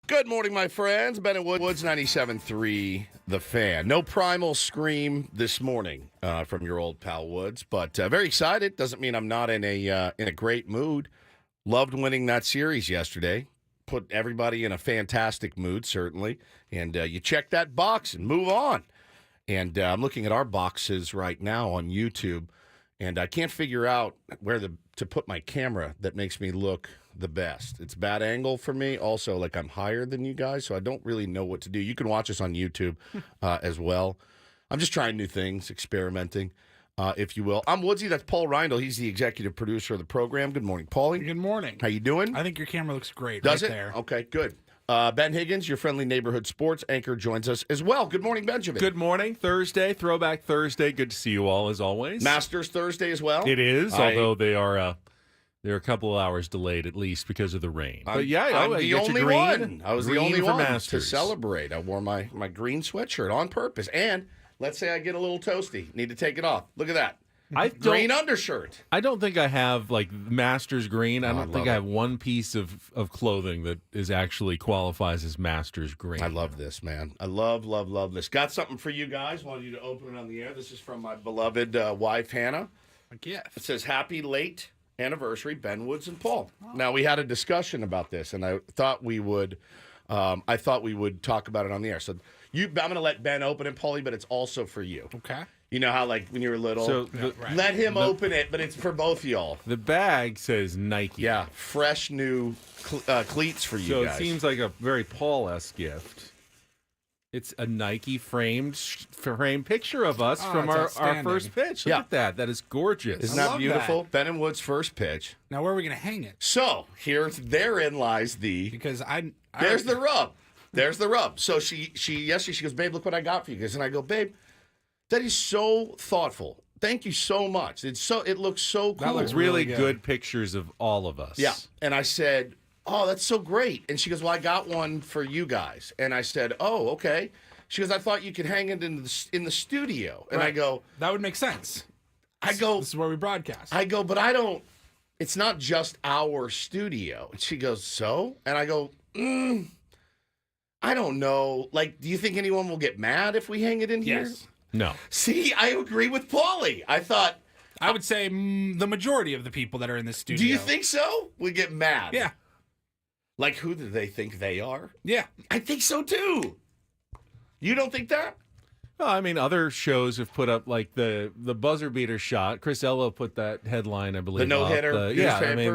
Good morning, my friends. Ben and Woods, 97.3, The Fan. No primal scream this morning from your old pal Woods, but very excited. Doesn't mean I'm not in a great mood. Loved winning that series yesterday. Put everybody in a fantastic mood, certainly. And you check that box and move on. And I'm looking at our boxes right now on YouTube, and I can't figure out where to put my camera that makes me look the best. It's bad angle for me. Also, like, I'm higher than you guys, so I don't really know what to do. You can watch us on YouTube as well. I'm just trying new things, experimenting, if you will. I'm Woodsy. That's Paul Reindl. He's the executive producer of the program. Good morning, Paulie. Good morning. How you doing? I think your camera looks great. Does right it? There. Okay, good. Ben Higgins, your friendly neighborhood sports anchor, joins us as well. Good morning, Benjamin. Good morning. Thursday, Throwback Thursday. Good to see you all, as always. Masters Thursday as well? It is, although they're a couple of hours delayed, at least, because of the rain. I'm the only one. I was the only one Masters. to celebrate. I wore my green sweatshirt on purpose. And let's say I get a little toasty. Need to take it off. Look at that. Green undershirt. I don't think I have, like, Masters green. I don't think I have one piece of clothing that actually qualifies as Masters green. I love this, man. I love this. Got something for you guys. Wanted you to open it on the air. This is from my beloved wife, Hannah. A gift. It says, happy late anniversary, Ben Woods and Paul. Oh. Now, we had a discussion about this, and I thought we would talk about it on the air. So I'm going to let Ben open it, Paulie, but it's also for you. Okay. You know how, like, when you were little, right. let him open it, but it's for both of y'all. The bag says Nike. Yeah, fresh new cleats for you guys. So it seems like a very Paul-esque gift. It's a Nike framed picture of us from our first pitch. Look at that. That is gorgeous. Isn't that beautiful? Ben and Wood's first pitch. Now, where are we going to hang it? So, therein lies the... Because There's the rub. There's the rub. So she goes, babe, look what I got for you guys. And I go, babe, that is so thoughtful. Thank you so much. It looks so cool. That looks really good pictures of all of us. Yeah. And I said, oh, that's so great. And she goes, well, I got one for you guys. And I said, oh, okay. She goes, I thought you could hang it in the studio. And I go, that would make sense. This is where we broadcast. I go, but I don't, it's not just our studio. And she goes, so? And I go, I don't know. Like, do you think anyone will get mad if we hang it in here? Yes. No. See, I agree with Paulie. I would say the majority of the people that are in the studio. Do you think so? We get mad. Yeah. Like, who do they think they are? Yeah. I think so, too. You don't think that? Well, I mean, other shows have put up, like, the buzzer beater shot. Chris Ello put that headline, I believe. The no-hitter.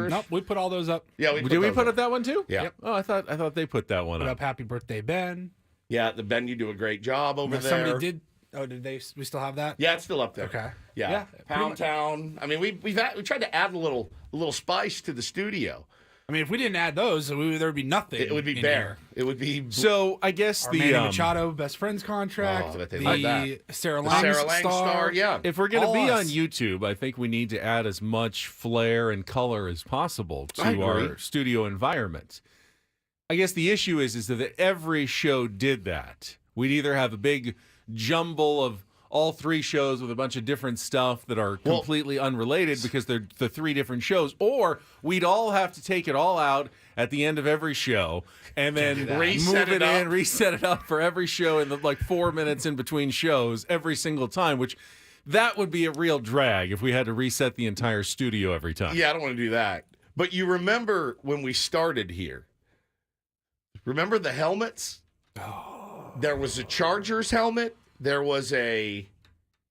Nope, we put all those up. Yeah, did we put up that one, too? Yeah. Yep. Oh, I thought they put that one Put up Happy Birthday, Ben. Yeah, the Ben, you do a great job over there. Somebody did. Oh, did they? We still have that? Yeah, it's still up there. Okay. Yeah. Pound Town. I mean, we tried to add a little spice to the studio. I mean, if we didn't add those, there would be nothing. It would be bare. It would be. So I guess the Manny Machado best friends contract. The Sarah Lang star. Yeah. If we're going to be on YouTube, I think we need to add as much flair and color as possible to our studio environment. I guess the issue is that every show did that. We'd either have a big jumble of all three shows with a bunch of different stuff that are completely unrelated because they're the three different shows, or we'd all have to take it all out at the end of every show and then reset it up for every show in the 4 minutes in between shows every single time, which that would be a real drag if we had to reset the entire studio every time. Yeah, I don't want to do that. But you remember when we started here? Remember the helmets? Oh. There was a Chargers helmet. There was It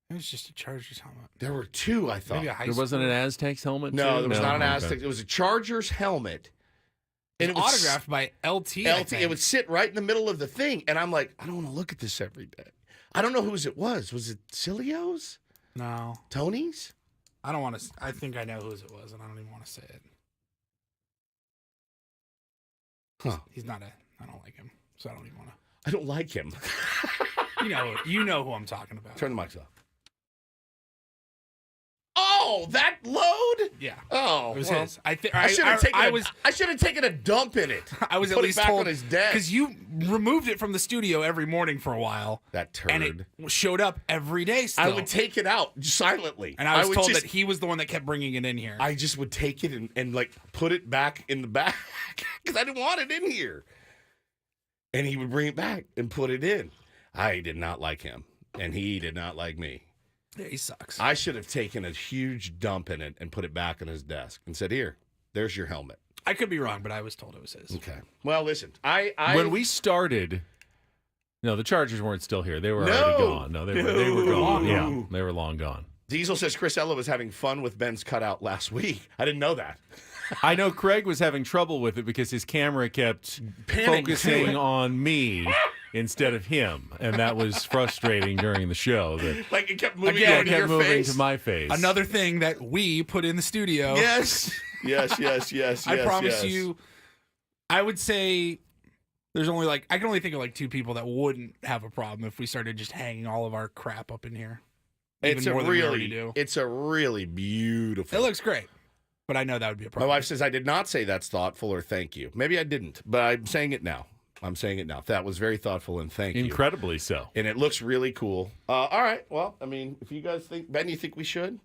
was just a Chargers helmet. There were two, I thought. There wasn't an Aztecs helmet? No, there was not an Aztecs. It was a Chargers helmet. And it was autographed by LT. It would sit right in the middle of the thing. And I'm like, I don't want to look at this every day. I don't know whose it was. Was it Cilio's? No. Tony's? I don't want to. I think I know whose it was, and I don't even want to say it. Huh. He's not I don't like him, so I don't even want to. I don't like him. You know who I'm talking about. Turn the mics off. Oh, that load? Yeah. Oh, it was his. I should have taken a dump in it. I was at put least it back told on his desk because you removed it from the studio every morning for a while. That turd. And it showed up every day. Still. I would take it out silently, and I was told that he was the one that kept bringing it in here. I just would take it and put it back in the back because I didn't want it in here. and he would bring it back and put it in. I did not like him, and he did not like me. Yeah, he sucks. I should have taken a huge dump in it and put it back on his desk and said, "Here, there's your helmet." I could be wrong, but I was told it was his. Okay. Well, listen, when we started, no, the Chargers weren't still here. They were already gone. No, they were gone. Yeah, they were long gone. Diesel says Chris Ella was having fun with Ben's cutout last week. I didn't know that. I know Craig was having trouble with it because his camera kept focusing on me instead of him, and that was frustrating during the show. Like it kept moving it kept moving to my face. Another thing that we put in the studio. Yes. I promise you, I would say there's only I can only think of 2 people that wouldn't have a problem if we started just hanging all of our crap up in here. It's a really beautiful. It looks great, but I know that would be a problem. My wife says I did not say that's thoughtful or thank you. Maybe I didn't, but I'm saying it now. That was very thoughtful and thank you. Incredibly so. And it looks really cool. All right. Well, I mean, if you guys think, Ben, you think we should?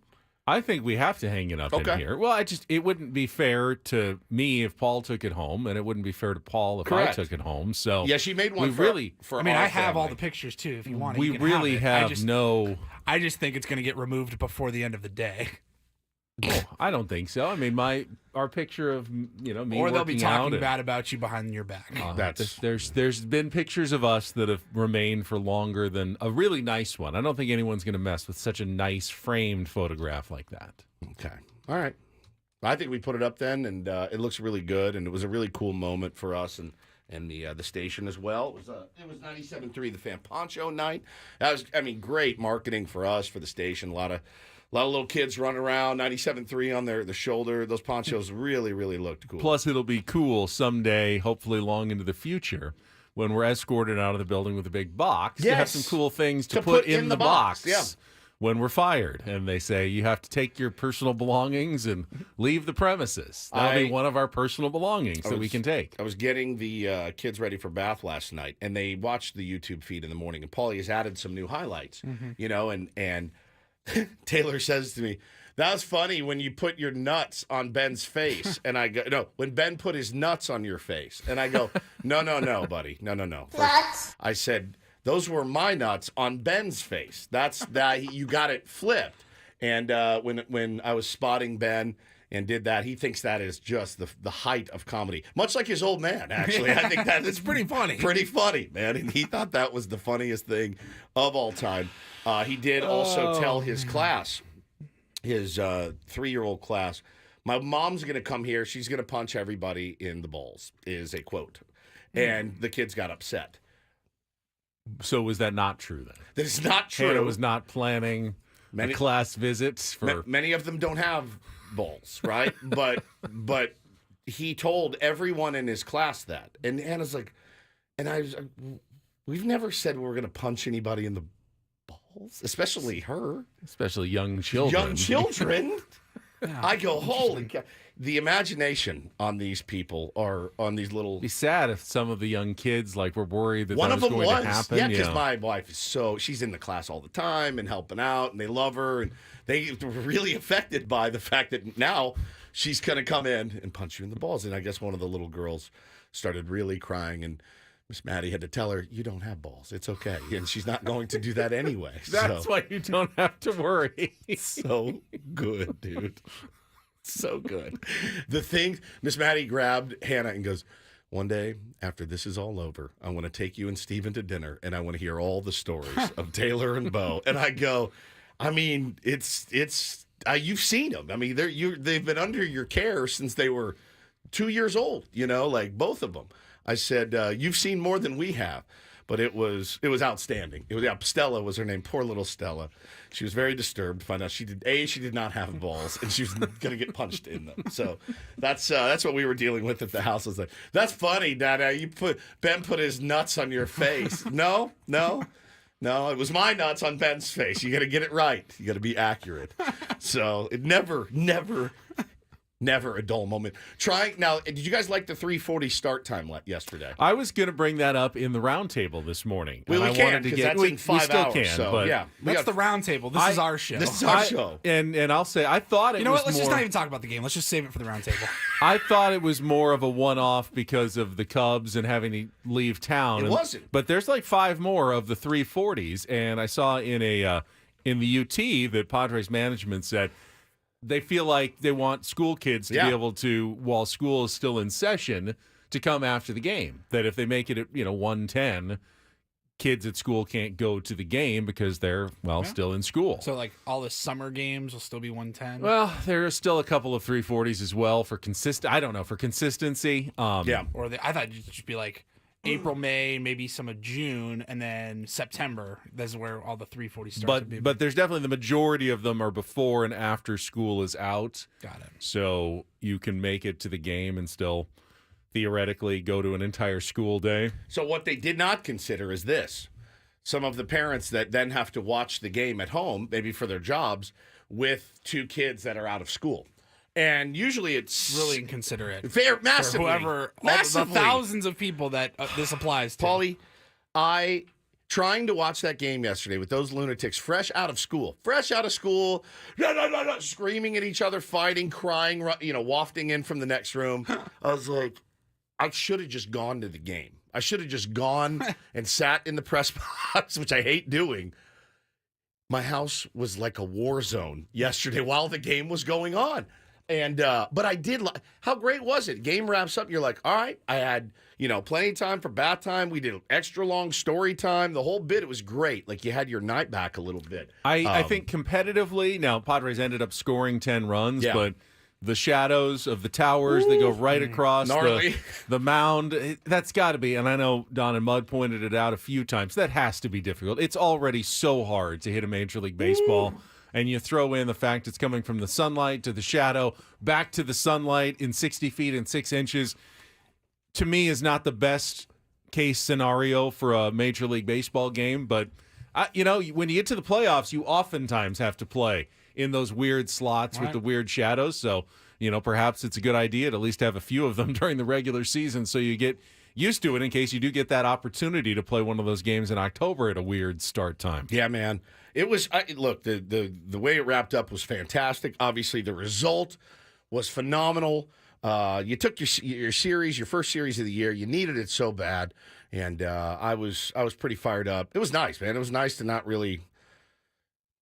I think we have to hang it up in here. Well, it wouldn't be fair to me if Paul took it home, and it wouldn't be fair to Paul if I took it home. So yeah, she made one for I have all the pictures too. If you want, we really have I just think it's going to get removed before the end of the day. Oh, I don't think so. I mean, our picture of me or they'll be talking bad about you behind your back. There's been pictures of us that have remained for longer than a really nice one. I don't think anyone's going to mess with such a nice framed photograph like that. Okay, all right. I think we put it up then, and it looks really good, and it was a really cool moment for us and the station as well. It was 97.3 The Fan Poncho night. That was great marketing for us, for the station. A lot of little kids running around, 97.3 on the shoulder. Those ponchos really, really looked cool. Plus, it'll be cool someday, hopefully long into the future, when we're escorted out of the building with a big box to have some cool things to put in the box when we're fired. And they say you have to take your personal belongings and leave the premises. That'll be one of our personal belongings that we can take. I was getting the kids ready for bath last night, and they watched the YouTube feed in the morning, and Paulie has added some new highlights, and Taylor says to me, "That was funny when you put your nuts on Ben's face." And I go, "No, when Ben put his nuts on your face." And I go, No, buddy. No. First, I said, "Those were my nuts on Ben's face." That's that. You got it flipped. And when I was spotting Ben and did that, he thinks that is just the height of comedy. Much like his old man, actually. I think that is pretty funny. Pretty funny, man. And he thought that was the funniest thing of all time. He did also tell his class, his 3-year-old class, "My mom's going to come here. She's going to punch everybody in the balls," is a quote. And the kids got upset. So was that not true then? That is not true. Hannah was not planning a class visits for... Many of them don't have balls, right? but he told everyone in his class that. And Hannah's like, and I was like, we've never said we were going to punch anybody in the balls, especially her. Especially young children. I go, holy cow. The imagination on these people are on these little... It'd be sad if some of the young kids were worried that was going to happen. Yeah, because my wife is she's in the class all the time and helping out, and they love her, and they were really affected by the fact that now she's going to come in and punch you in the balls. And I guess one of the little girls started really crying, and Miss Maddie had to tell her, "You don't have balls. It's okay." And she's not going to do that anyway. That's why you don't have to worry. So good, dude. So good. The thing, Miss Maddie grabbed Hannah and goes, "One day after this is all over, I want to take you and Steven to dinner, and I want to hear all the stories of Taylor and Bo." And I go, I mean, it's you've seen them. I mean, they've been under your care since they were 2 years old. Both of them. I said, you've seen more than we have. But it was outstanding. Stella was her name. Poor little Stella. She was very disturbed to find out she did not have balls, and she was going to get punched in them. So that's what we were dealing with at the house. I was like, "That's funny, Dada. Ben put his nuts on your face." No. It was my nuts on Ben's face. You got to get it right. You got to be accurate. So it never Never a dull moment. Now, did you guys like the 3:40 start time yesterday? I was going to bring that up in the roundtable this morning. Well, we can, because that's in 5 still hours. Can, so, but yeah. That's the roundtable. This is our show. This is our show. And I'll say, I thought it was You know what? Let's more, just not even talk about the game. Let's just save it for the roundtable. I thought it was more of a one-off because of the Cubs and having to leave town. It wasn't. But there's like 5 more of the 340s, and I saw in the UT that Padres management said they feel like they want school kids to be able to, while school is still in session, to come after the game. That if they make it at 1:10, kids at school can't go to the game because they're still in school. So like all the summer games will still be 1:10. Well, there are still a couple of 340s as well for for consistency. Or I thought it'd just be like April, May, maybe some of June, and then September. That's where all the 340 starts. But there's definitely the majority of them are before and after school is out. Got it. So you can make it to the game and still theoretically go to an entire school day. So what they did not consider is this. Some of the parents that then have to watch the game at home, maybe for their jobs, with 2 kids that are out of school. And usually it's really inconsiderate. Massively. For whoever, all the thousands of people that this applies to. Paulie, trying to watch that game yesterday with those lunatics fresh out of school, screaming at each other, fighting, crying, wafting in from the next room. I was like, I should have just gone to the game. I should have just gone and sat in the press box, which I hate doing. My house was like a war zone yesterday while the game was going on. And but I did. How great was it? Game wraps up. And you're like, all right. I had plenty of time for bath time. We did extra long story time. The whole bit. It was great. Like you had your night back a little bit. I think competitively. Now Padres ended up scoring 10 runs, but the shadows of the towers that go right across the mound. That's got to be. And I know Don and Mud pointed it out a few times. That has to be difficult. It's already so hard to hit a Major League Baseball. And you throw in the fact it's coming from the sunlight to the shadow, back to the sunlight in 60 feet and 6 inches, to me is not the best case scenario for a Major League Baseball game. But, when you get to the playoffs, you oftentimes have to play in those weird slots with the weird shadows. So, perhaps it's a good idea to at least have a few of them during the regular season so you get used to it in case you do get that opportunity to play one of those games in October at a weird start time. Yeah, man. It was look, the way it wrapped up was fantastic. Obviously, the result was phenomenal. You took your series, your first series of the year. You needed it so bad, and I was pretty fired up. It was nice, man. It was nice to not really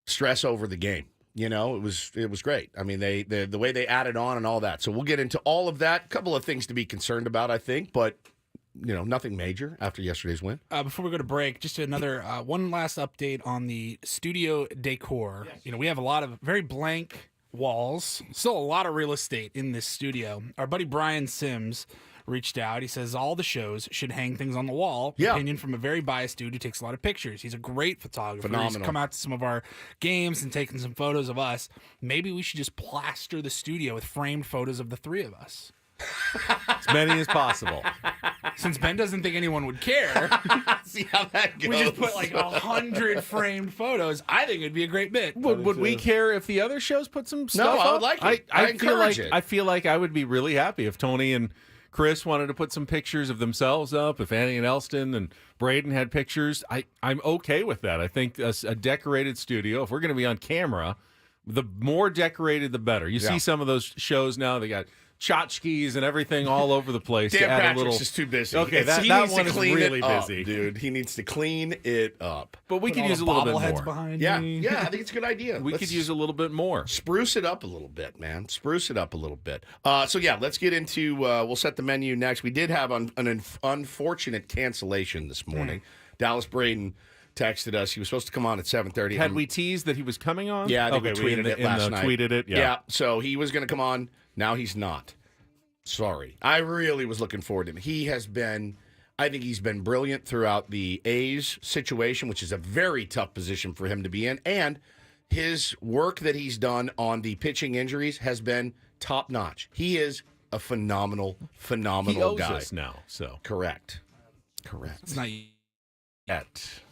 stress over the game. It was great. I mean, the way they added on and all that. So we'll get into all of that. A couple of things to be concerned about, I think, but nothing major after yesterday's win. Before we go to break, just another one last update on the studio decor. Yes. We have a lot of very blank walls, still a lot of real estate in this studio. Our buddy Brian Sims reached out. He says all the shows should hang things on the wall. Yeah. Opinion from a very biased dude who takes a lot of pictures. He's a great photographer. Phenomenal. He's come out to some of our games and taken some photos of us. Maybe we should just plaster the studio with framed photos of the 3 of us. As many as possible. Since Ben doesn't think anyone would care, see how that goes. We just put like 100 framed photos. I think it'd be a great bit. Would we care if the other shows put some stuff I up? would like it. I encourage it. I feel like I would be really happy if Tony and Chris wanted to put some pictures of themselves up. If Annie and Elston and Braden had pictures, I'm okay with that. I think a decorated studio, if we're going to be on camera, the more decorated, the better. You see some of those shows now, they got tchotchkes and everything all over the place. Dan to add Patrick's a little... is too busy. Okay, that one is really busy, dude. He needs to clean it up. But we could use a little bit more. Behind yeah, me. Yeah, I think it's a good idea. We could use a little bit more. Spruce it up a little bit, man. Spruce it up a little bit. So yeah, let's get into. We'll set the menu next. We did have an unfortunate cancellation this morning. Dallas Braden texted us. He was supposed to come on at 7:30. Had we teased that he was coming on? Yeah, I think we tweeted it last night. Tweeted it. Yeah. So he was going to come on. Now he's not. Sorry. I really was looking forward to him. I think he's been brilliant throughout the A's situation, which is a very tough position for him to be in. And his work that he's done on the pitching injuries has been top notch. He is a phenomenal he owes guy. us now. So Correct. It's not that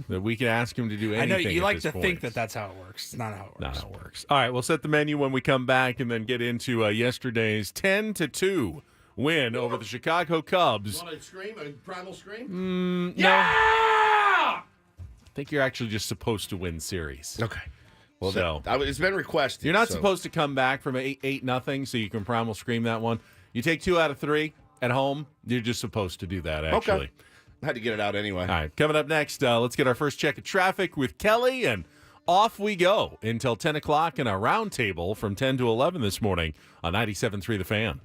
we can ask him to do anything. I know you at like this to point. think that that's how it works. It's not how it works. Not how it works. All right, we'll set the menu when we come back and then get into yesterday's 10-2 win over the Chicago Cubs. You want to scream? A primal scream? No. I think you're actually just supposed to win series. Okay. Well, So- it's been requested. You're not so- supposed to come back from 8-0, so you can primal scream that one. You take 2 out of 3 at home, you're just supposed to do that, actually. Okay. I had to get it out anyway. All right, coming up next, let's get our first check of traffic with Kelly, and off we go until 10 o'clock in a roundtable from 10 to 11 this morning on 97.3 The Fan.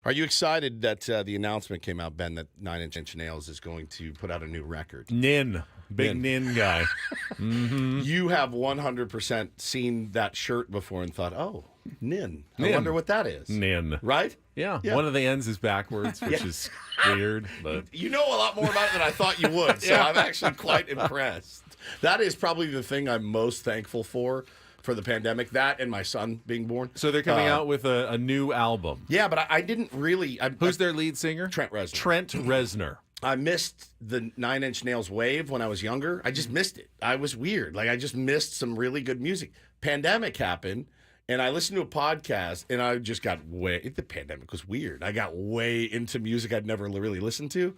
Are you excited that the announcement came out, Ben, that 9 Inch Nails is going to put out a new record? Big Nin guy. Mm-hmm. You have 100% seen that shirt before and thought, oh, Nin. I wonder what that is. Nin. Right? Yeah. One of the ends is backwards, which is weird. But you know a lot more about it than I thought you would, so I'm actually quite impressed. That is probably the thing I'm most thankful for the pandemic, that and my son being born. So they're coming out with a new album. Yeah, but I didn't really... Who's their lead singer? Trent Reznor. Trent Reznor. I missed the 9 Inch Nails wave when I was younger. I just missed it. I was weird. I just missed some really good music. Pandemic happened, and I listened to a podcast, and I just got the pandemic was weird. I got way into music I'd never really listened to,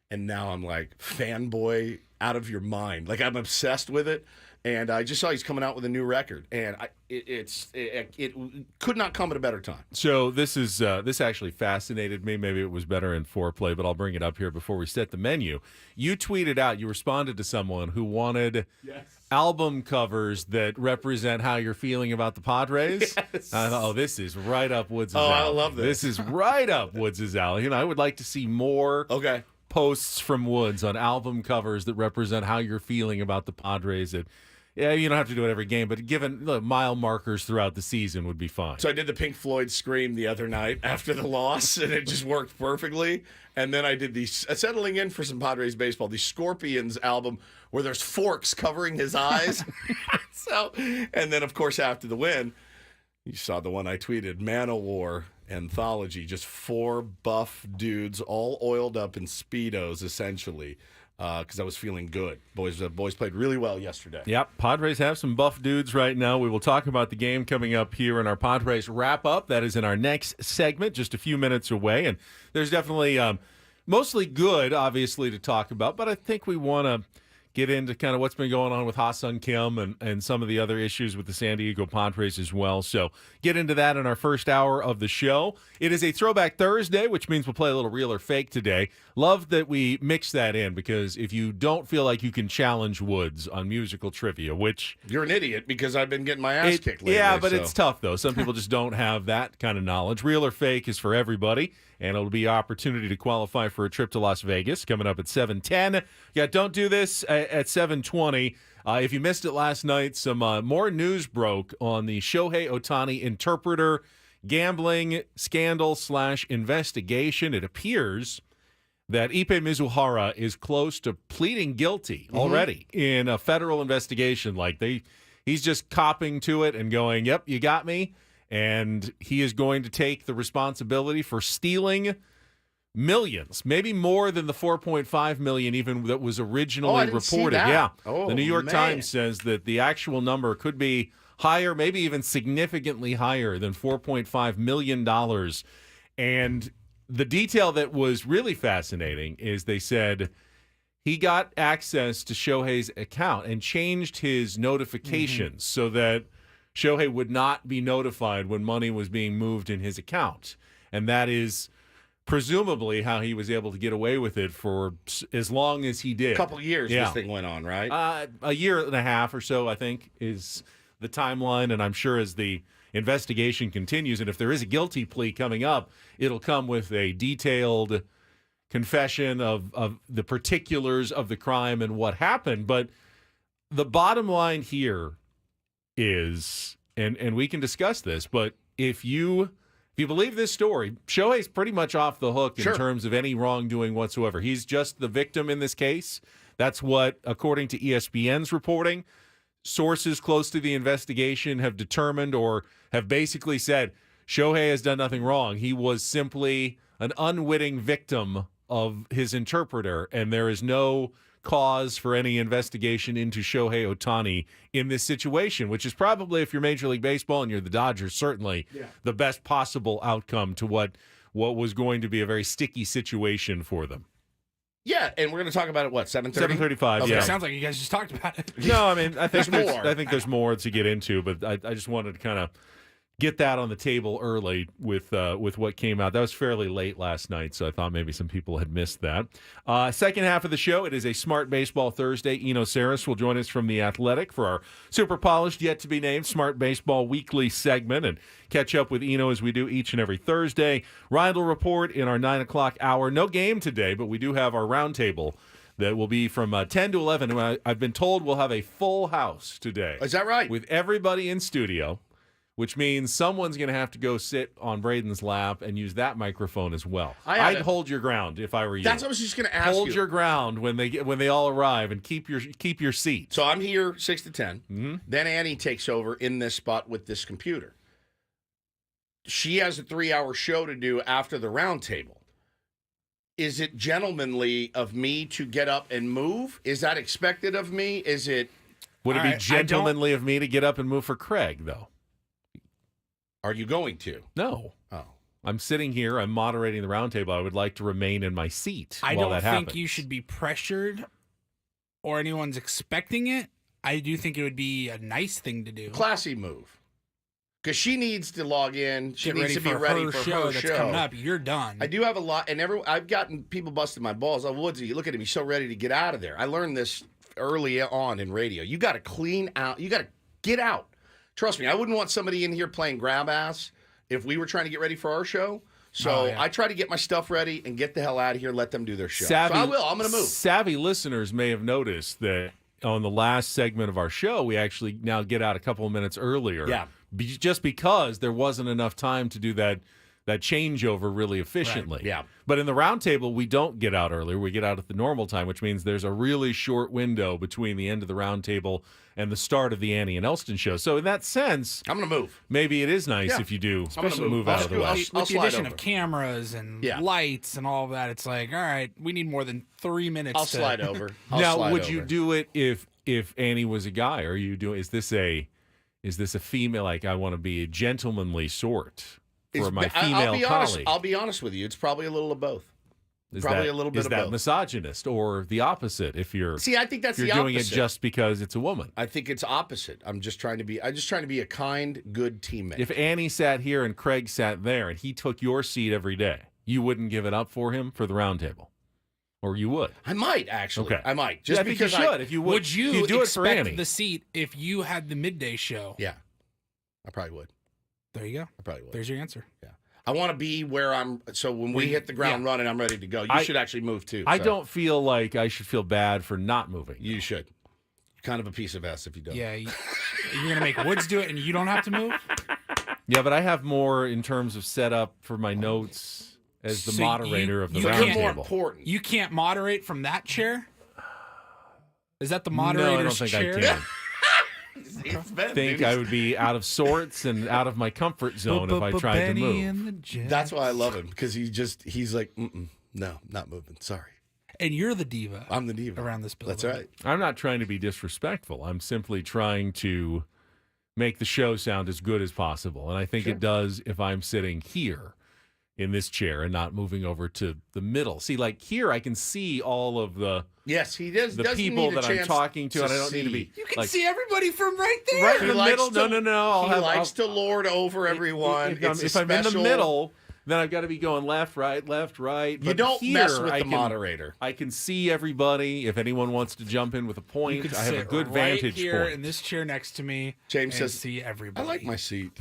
and now I'm like fanboy out of your mind. I'm obsessed with it. And I just saw he's coming out with a new record, and it could not come at a better time. So this actually fascinated me. Maybe it was better in Foreplay, but I'll bring it up here before we set the menu. You tweeted out, you responded to someone who wanted album covers that represent how you're feeling about the Padres. Yes. I thought, this is right up Woods' alley. I love this. This is right up Woods' alley. I would like to see more posts from Woods on album covers that represent how you're feeling about the Padres. Yeah, you don't have to do it every game, but given mile markers throughout the season would be fine. So I did the Pink Floyd Scream the other night after the loss, and it just worked perfectly. And then I did the settling in for some Padres baseball, the Scorpions album where there's forks covering his eyes. And then, of course, after the win, you saw the one I tweeted, Man-O-War anthology, just 4 buff dudes all oiled up in Speedos, essentially. Because I was feeling good. Boys played really well yesterday. Yep, Padres have some buff dudes right now. We will talk about the game coming up here in our Padres Wrap-Up. That is in our next segment, just a few minutes away. And there's definitely mostly good, obviously, to talk about. But I think we want to get into kind of what's been going on with Ha-Sung Kim and some of the other issues with the San Diego Padres as well. So get into that in our first hour of the show. It is a Throwback Thursday, which means we'll play a little real or fake today. Love that we mix that in, because if you don't feel like you can challenge Woods on musical trivia, which... You're an idiot, because I've been getting my ass kicked lately. Yeah, but it's tough, though. Some people just don't have that kind of knowledge. Real or fake is for everybody, and it'll be an opportunity to qualify for a trip to Las Vegas coming up at 7:10. Yeah, don't do this at 7:20. If you missed it last night, some more news broke on the Shohei Ohtani interpreter gambling scandal / investigation. It appears that Ippei Mizuhara is close to pleading guilty already in a federal investigation. He's just copping to it and going, yep, you got me. And he is going to take the responsibility for stealing millions, maybe more than the 4.5 million even that was originally reported. Yeah. The New York Times says that the actual number could be higher, maybe even significantly higher than $4.5 million. And the detail that was really fascinating is they said he got access to Shohei's account and changed his notifications so that Shohei would not be notified when money was being moved in his account. And that is presumably how he was able to get away with it for as long as he did. A couple years this thing went on, right? A year and a half or so, I think, is the timeline. And I'm sure as the investigation continues, and if there is a guilty plea coming up, it'll come with a detailed confession of the particulars of the crime and what happened. But the bottom line here is, and we can discuss this, but if you believe this story, Shohei's pretty much off the hook in terms of any wrongdoing whatsoever. He's just the victim in this case. That's what, according to ESPN's reporting, sources close to the investigation have determined or have basically said Shohei has done nothing wrong. He was simply an unwitting victim of his interpreter, and there is no cause for any investigation into Shohei Ohtani in this situation, which is probably, if you're Major League Baseball and you're the Dodgers, certainly the best possible outcome to what was going to be a very sticky situation for them. Yeah, and we're going to talk about it, 7:30? 7:35, Okay. yeah. It sounds like you guys just talked about it. No, I mean, I think There's more. I think there's more to get into, but I just wanted to kind of get that on the table early with what came out. That was fairly late last night, so I thought maybe some people had missed that. Second half of the show, it is a Smart Baseball Thursday. Eno Sarris will join us from The Athletic for our super polished, yet-to-be-named Smart Baseball Weekly segment and catch up with Eno as we do each and every Thursday. Reindl Report in our 9 o'clock hour. No game today, but we do have our roundtable that will be from 10 to 11. I've been told we'll have a full house today. Is that right? With everybody in studio, which means someone's going to have to go sit on Braden's lap and use that microphone as well. I'd hold your ground if I were you. That's what I was just going to ask you. Hold your ground when they all arrive and keep your seat. So I'm here 6 to 10. Mm-hmm. Then Annie takes over in this spot with this computer. She has a 3-hour show to do after the roundtable. Is it gentlemanly of me to get up and move? Is that expected of me? Is it? Would it be gentlemanly of me to get up and move for Craig, though? Are you going to? No. Oh. I'm sitting here. I'm moderating the roundtable. I would like to remain in my seat I while don't that think happens. you should be pressured or anyone's expecting it. I do think it would be a nice thing to do. Classy move. Because she needs to log in. She Get needs ready to be for ready her for show her that's show. coming up. You're done. I do have a lot, and I've gotten people busting my balls. Oh, Woodsy, look at him. He's so ready to get out of there. I learned this early on in radio. You got to clean out. You got to get out. Trust me, I wouldn't want somebody in here playing grab ass if we were trying to get ready for our show. So I try to get my stuff ready and get the hell out of here, let them do their show. Savvy, so I will. I'm going to move. Savvy listeners may have noticed that on the last segment of our show, we actually now get out a couple of minutes earlier. Yeah. Just because there wasn't enough time to do that changeover really efficiently. Right. Yeah. But in the roundtable, we don't get out earlier. We get out at the normal time, which means there's a really short window between the end of the roundtable and the start of the Annie and Elston show. So in that sense, I'm going to move. maybe it is nice Yeah. if you do I'm gonna especially move. move out of the way. I'll With the slide addition over. of cameras and lights and all of that, it's like, all right, we need more than 3 minutes. I'll slide over. Now, would you do it if Annie was a guy? Or are you doing? Is this a female? Like, I want to be a gentlemanly sort for my female colleague. I'll be honest with you. It's probably a little of both. Is probably that, a little bit is of that both. misogynist or the opposite? If you're I think that's if the you're doing opposite. it just because it's a woman. I think it's opposite. I'm just trying to be a kind, good teammate. If Annie sat here and Craig sat there and he took your seat every day, you wouldn't give it up for him for the roundtable, or you would? I might actually. Okay. I might just I think because you should. If you would, Would you do it for expect Annie. the seat if you had the midday show? Yeah, I probably would. There you go. I probably would. There's your answer. Yeah. I want to be where I'm. So when we hit the ground running, I'm ready to go. You should actually move too. I so. don't feel like I should feel bad for not moving. You should. Kind of a piece of ass if you don't. Yeah, you're going to make Woods do it and you don't have to move? Yeah, but I have more in terms of setup for my notes as the So moderator of the you You're can't- more roundtable. important. You can't moderate from that chair? Is that the No, I moderator's don't think chair? I can. It's Ben, I think dude. I would be out of sorts and out of my comfort zone if I tried to Benny move. and the Jets. That's why I love him because he's like, no, not moving. Sorry, And you're the diva I'm the diva around this building. That's right. I'm not trying to be disrespectful. I'm simply trying to make the show sound as good as possible. And I think it does if I'm sitting here in this chair and not moving over to the middle. See, like here, I can see all of the Yes, he does. the doesn't people need a that I'm chance talking to, and I don't need to see. be You can like, see everybody from right there. right in He the likes middle. to- No. He likes to lord over everyone. If I'm in the middle, then I've got to be going left, right. You But don't here, mess with I the can- moderator. I can see everybody. If anyone wants to jump in with a You point, could I have a sit good right vantage here point. in this chair next to me. James and says, see I everybody. like my seat.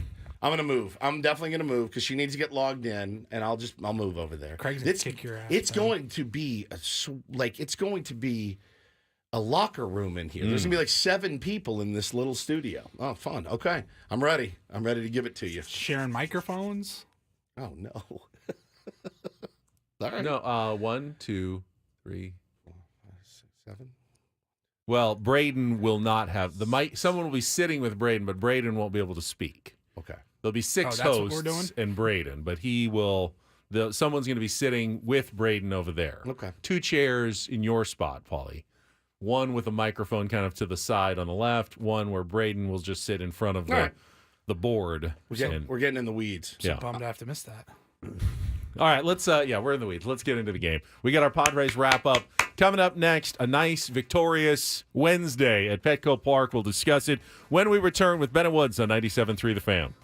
I'm gonna move. I'm definitely gonna move because she needs to get logged in, and I'll move over there. Craig's gonna kick your ass, It's though. going to be it's going to be a locker room in here. There's gonna be like 7 people in this little studio. Oh, fun. Okay, I'm ready. I'm ready to give it to you. Sharing microphones. Oh no. All right. No, 1, 2, 3. 7. Well, Braden will not have the mic. Someone will be sitting with Braden, but Braden won't be able to speak. Okay. There'll be 6 that's what hosts we're doing? and Braden, but he will. Someone's going to be sitting with Braden over there. Okay. 2 chairs in your spot, Paulie. One with a microphone kind of to the side on the left. One where Braden will just sit in front of All right. the board. We're getting in the weeds. Yeah. Bummed I have to miss that. All right, let's we're in the weeds. Let's get into the game. We got our Padres wrap-up coming up next. A nice, victorious Wednesday at Petco Park. We'll discuss it when we return with Ben and Woods on 97.3 The Fan.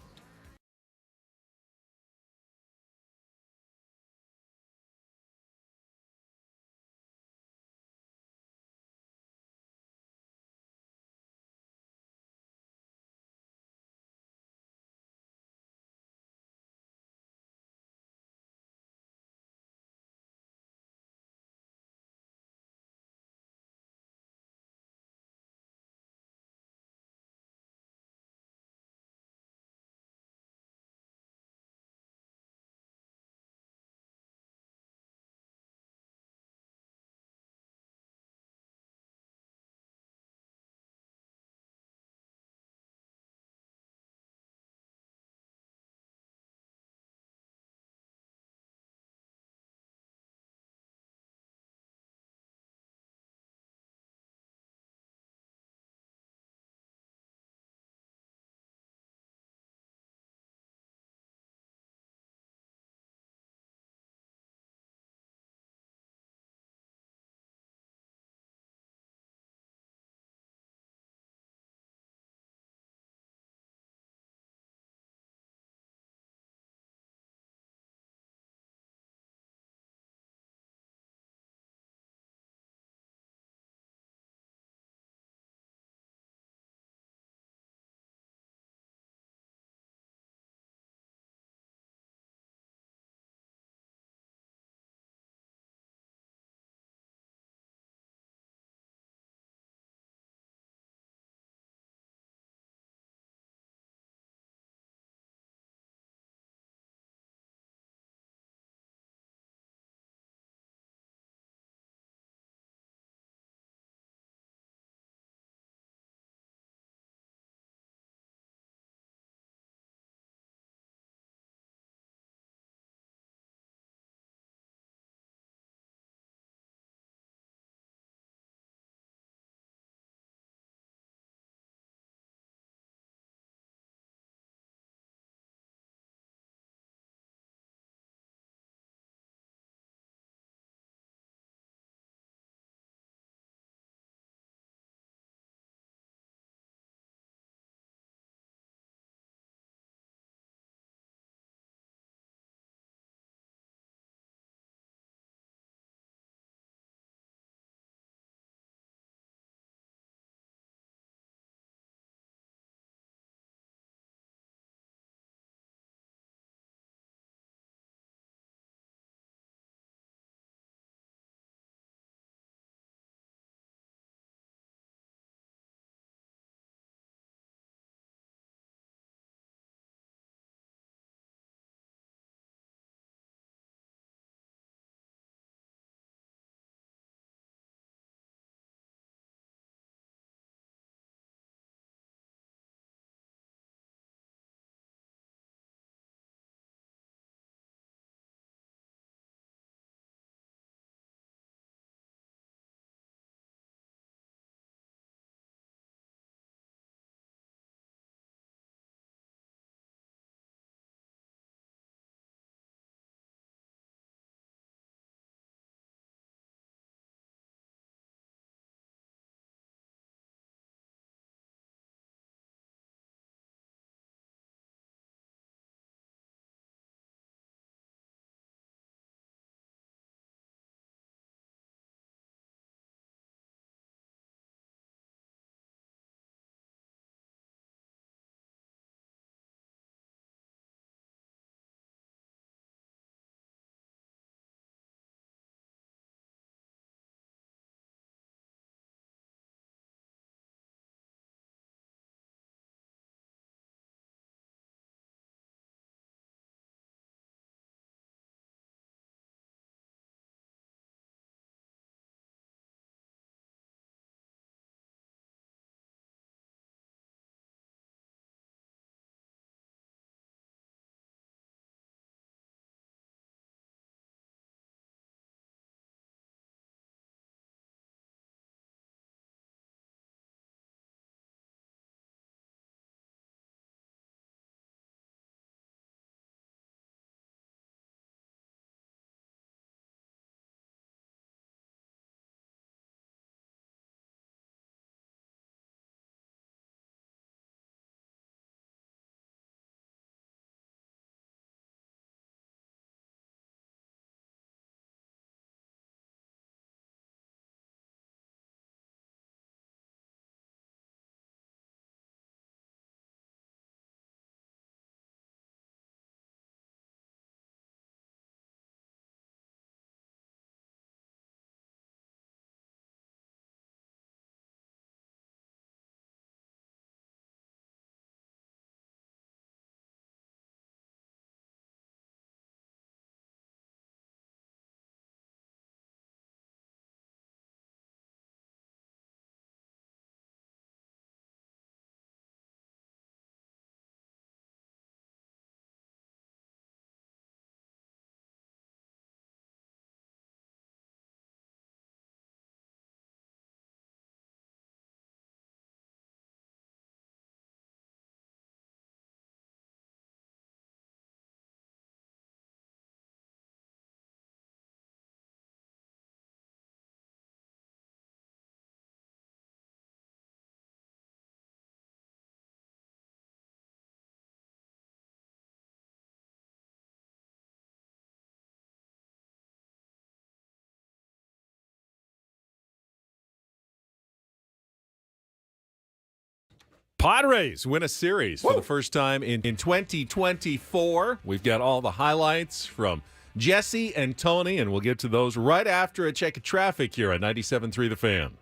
Padres win a series for the first time in 2024. We've got all the highlights from Jesse and Tony, and we'll get to those right after a check of traffic here on 97.3 The Fan.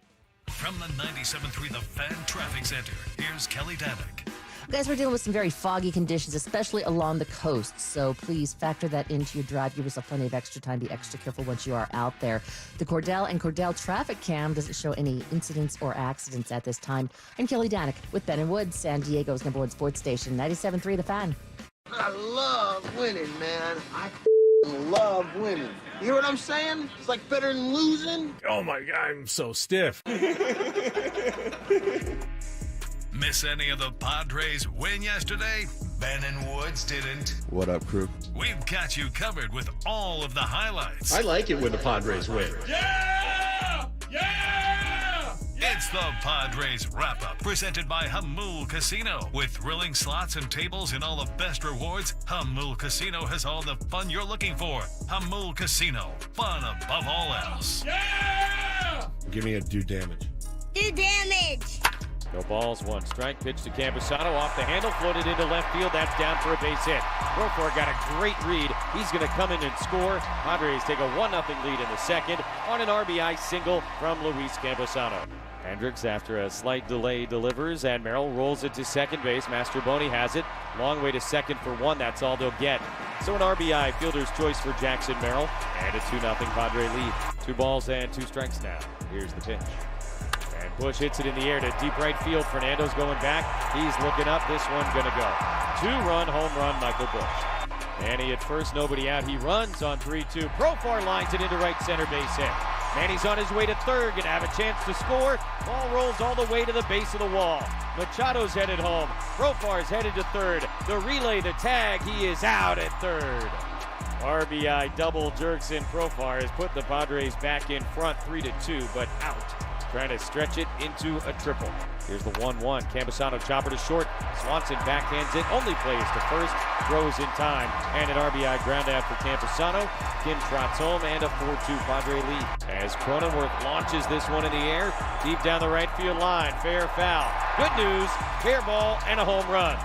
From the 97.3 The Fan Traffic Center, here's Kelly Danick. Guys, we're dealing with some very foggy conditions, especially along the coast. So please factor that into your drive. Give yourself plenty of extra time. Be extra careful once you are out there. The Cordell and Cordell traffic cam doesn't show any incidents or accidents at this time. I'm Kelly Danick with Ben and Woods, San Diego's #1 sports station, 97.3 The Fan. I love winning, man. I love winning. You hear what I'm saying? It's like better than losing. Oh, my God, I'm so stiff. Miss any of the Padres win yesterday? Ben and Woods didn't. What up, crew? We've got you covered with all of the highlights. I like it when the Padres win. Yeah! Yeah! It's the Padres Wrap-Up, presented by Hamul Casino. With thrilling slots and tables and all the best rewards, Hamul Casino has all the fun you're looking for. Hamul Casino, fun above all else. Yeah! Give me a do damage. Do damage! No balls, 1 strike. Pitch to Campusano off the handle, floated into left field. That's down for a base hit. Profar got a great read. He's going to come in and score. Padres take a 1-0 lead in the second on an RBI single from Luis Campusano. Hendricks, after a slight delay, delivers, and Merrill rolls it to second base. Mastroboni has it. Long way to second for 1. That's all they'll get. So an RBI fielder's choice for Jackson Merrill, and a 2-0 Padre lead. 2 balls and 2 strikes now. Here's the pitch. And Bush hits it in the air to deep right field. Fernando's going back. He's looking up. This one's going to go. 2-run home run, Michael Bush. Manny at first, nobody out. He runs on 3-2. Profar lines it into right center base hit. Manny's on his way to third. Going to have a chance to score. Ball rolls all the way to the base of the wall. Machado's headed home. Profar's headed to third. The relay, the tag. He is out at third. RBI double. Jerkson Profar has put the Padres back in front 3-2, but out. Trying to stretch it into a triple. Here's the 1-1. Campusano chopper to short. Swanson backhands it. Only plays to first. Throws in time. And an RBI ground out for Campusano. Kim trots home and a 4-2 Padre lead. As Cronenworth launches this one in the air. Deep down the right field line. Fair foul. Good news. Fair ball and a home run.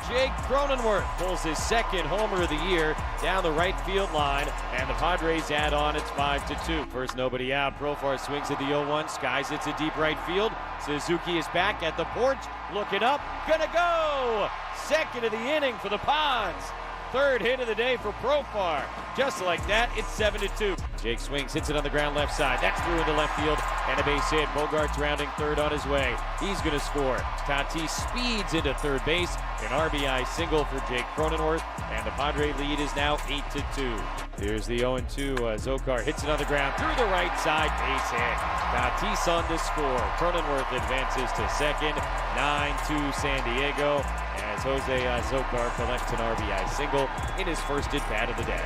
Jake Cronenworth pulls his second homer of the year down the right field line, and the Padres add on. It's 5-2. First, nobody out. Profar swings at the 0-1. Skies it's a deep right field. Suzuki is back at the porch, looking up, gonna go! Second of the inning for the Pods. Third hit of the day for Profar. Just like that, it's 7-2. Jake swings, hits it on the ground left side. That's through into left field, and a base hit. Bogart's rounding third on his way. He's going to score. Tatis speeds into third base. An RBI single for Jake Cronenworth, and the Padre lead is now 8-2. Here's the 0-2. Zokar hits it on the ground through the right side. Base hit. Tatis on to score. Cronenworth advances to second. 9-2 San Diego, as Jose Zokar collects an RBI single in his first at-bat of the day.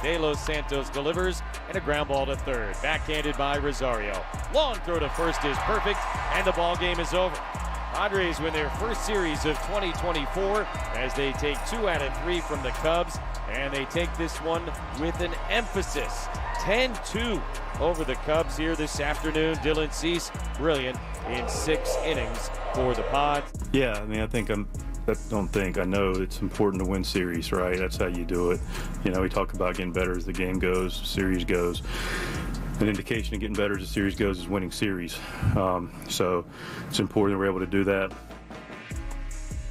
De Los Santos delivers, and a ground ball to third. Backhanded by Rosario. Long throw to first is perfect, and the ball game is over. Padres win their first series of 2024 as they take 2 out of 3 from the Cubs, and they take this one with an emphasis. 10-2 over the Cubs here this afternoon. Dylan Cease, brilliant in 6 innings for the Pods. Yeah, I mean, I know it's important to win series, right? That's how you do it. You know, we talk about getting better as the game goes, series goes. An indication of getting better as the series goes is winning series. So it's important that we're able to do that.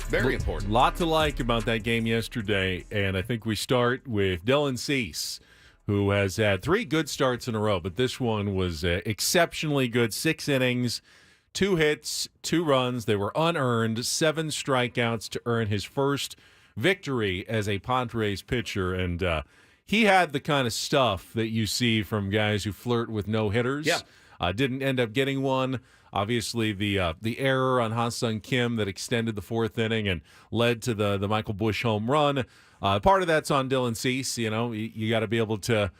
Very important. Lot to like about that game yesterday, and I think we start with Dylan Cease, who has had 3 good starts in a row, but this one was exceptionally good. 6 innings, 2 hits, 2 runs. They were unearned, 7 strikeouts to earn his first victory as a Padres pitcher, and he had the kind of stuff that you see from guys who flirt with no-hitters. Yeah. Didn't end up getting one. Obviously, the error on Ha-Sung Kim that extended the 4th inning and led to the Michael Bush home run. Part of that's on Dylan Cease. You know, you got to be able to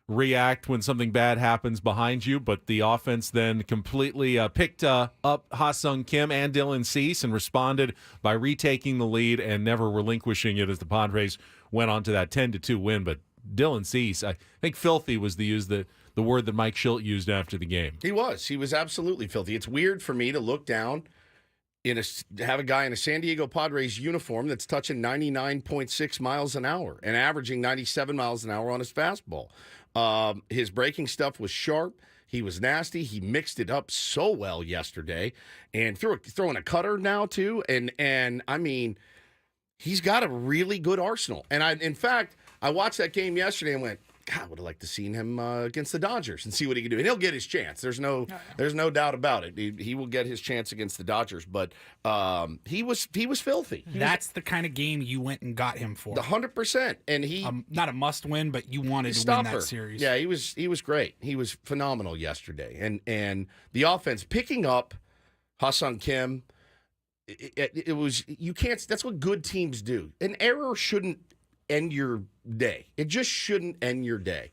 react when something bad happens behind you, but the offense then completely picked up Ha-Sung Kim and Dylan Cease and responded by retaking the lead and never relinquishing it as the Padres went on to that 10-2 win. But Dylan Cease, I think filthy was the word that Mike Schilt used after the game. He was absolutely filthy. It's weird for me to look down have a guy in a San Diego Padres uniform that's touching 99.6 miles an hour and averaging 97 miles an hour on his fastball. His breaking stuff was sharp. He was nasty. He mixed it up so well yesterday, and throwing a cutter now too. And I mean, he's got a really good arsenal. And in fact, I watched that game yesterday and went, God, I would have liked to seen him against the Dodgers and see what he can do. And he'll get his chance. There's no doubt about it. He will get his chance against the Dodgers. But he was filthy. That's the kind of game you went and got him for. 100%. And he not a must win, but you wanted to win that series. Yeah, he was great. He was phenomenal yesterday. And the offense picking up Ha-Seong Kim. It was, you can't. That's what good teams do. An error shouldn't end your day. It just shouldn't end your day.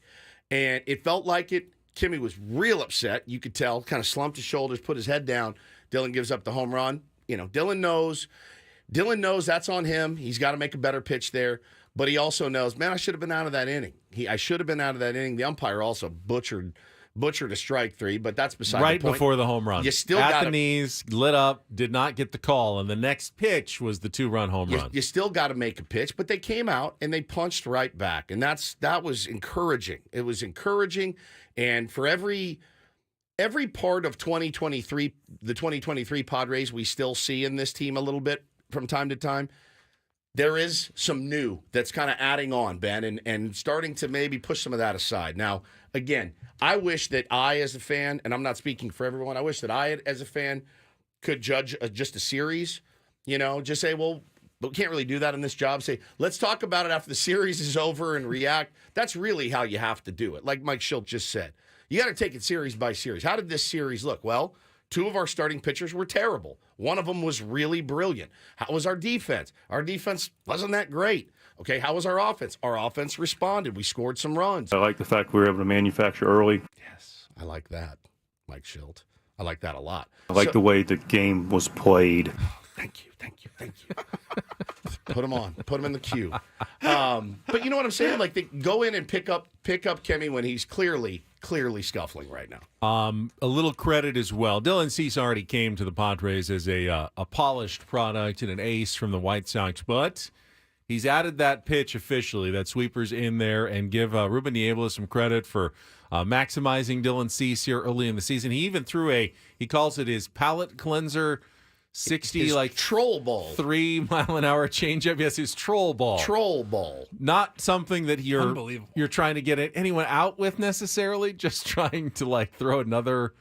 And it felt like it. Kimmy was real upset. You could tell, kind of slumped his shoulders, put his head down. Dylan gives up the home run. Dylan knows that's on him. He's got to make a better pitch there. But he also knows, man, I should have been out of that inning. I should have been out of that inning. The umpire also butchered a strike three, but that's beside the point. Right before the home run. You still at got the knees, lit up, did not get the call, and the next pitch was the 2-run home run. You still got to make a pitch, but they came out and they punched right back, and that was encouraging. It was encouraging, and for every part of 2023, the 2023 Padres we still see in this team a little bit from time to time, there is some new that's kind of adding on, Ben, and starting to maybe push some of that aside. Now, again, I wish that I, as a fan, and I'm not speaking for everyone, I wish that I, as a fan, could judge just a series. Just say, well, but we can't really do that in this job. Say, let's talk about it after the series is over and react. That's really how you have to do it. Like Mike Schilt just said, you got to take it series by series. How did this series look? Well, 2 of our starting pitchers were terrible. One of them was really brilliant. How was our defense? Our defense wasn't that great. Okay, how was our offense? Our offense responded. We scored some runs. I like the fact we were able to manufacture early. Yes, I like that, Mike Schilt. I like that a lot. I like the way the game was played. Thank you. Put him on. Put him in the queue. But you know what I'm saying? Like, they go in and pick up Kimmy when he's clearly scuffling right now. A little credit as well. Dylan Cease already came to the Padres as a polished product and an ace from the White Sox, but he's added that pitch officially. That sweeper's in there, and give Ruben Niebla some credit for maximizing Dylan Cease here early in the season. He even threw he calls it his palate cleanser 60 his troll ball, 3-mile-an-hour changeup. Yes, his troll ball. Not something that you're trying to get anyone out with necessarily. Just trying to throw another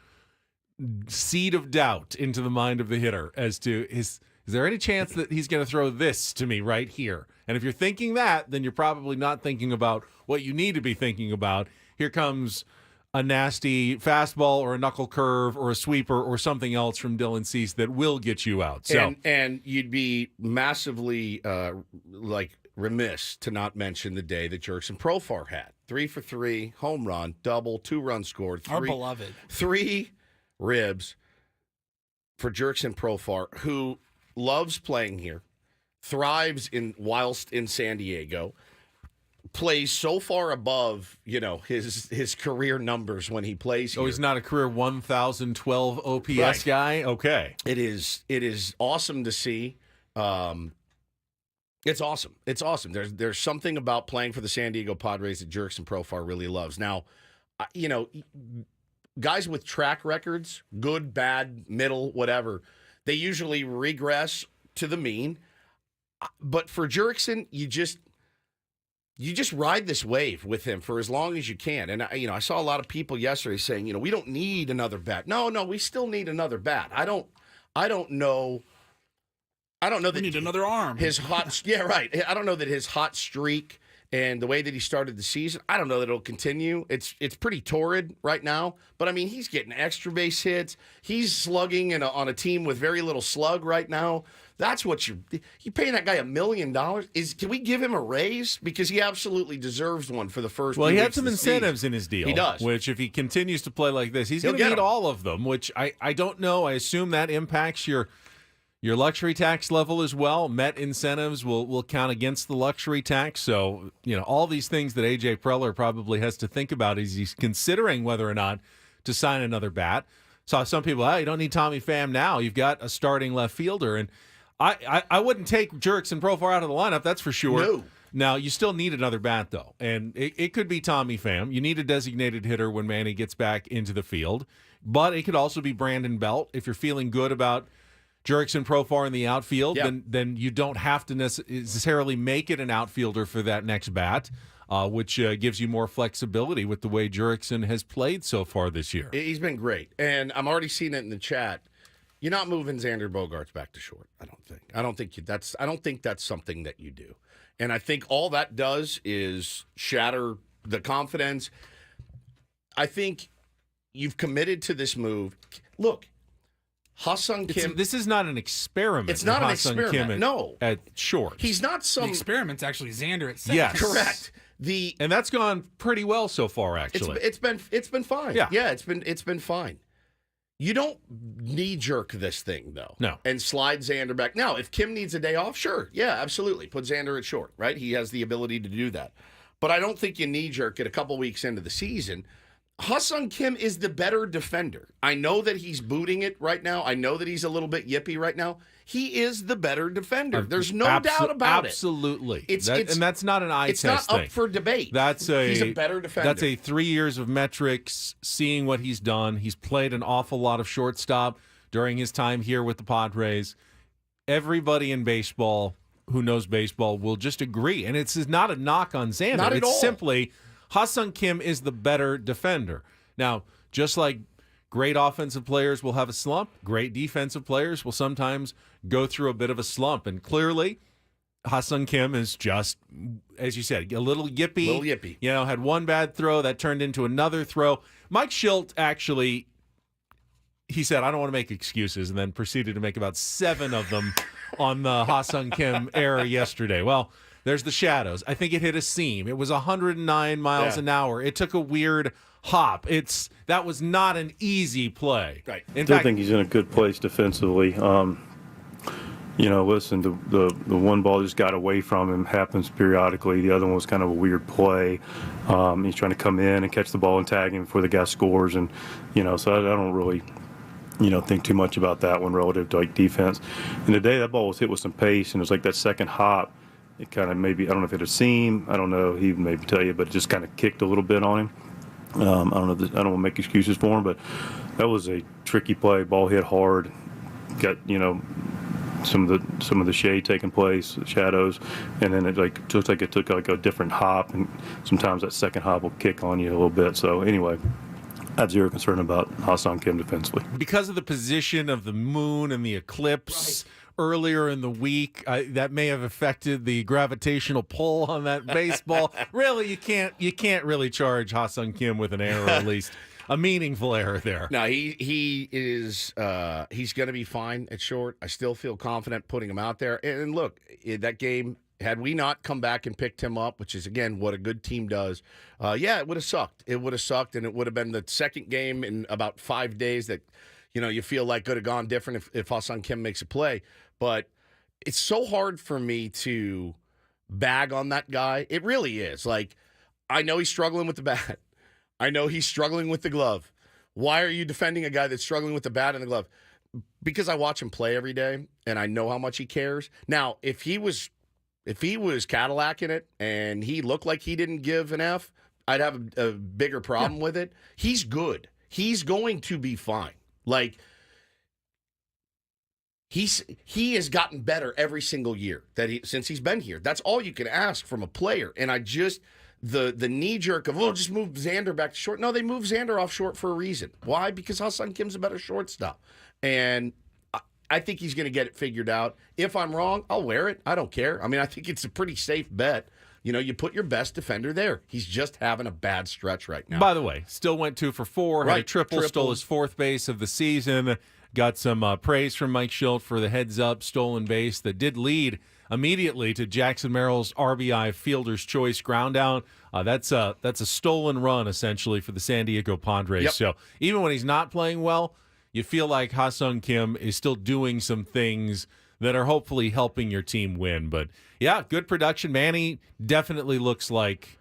seed of doubt into the mind of the hitter as to is there any chance that he's going to throw this to me right here? And if you're thinking that, then you're probably not thinking about what you need to be thinking about. Here comes a nasty fastball or a knuckle curve or a sweeper or something else from Dylan Cease that will get you out. So, and you'd be massively remiss to not mention the day that Jurickson Profar had. 3 for 3, home run, double, 2 runs scored. Our beloved. 3 ribs for Jurickson Profar, who loves playing here, thrives whilst in San Diego, plays so far above, his career numbers when he plays here. Oh, he's not a career 1,012 OPS guy? Okay. It is awesome to see. It's awesome. It's awesome. There's something about playing for the San Diego Padres that Jurickson Profar really loves. Now, guys with track records, good, bad, middle, whatever, they usually regress to the mean. But for Jurickson, you just ride this wave with him for as long as you can. And, I saw a lot of people yesterday saying, we don't need another bat. No, we still need another bat. I don't know that we need another arm. His hot, yeah, right. I don't know that his hot streak and the way that he started the season, I don't know that it'll continue. It's pretty torrid right now. But, he's getting extra base hits. He's slugging on a team with very little slug right now. That's what you paying that guy $1 million. Can we give him a raise? Because he absolutely deserves one for the first. Well, he had some incentives in his deal. He does. Which, if he continues to play like this, he's going to need all of them. Which I don't know. I assume that impacts your luxury tax level as well. Met incentives will count against the luxury tax. So all these things that AJ Preller probably has to think about as he's considering whether or not to sign another bat. Saw some people, you don't need Tommy Pham now. You've got a starting left fielder. And I wouldn't take Jurickson Profar out of the lineup, that's for sure. No. Now, you still need another bat, though. And it could be Tommy Pham. You need a designated hitter when Manny gets back into the field. But it could also be Brandon Belt. If you're feeling good about Jurickson Profar in the outfield, then you don't have to necessarily make it an outfielder for that next bat, which gives you more flexibility with the way Jurickson has played so far this year. He's been great. And I'm already seeing it in the chat. You're not moving Xander Bogaerts back to short, I don't think. I don't think that's something that you do. And I think all that does is shatter the confidence. I think you've committed to this move. Look, Ha-Seong Kim. This is not an experiment. It's not an Ha-Seong experiment. Kim No. At short. He's not The some. experiment's actually Xander at second. Yes. Correct. And that's gone pretty well so far, actually. It's been fine. Yeah. It's been fine. You don't knee-jerk this thing, though. No. And slide Xander back. Now, if Kim needs a day off, sure. Yeah, absolutely. Put Xander at short, right? He has the ability to do that. But I don't think you knee-jerk it a couple weeks into the season. Ha-Seong Kim is the better defender. I know that he's booting it right now. I know that he's a little bit yippy right now. He is the better defender. There's no doubt about it. Absolutely. And that's not an eye it's test not thing. up for debate. He's a better defender. That's a 3 years of metrics, seeing what he's done. He's played an awful lot of shortstop during his time here with the Padres. Everybody in baseball who knows baseball will just agree. And it's not a knock on Xander. Not at all. It's simply Ha-Seong Kim is the better defender. Now, just like great offensive players will have a slump, great defensive players will sometimes go through a bit of a slump. And clearly, Ha-Seong Kim is just, as you said, a little yippy. You know, had one bad throw that turned into another throw. Mike Schilt actually, he said, I don't want to make excuses, and then proceeded to make about 7 of them on the Ha-Seong Kim error yesterday. Well, there's the shadows. I think it hit a seam. It was 109 miles an hour. It took a weird hop. That was not an easy play. Right. I still think he's in a good place defensively. Listen, the one ball just got away from him, happens periodically. The other one was kind of a weird play. He's trying to come in and catch the ball and tag him before the guy scores. And, so I don't really, think too much about that one relative to, defense. And today that ball was hit with some pace, and it was like that second hop. It kind of maybe, I don't know if it had a seam. I don't know. He maybe tell you, but it just kind of kicked a little bit on him. I don't know. I don't want to make excuses for him, but that was a tricky play. Ball hit hard. Got some of the shade taking place, shadows, and then it looks like it took a different hop, and sometimes that second hop will kick on you a little bit. So anyway, I have zero concern about Ha-Seong Kim defensively because of the position of the moon and the eclipse. Right. Earlier in the week, that may have affected the gravitational pull on that baseball. Really, you can't really charge Ha-Seong Kim with an error, or at least a meaningful error there. No, he is he's going to be fine at short. I still feel confident putting him out there. And look, that game, had we not come back and picked him up, which is again what a good team does, it would have sucked. It would have sucked, and it would have been the second game in about 5 days that you feel like could have gone different if Ha-Seong Kim makes a play. But it's so hard for me to bag on that guy. It really is. I know he's struggling with the bat. I know he's struggling with the glove. Why are you defending a guy that's struggling with the bat and the glove? Because I watch him play every day, and I know how much he cares. Now, if he was Cadillacing it and he looked like he didn't give an F, I'd have a bigger problem with it. He's good. He's going to be fine. He has gotten better every single year since he's been here. That's all you can ask from a player. And I just the knee jerk of just move Xander back to short. No, they move Xander off short for a reason. Why? Because Ha-Seong Kim's a better shortstop, and I think he's going to get it figured out. If I'm wrong, I'll wear it. I don't care. I mean, I think it's a pretty safe bet. You put your best defender there. He's just having a bad stretch right now. By the way, still went 2 for 4, had a triple, stole his 4th base of the season. Got some praise from Mike Schilt for the heads-up stolen base that did lead immediately to Jackson Merrill's RBI Fielder's Choice ground out. That's a stolen run, essentially, for the San Diego Padres. Yep. So even when he's not playing well, you feel like Ha-Seong Kim is still doing some things that are hopefully helping your team win. But, yeah, good production. Manny definitely looks like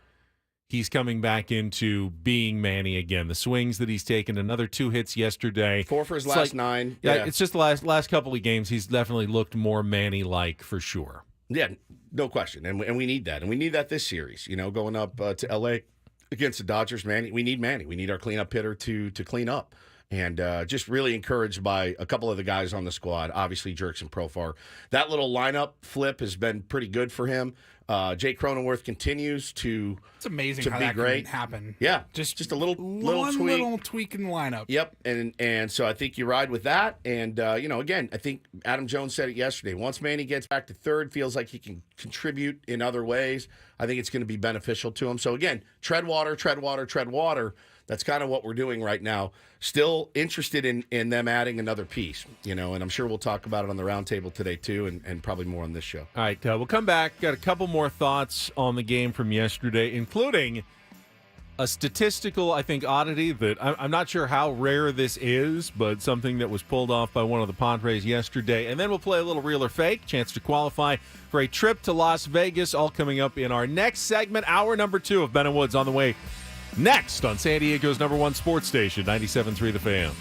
he's coming back into being Manny again. The swings that he's taken, another 2 hits yesterday. 4 for his It's last 9. Yeah, it's just the last couple of games. He's definitely looked more Manny-like for sure. Yeah, no question. And we need that. And we need that this series, going up to L.A. against the Dodgers. Manny, we need Manny. We need our cleanup hitter to clean up. And just really encouraged by a couple of the guys on the squad, obviously Jerks and Profar. That little lineup flip has been pretty good for him. Jake Cronenworth continues to It's amazing to how be that great. can happen. Yeah, Just a little one tweak. little tweak in the lineup. Yep, and so I think you ride with that. And, again, I think Adam Jones said it yesterday. Once Manny gets back to third, feels like he can contribute in other ways. I think it's going to be beneficial to him. So, again, tread water, tread water, tread water. That's kind of what we're doing right now. Still interested in them adding another piece, and I'm sure we'll talk about it on the roundtable today, too, and probably more on this show. All right, we'll come back. Got a couple more thoughts on the game from yesterday, including a statistical, I think, oddity that I'm not sure how rare this is, but something that was pulled off by one of the Padres yesterday. And then we'll play a little real or fake, chance to qualify for a trip to Las Vegas, all coming up in our next segment, hour number 2 of Ben and Woods on the way next on San Diego's #1 sports station, 97.3 The Fan.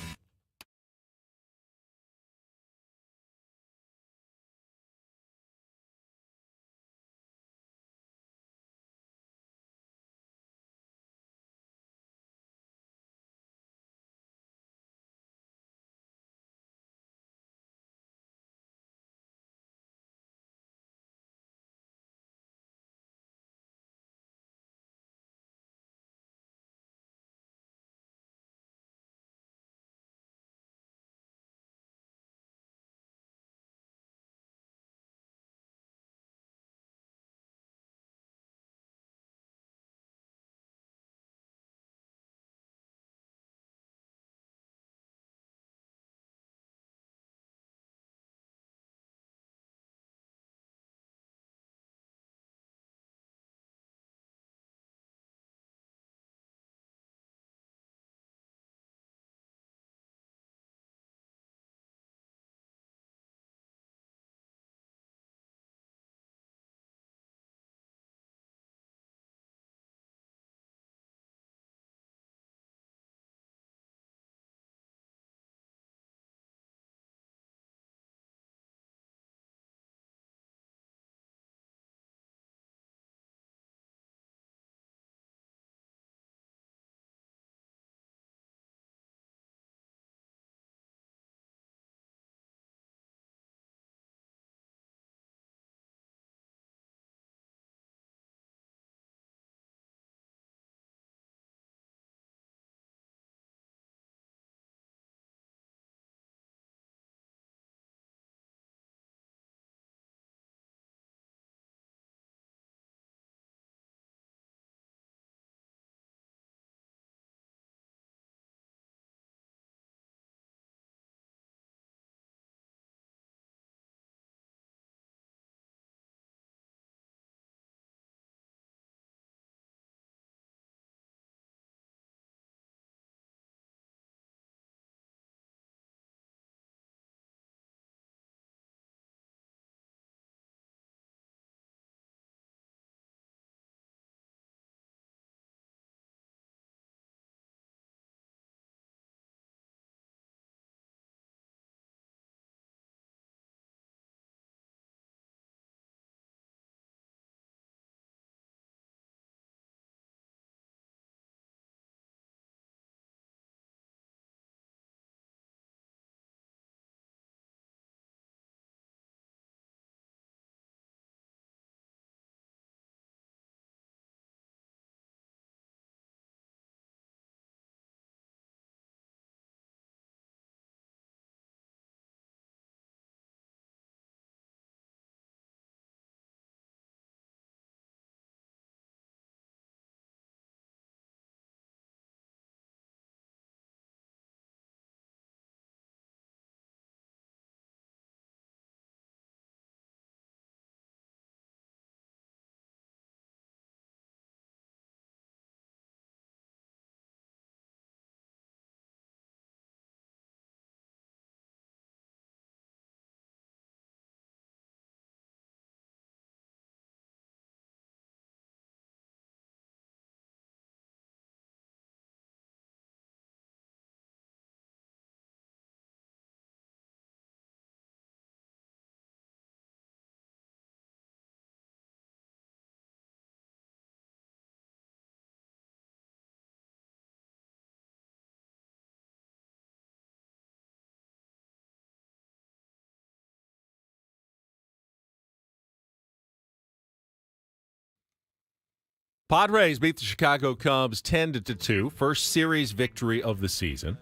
Padres beat the Chicago Cubs 10-2. First series victory of the season.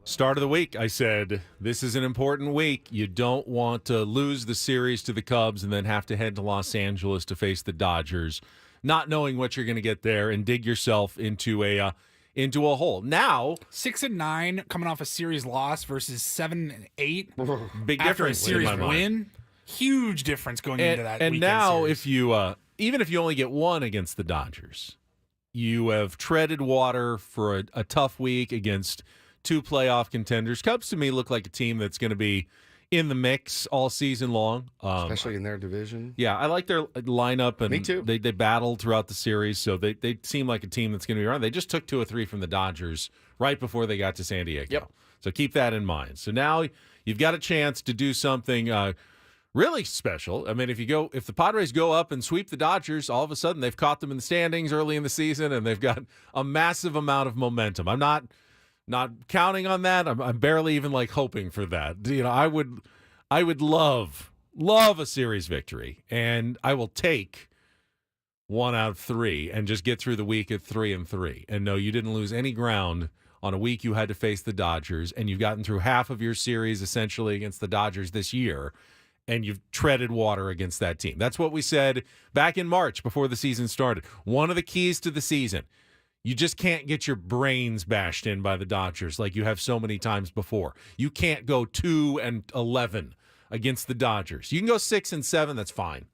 Start of the week, I said, this is an important week. You don't want to lose the series to the Cubs and then have to head to Los Angeles to face the Dodgers, not knowing what you're going to get there and dig yourself into a hole. Now 6-9 coming off a series loss versus 7-8 big after difference a series in my mind. win. Huge difference going into that. And weekend now, series. if you even if you only get one against the Dodgers, you have treaded water for a tough week against two playoff contenders. Cubs to me look like a team that's going to be in the mix all season long, Especially in their division. Yeah, I like their lineup, and Me too. They battled throughout the series, so they seem like a team that's going to be around. They just took 2 or 3 from the Dodgers right before they got to San Diego. Yep. So keep that in mind. So now you've got a chance to do something really special. I mean, if the Padres go up and sweep the Dodgers, all of a sudden they've caught them in the standings early in the season, and they've got a massive amount of momentum. I'm not counting on that. I'm barely even hoping for that. You know, I would love a series victory, and I will take 1 out of 3 and just get through the week at 3-3. And no, you didn't lose any ground on a week you had to face the Dodgers, and you've gotten through half of your series essentially against the Dodgers this year, and you've treaded water against that team. That's what we said back in March before the season started. One of the keys to the season, you just can't get your brains bashed in by the Dodgers like you have so many times before. You can't go 2-11 against the Dodgers. You can go 6-7. That's fine.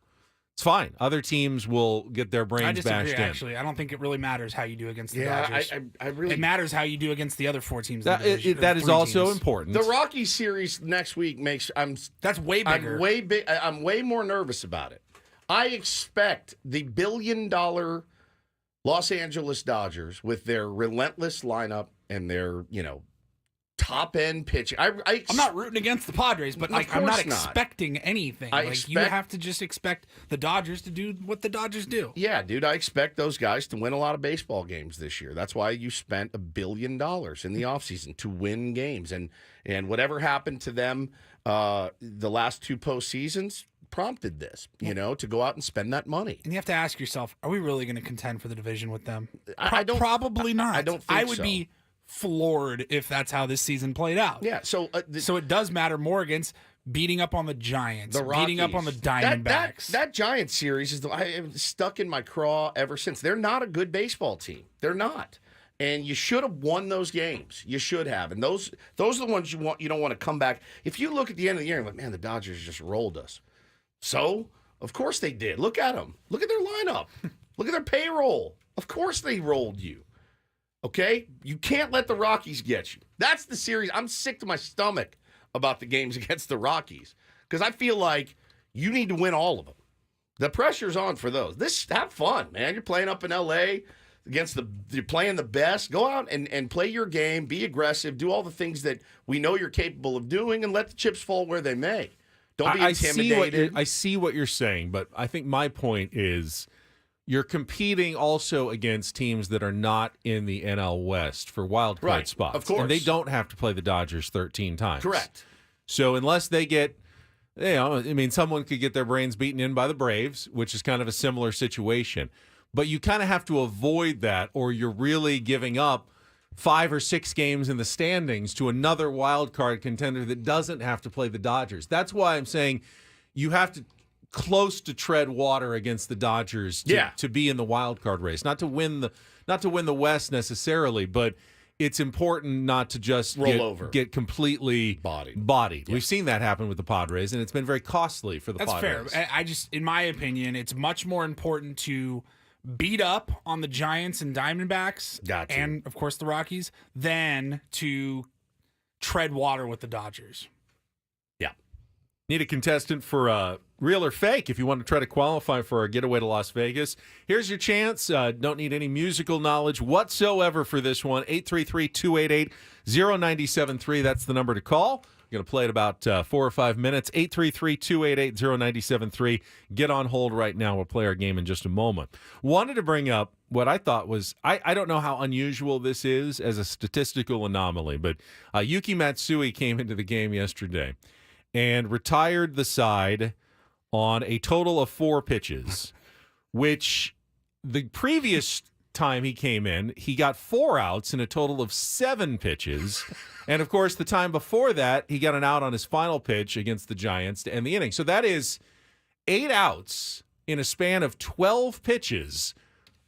It's fine. Other teams will get their brains I disagree, bashed in. Actually, I don't think it really matters how you do against the Dodgers. I really. It matters how you do against the other 4 teams. In the That division, or is 3 also teams. important. The Rockies series next week makes That's way bigger. I'm way more nervous about it. I expect the billion-dollar Los Angeles Dodgers with their relentless lineup and their top-end pitching. I'm not rooting against the Padres, but I'm not expecting anything. You have to just expect the Dodgers to do what the Dodgers do. Yeah, dude, I expect those guys to win a lot of baseball games this year. That's why you spent $1 billion in the offseason to win games. And whatever happened to them the last 2 postseasons prompted this, to go out and spend that money. And you have to ask yourself, are we really going to contend for the division with them? I don't. Probably not. I don't think I would so. be floored if that's how this season played out. Yeah, so it does matter more against beating up on the Giants, the Rockies, beating up on the Diamondbacks. That Giants series I am stuck in my craw ever since. They're not a good baseball team. They're not. And you should have won those games. You should have. And those are the ones you don't want to come back. If you look at the end of the year and like, man, the Dodgers just rolled us. So, of course they did. Look at them. Look at their lineup. Look at their payroll. Of course they rolled you. Okay? You can't let the Rockies get you. That's the series. I'm sick to my stomach about the games against the Rockies because I feel like you need to win all of them. The pressure's on for those. Have fun, man. You're playing up in L.A. You're playing the best. Go out and play your game. Be aggressive. Do all the things that we know you're capable of doing and let the chips fall where they may. Don't be intimidated. I see what you're saying, but I think my point is you're competing also against teams that are not in the NL West for wild card spots. Of course. And they don't have to play the Dodgers 13 times. Correct. So unless they get, someone could get their brains beaten in by the Braves, which is kind of a similar situation. But you kind of have to avoid that, or you're really giving up 5 or 6 games in the standings to another wild card contender that doesn't have to play the Dodgers. That's why I'm saying you have to close to tread water against the Dodgers to be in the wild card race. Not to win the West necessarily, but it's important not to just get completely bodied. Yeah. We've seen that happen with the Padres, and it's been very costly for the Padres. That's fair. In my opinion, it's much more important to beat up on the Giants and Diamondbacks and, of course, the Rockies than to tread water with the Dodgers. Yeah. Need a contestant for real or fake if you want to try to qualify for our getaway to Las Vegas. Here's your chance. Don't need any musical knowledge whatsoever for this one. 833-288-0973. That's the number to call. We're going to play it about 4 or 5 minutes. 833-288-0973. Get on hold right now. We'll play our game in just a moment. Wanted to bring up what I thought was, I don't know how unusual this is as a statistical anomaly, but Yuki Matsui came into the game yesterday and retired the side on a total of 4 pitches, which the previous time he came in, he got 4 outs in a total of 7 pitches. And, of course, the time before that, he got an out on his final pitch against the Giants to end the inning. So that is 8 outs in a span of 12 pitches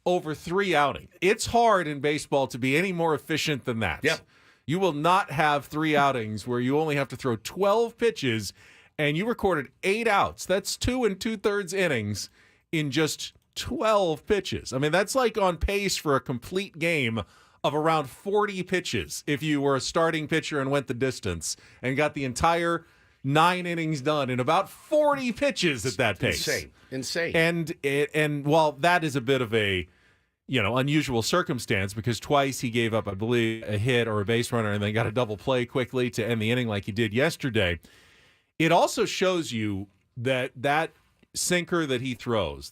over 3 outings. It's hard in baseball to be any more efficient than that. Yeah. You will not have 3 outings where you only have to throw 12 pitches, and you recorded 8 outs. That's 2 2/3 innings in just 12 pitches. I mean, that's like on pace for a complete game of around 40 pitches if you were a starting pitcher and went the distance and got the entire 9 innings done in about 40 pitches at that pace. Insane. And while that is a bit of a unusual circumstance because twice he gave up, I believe, a hit or a base runner and then got a double play quickly to end the inning like he did yesterday, it also shows you that sinker that he throws,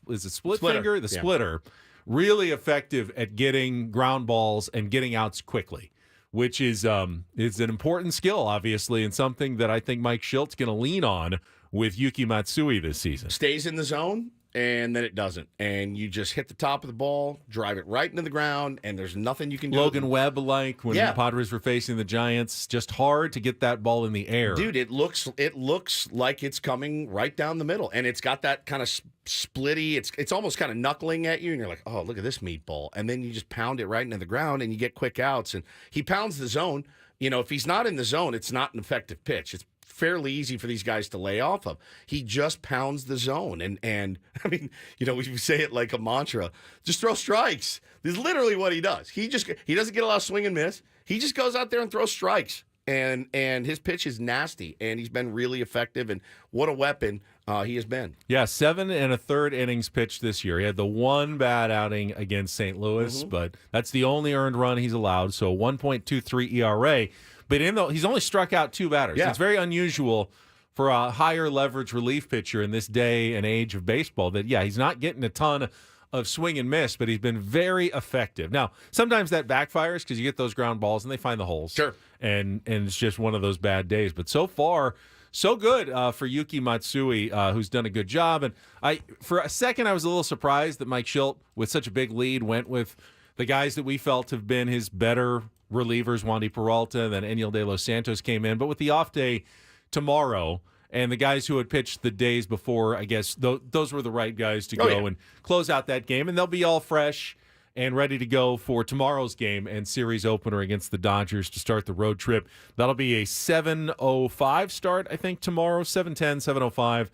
is it split finger? The splitter, really effective at getting ground balls and getting outs quickly, which is an important skill, obviously, and something that I think Mike Shilt's going to lean on with Yuki Matsui this season. Stays in the zone, and then it doesn't. And you just hit the top of the ball, drive it right into the ground, and there's nothing you can do. Logan Webb-like when the Padres were facing the Giants, just hard to get that ball in the air. Dude, it looks like it's coming right down the middle, and it's got that kind of splitty, it's almost kind of knuckling at you, and you're like, oh, look at this meatball. And then you just pound it right into the ground, and you get quick outs. And he pounds the zone. If he's not in the zone, it's not an effective pitch. It's fairly easy for these guys to lay off of. He just pounds the zone. And I mean, we say it like a mantra, just throw strikes. This is literally what he does. He doesn't get a lot of swing and miss. He just goes out there and throws strikes. And his pitch is nasty, and he's been really effective, and what a weapon he has been. Yeah, 7 1/3 innings pitched this year. He had the one bad outing against St. Louis, but that's the only earned run he's allowed, so 1.23 ERA. But he's only struck out 2 batters. Yeah. It's very unusual for a higher leverage relief pitcher in this day and age of baseball that, he's not getting a ton of swing and miss, but he's been very effective. Now, sometimes that backfires because you get those ground balls and they find the holes. Sure. And it's just one of those bad days. But so far, so good for Yuki Matsui, who's done a good job. And for a second, I was a little surprised that Mike Schilt, with such a big lead, went with the guys that we felt have been his better relievers, Wandy Peralta, then Enyel De Los Santos came in. But with the off day tomorrow, and the guys who had pitched the days before, I guess those were the right guys to go and close out that game. And they'll be all fresh and ready to go for tomorrow's game and series opener against the Dodgers to start the road trip. That'll be a 7:05 start, I think, tomorrow, 7:10, 7:05.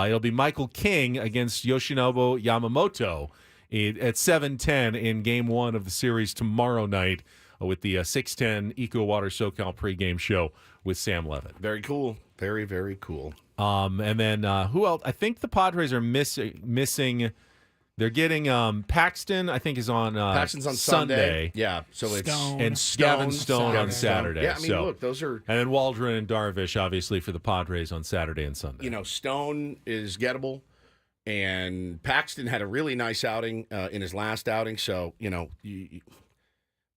It'll be Michael King against Yoshinobu Yamamoto at 7:10 in Game 1 of the series tomorrow night with the 6:10 Eco Water SoCal pregame show with Sam Levitt. Very cool. Very, very cool. And then who else? I think the Padres are missing. They're getting Paxton, I think, is on Paxton's on Sunday. Yeah, so it's Gavin Stone on Saturday. Yeah, I mean, look, those are... And then Waldron and Darvish, obviously, for the Padres on Saturday and Sunday. Stone is gettable, and Paxton had a really nice outing in his last outing, so,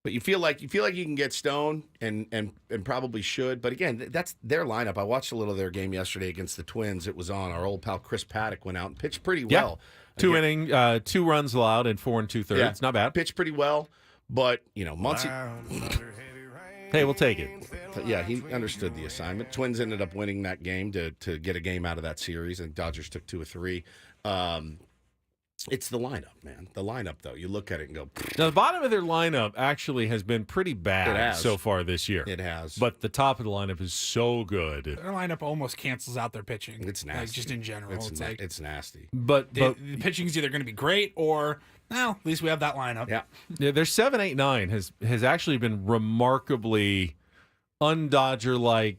but you feel like you can get Stone and probably should. But again, that's their lineup. I watched a little of their game yesterday against the Twins. It was on. Our old pal Chris Paddock went out and pitched pretty well. 2 innings, 2 runs allowed in 4 2/3. Yeah, not bad. Pitched pretty well, but Muncy. Hey, we'll take it. Yeah, he understood the assignment. Twins ended up winning that game to get a game out of that series, and Dodgers took 2 or 3. It's the lineup, man. The lineup, though, you look at it and go. Now, the bottom of their lineup actually has been pretty bad so far this year. It has. But the top of the lineup is so good. Their lineup almost cancels out their pitching. It's nasty. Just in general. It's nasty. But the pitching's either going to be great or, at least we have that lineup. Yeah. Their 7-8-9 has actually been remarkably un-Dodger-like,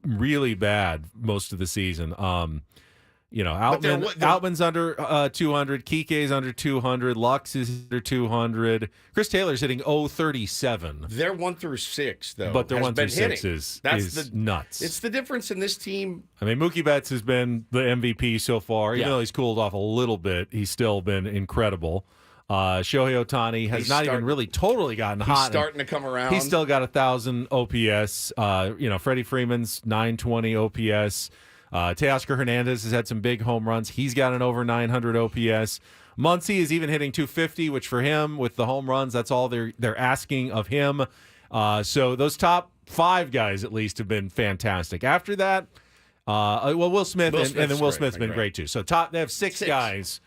really bad most of the season. Outman's under 200, Kike's under 200, Lux is under 200. Chris Taylor's hitting 037. They're 1 through 6, though. But their 1 through 6 is nuts. It's the difference in this team. I mean, Mookie Betts has been the MVP so far. Even though he's cooled off a little bit, he's still been incredible. Shohei Ohtani has even really totally gotten hot. He's starting to come around. He's still got 1,000 OPS. Freddie Freeman's 920 OPS. Teoscar Hernandez has had some big home runs. He's got an over 900 OPS. Muncy is even hitting 250, which for him, with the home runs, that's all they're asking of him. So those top 5 guys, at least, have been fantastic. After that, Will Smith, and then Will Smith's been great, too. So they have 6 guys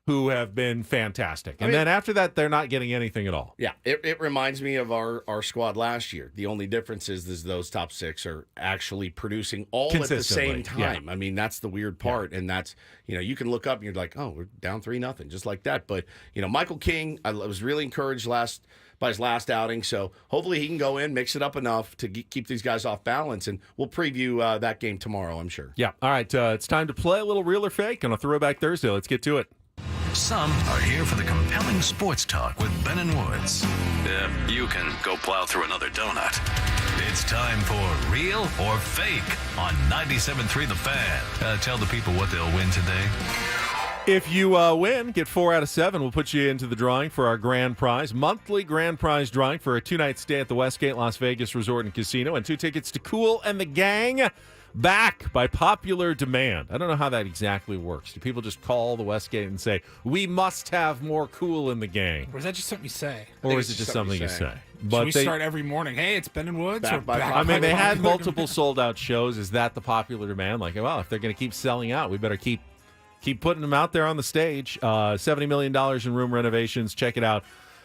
who have been fantastic. And then after that, they're not getting anything at all. Yeah, it reminds me of our squad last year. The only difference is those top 6 are actually producing all at the same time. Yeah. I mean, that's the weird part. And that's, you can look up and you're like, oh, we're down 3-0, just like that. But, Michael King, I was really encouraged by his last outing. So hopefully he can go in, mix it up enough to keep these guys off balance. And we'll preview that game tomorrow, I'm sure. Yeah. All right. It's time to play a little Real or Fake on a Throwback Thursday. Let's get to it. Some are here for the compelling sports talk with Ben and Woods. You can go plow through another donut. It's time for Real or Fake on 97.3 The Fan. Tell the people what they'll win today. If you win, get 4 out of 7. We'll put you into the drawing for our grand prize, monthly grand prize drawing for a 2-night stay at the Westgate Las Vegas Resort and Casino and 2 tickets to Kool and the Gang, back by popular demand. I don't know how that exactly works. Do people just call the Westgate and say, we must have more Kool in the Gang? Or is that just something you say? Or is it just something you say? But we start every morning, hey, it's Ben and Woods. I mean, they had multiple sold-out shows. Is that the popular demand? Like, well, if they're going to keep selling out, we better keep putting them out there on the stage. $70 million in room renovations. Check it out.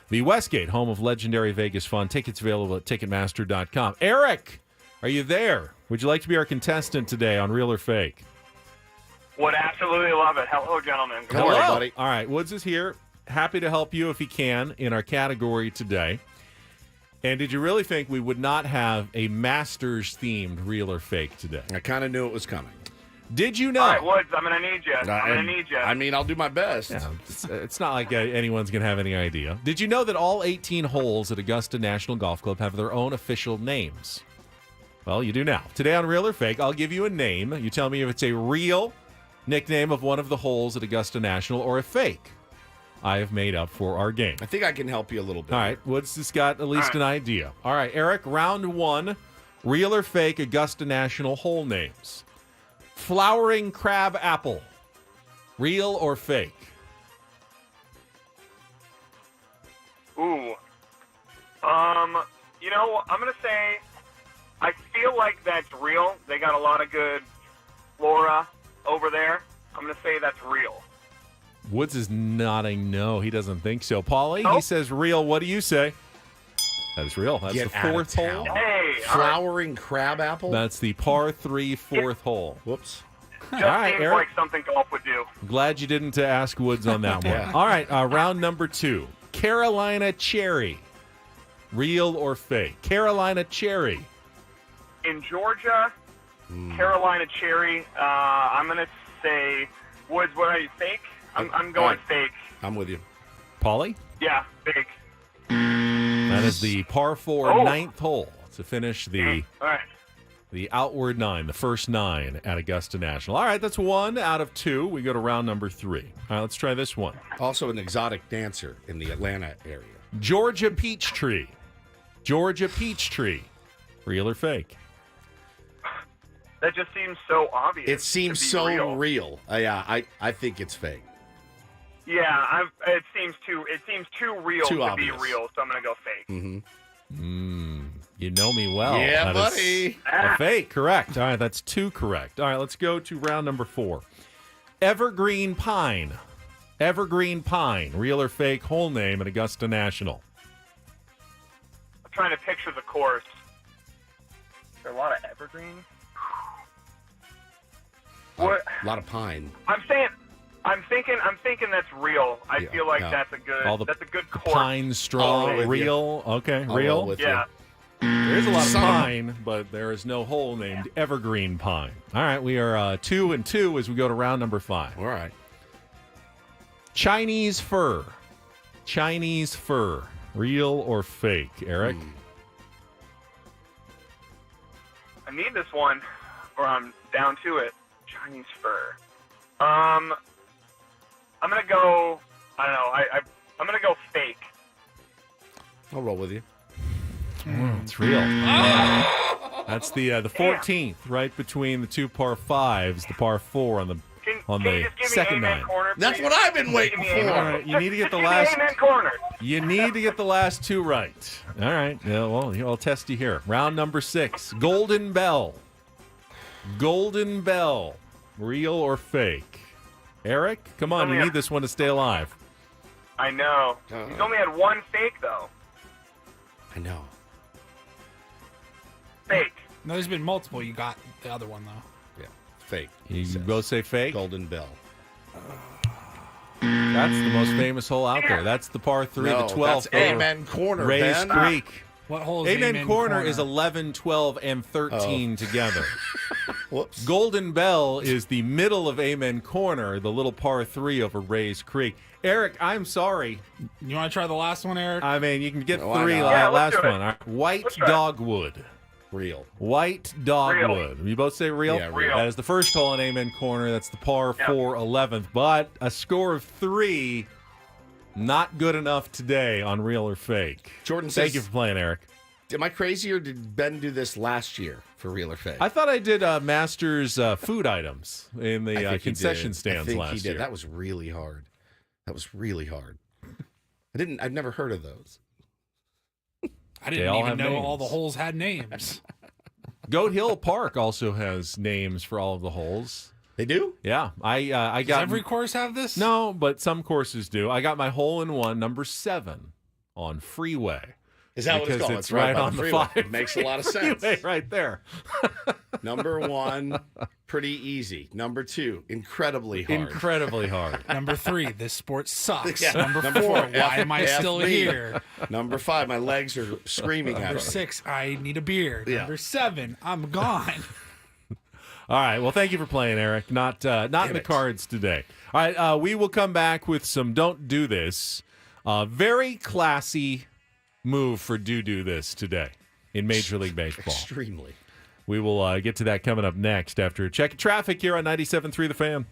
The Westgate, home of legendary Vegas fun. Tickets available at Ticketmaster.com. Eric, are you there? Would you like to be our contestant today on Real or Fake? Would absolutely love it. Hello, gentlemen. Good Hello, morning. buddy. All right, Woods is here. Happy to help you if he can in our category today. And did you really think we would not have a Masters-themed Real or Fake today? I kind of knew it was coming. Did you know? All right, Woods, I'm going to need you. I mean, I'll do my best. Yeah, it's not like anyone's going to have any idea. Did you know that all 18 holes at Augusta National Golf Club have their own official names? Well, you do now. Today on Real or Fake, I'll give you a name. You tell me if it's a real nickname of one of the holes at Augusta National or a fake I have made up for our game. I think I can help you a little bit. All right, Woods has got at least an idea. All right, Eric, round 1, Real or Fake Augusta National hole names. Flowering crab apple. Real or fake? Ooh. I'm going to say, I feel like that's real. They got a lot of good flora over there. I'm going to say that's real. Woods is nodding no. He doesn't think so. Paulie, Nope. He says real. What do you say? That is real. That's Get the out of 4th hole. town. Hey, Flowering crab apple? That's the par 3 4th hole. Whoops. just All right, seems Eric. like something golf would do. Glad you didn't ask Woods on that one. Yeah. All right, round number 2. Carolina cherry. Real or fake? Carolina cherry. In Georgia, Carolina cherry, I'm going to say, Woods, what are you, fake? I'm going fake. I'm with you. Paulie? Yeah, fake. That is the par 4 9th hole to finish All right. the outward 9, the first 9 at Augusta National. All right, that's 1 out of 2. We go to round number 3. All right, let's try this one. Also an exotic dancer in the Atlanta area. Georgia peach tree. Georgia peach tree. Real or fake? That just seems so obvious. It seems to be so real. Yeah, I think it's fake. Yeah, it seems too real Too to obvious. be real, so I'm gonna go fake. Mm-hmm. You know me well. Yeah, That is buddy. a fake, correct. All right, that's 2 correct. All right, let's go to round number 4. Evergreen pine. Evergreen pine. Real or fake hole name at Augusta National? I'm trying to picture the course. Is there a lot of evergreen? What? A lot of pine. I'm thinking that's real. I feel like that's a good. That's a good course. Pine straw. Oh, Real. Okay, I'll real. roll with Yeah. There is a lot of pine, but there is no hole named Evergreen Pine. All right, we are 2 and 2 as we go to round number 5. All right. Chinese fur. Chinese fur. Real or fake, Eric? I need this one, or I'm down to it. Chinese fur. I'm gonna go. I don't know. I'm gonna go fake. I'll roll with you. It's real. That's the 14th, right between the two par fives, the par four on the Can you just give me second amen nine. corner, That's please? what I've been waiting Give me for. All amen. right, you need to get the Just give me last. amen corner. You need to get the last two right. All right. Yeah, well, I'll test you here. Round number 6. Golden Bell. Golden Bell. Real or fake? Eric, come on. You need this one to stay alive. I know. He's only had one fake, though. I know. Fake. No, there's been multiple. You got the other one, though. Yeah, fake. You both say fake? Golden Bell. That's the most famous hole out there. That's the par 3, No, the 12th. that's Amen Corner, Race Ben. Creek. What hole is Amen Corner is 11, 12, and 13 together. Whoops. Golden Bell is the middle of Amen Corner, the little par 3 over Rays Creek. Eric, I'm sorry. You want to try the last one, Eric? I mean, you can get Why 3 not? Yeah, last let's do it. one. All right. White Let's try it. Dogwood. Real. White Dogwood. You both say real? Yeah, real. That is the first hole in Amen Corner. That's the par 4 11th. But a score of 3, not good enough today on real or fake. Jordan Thank says, you for playing, Eric. am I crazy or did Ben do this last year for real or fake? I thought I did Masters food items in I the think he concession did. stands I think last he did. year. That was really hard. I've never heard of those. I They didn't all even have know names. all the holes had names. Goat Hill Park also has names for all of the holes. They do? Yeah, I Does got every course have this? no, but some courses do. I got my hole in one, number 7, on Freeway. Is that what it's Because called? it's right by on the freeway. 5. It makes a lot of sense. Freeway right there. Number 1, pretty easy. Number 2, incredibly hard. Incredibly hard. Number 3, this sport sucks. Yeah. Number 4, four, why am I F still me. here? Number 5, my legs are screaming at Number me. 6, I need a beer. Yeah. Number 7, I'm gone. All right. Well, thank you for playing, Eric. Not in the it. cards today. All right. We will come back with some Don't Do This. Very classy move for Do This today in Major League Baseball. Extremely. We will get to that coming up next after a check of traffic here on 97.3 The Fan.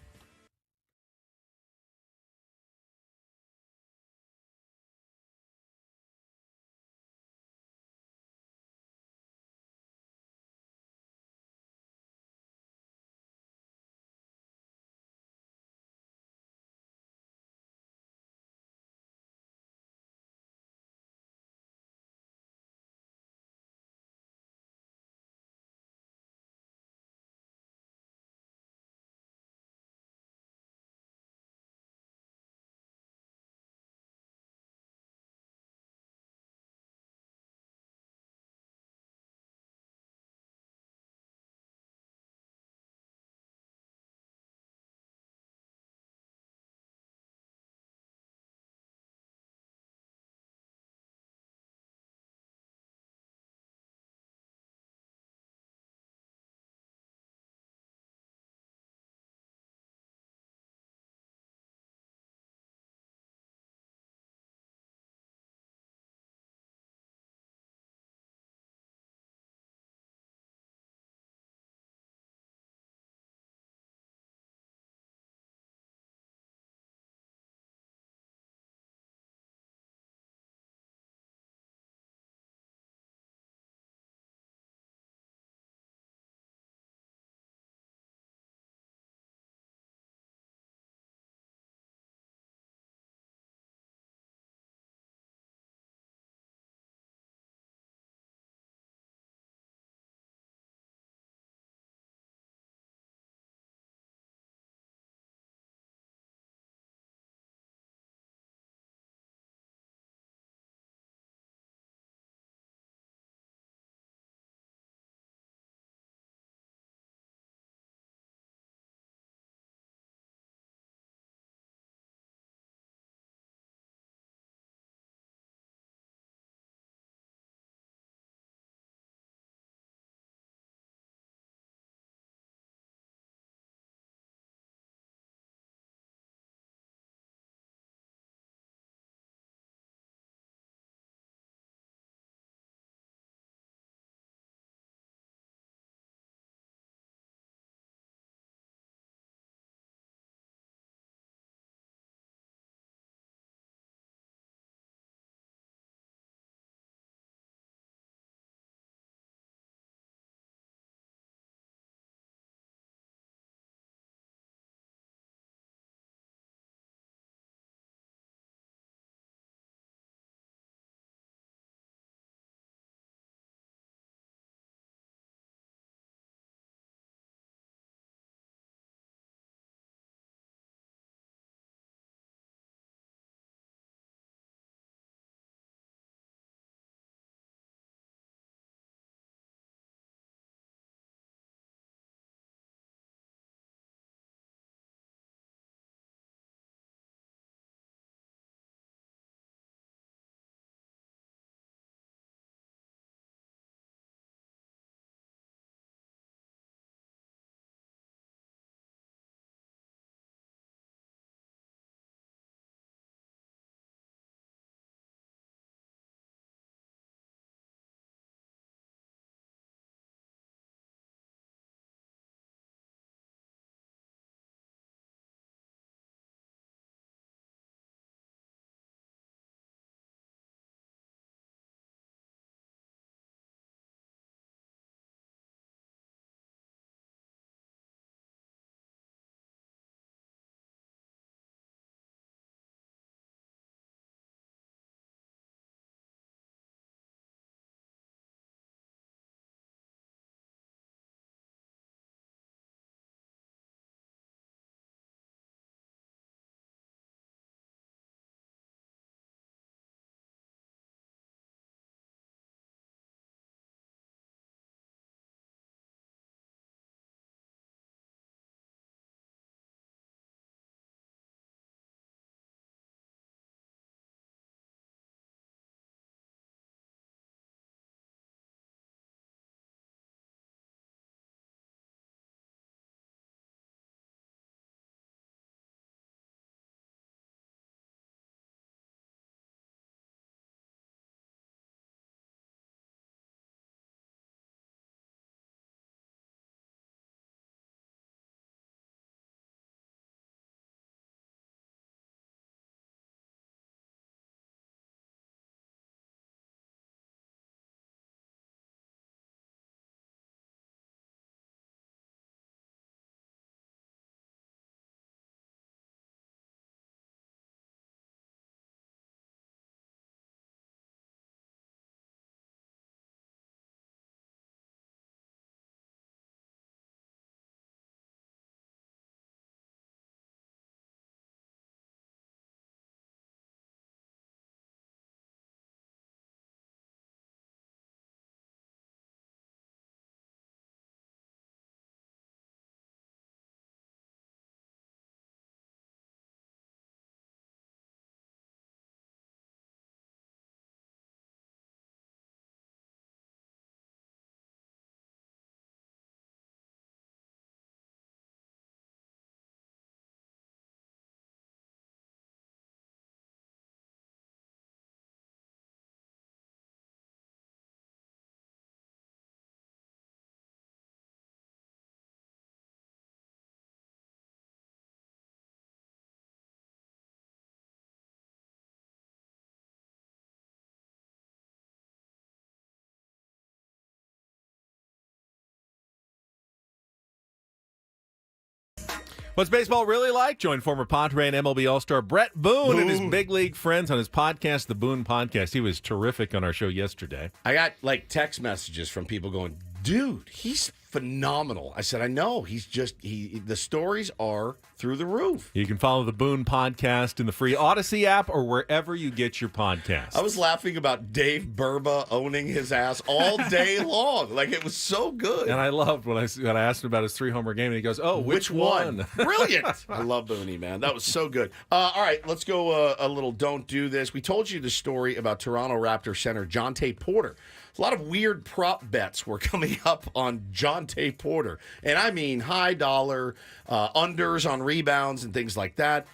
What's baseball really like? Join former Padre and MLB All-Star Brett Boone and his big league friends on his podcast, The Boone Podcast. He was terrific on our show yesterday. I got text messages from people going, dude, he's phenomenal. I said, I know. The stories are through the roof. You can follow the Boone Podcast in the free Odyssey app or wherever you get your podcasts. I was laughing about Dave Burba owning his ass all day long. It was so good. And I loved when I asked him about his 3-homer game, and he goes, which one? Brilliant. I love Booney, man. That was so good. All right, let's go a little Don't Do This. We told you the story about Toronto Raptor center Jonte Porter. A lot of weird prop bets were coming up on Jonte Porter. And I mean high dollar, unders on rebounds and things like that.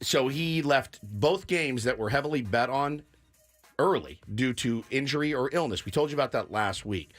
So he left both games that were heavily bet on early due to injury or illness. We told you about that last week.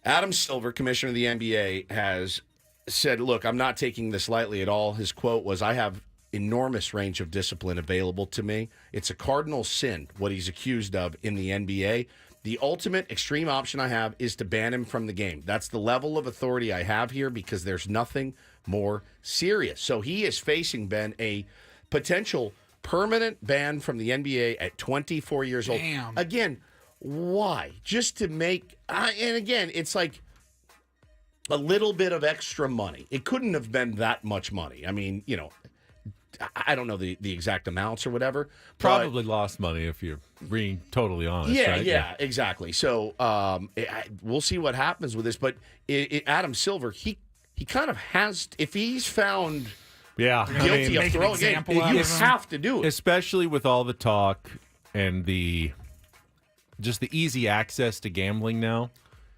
Adam Silver, commissioner of the NBA, has said, look, I'm not taking this lightly at all. His quote was, I have enormous range of discipline available to me. It's a cardinal sin, what he's accused of in the NBA. The ultimate extreme option I have is to ban him from the game. That's the level of authority I have here because there's nothing more serious. So he is facing, Ben, a potential permanent ban from the NBA at 24 years old. Damn. Again, why? Just to make... and again, it's like a little bit of extra money. It couldn't have been that much money. I mean, I don't know the exact amounts or whatever. Probably lost money if you're being totally honest. Yeah, right? yeah, exactly. So we'll see what happens with this. But Adam Silver, he kind of has, if he's found guilty of throwing it, you have to do it. Especially with all the talk and just the easy access to gambling now.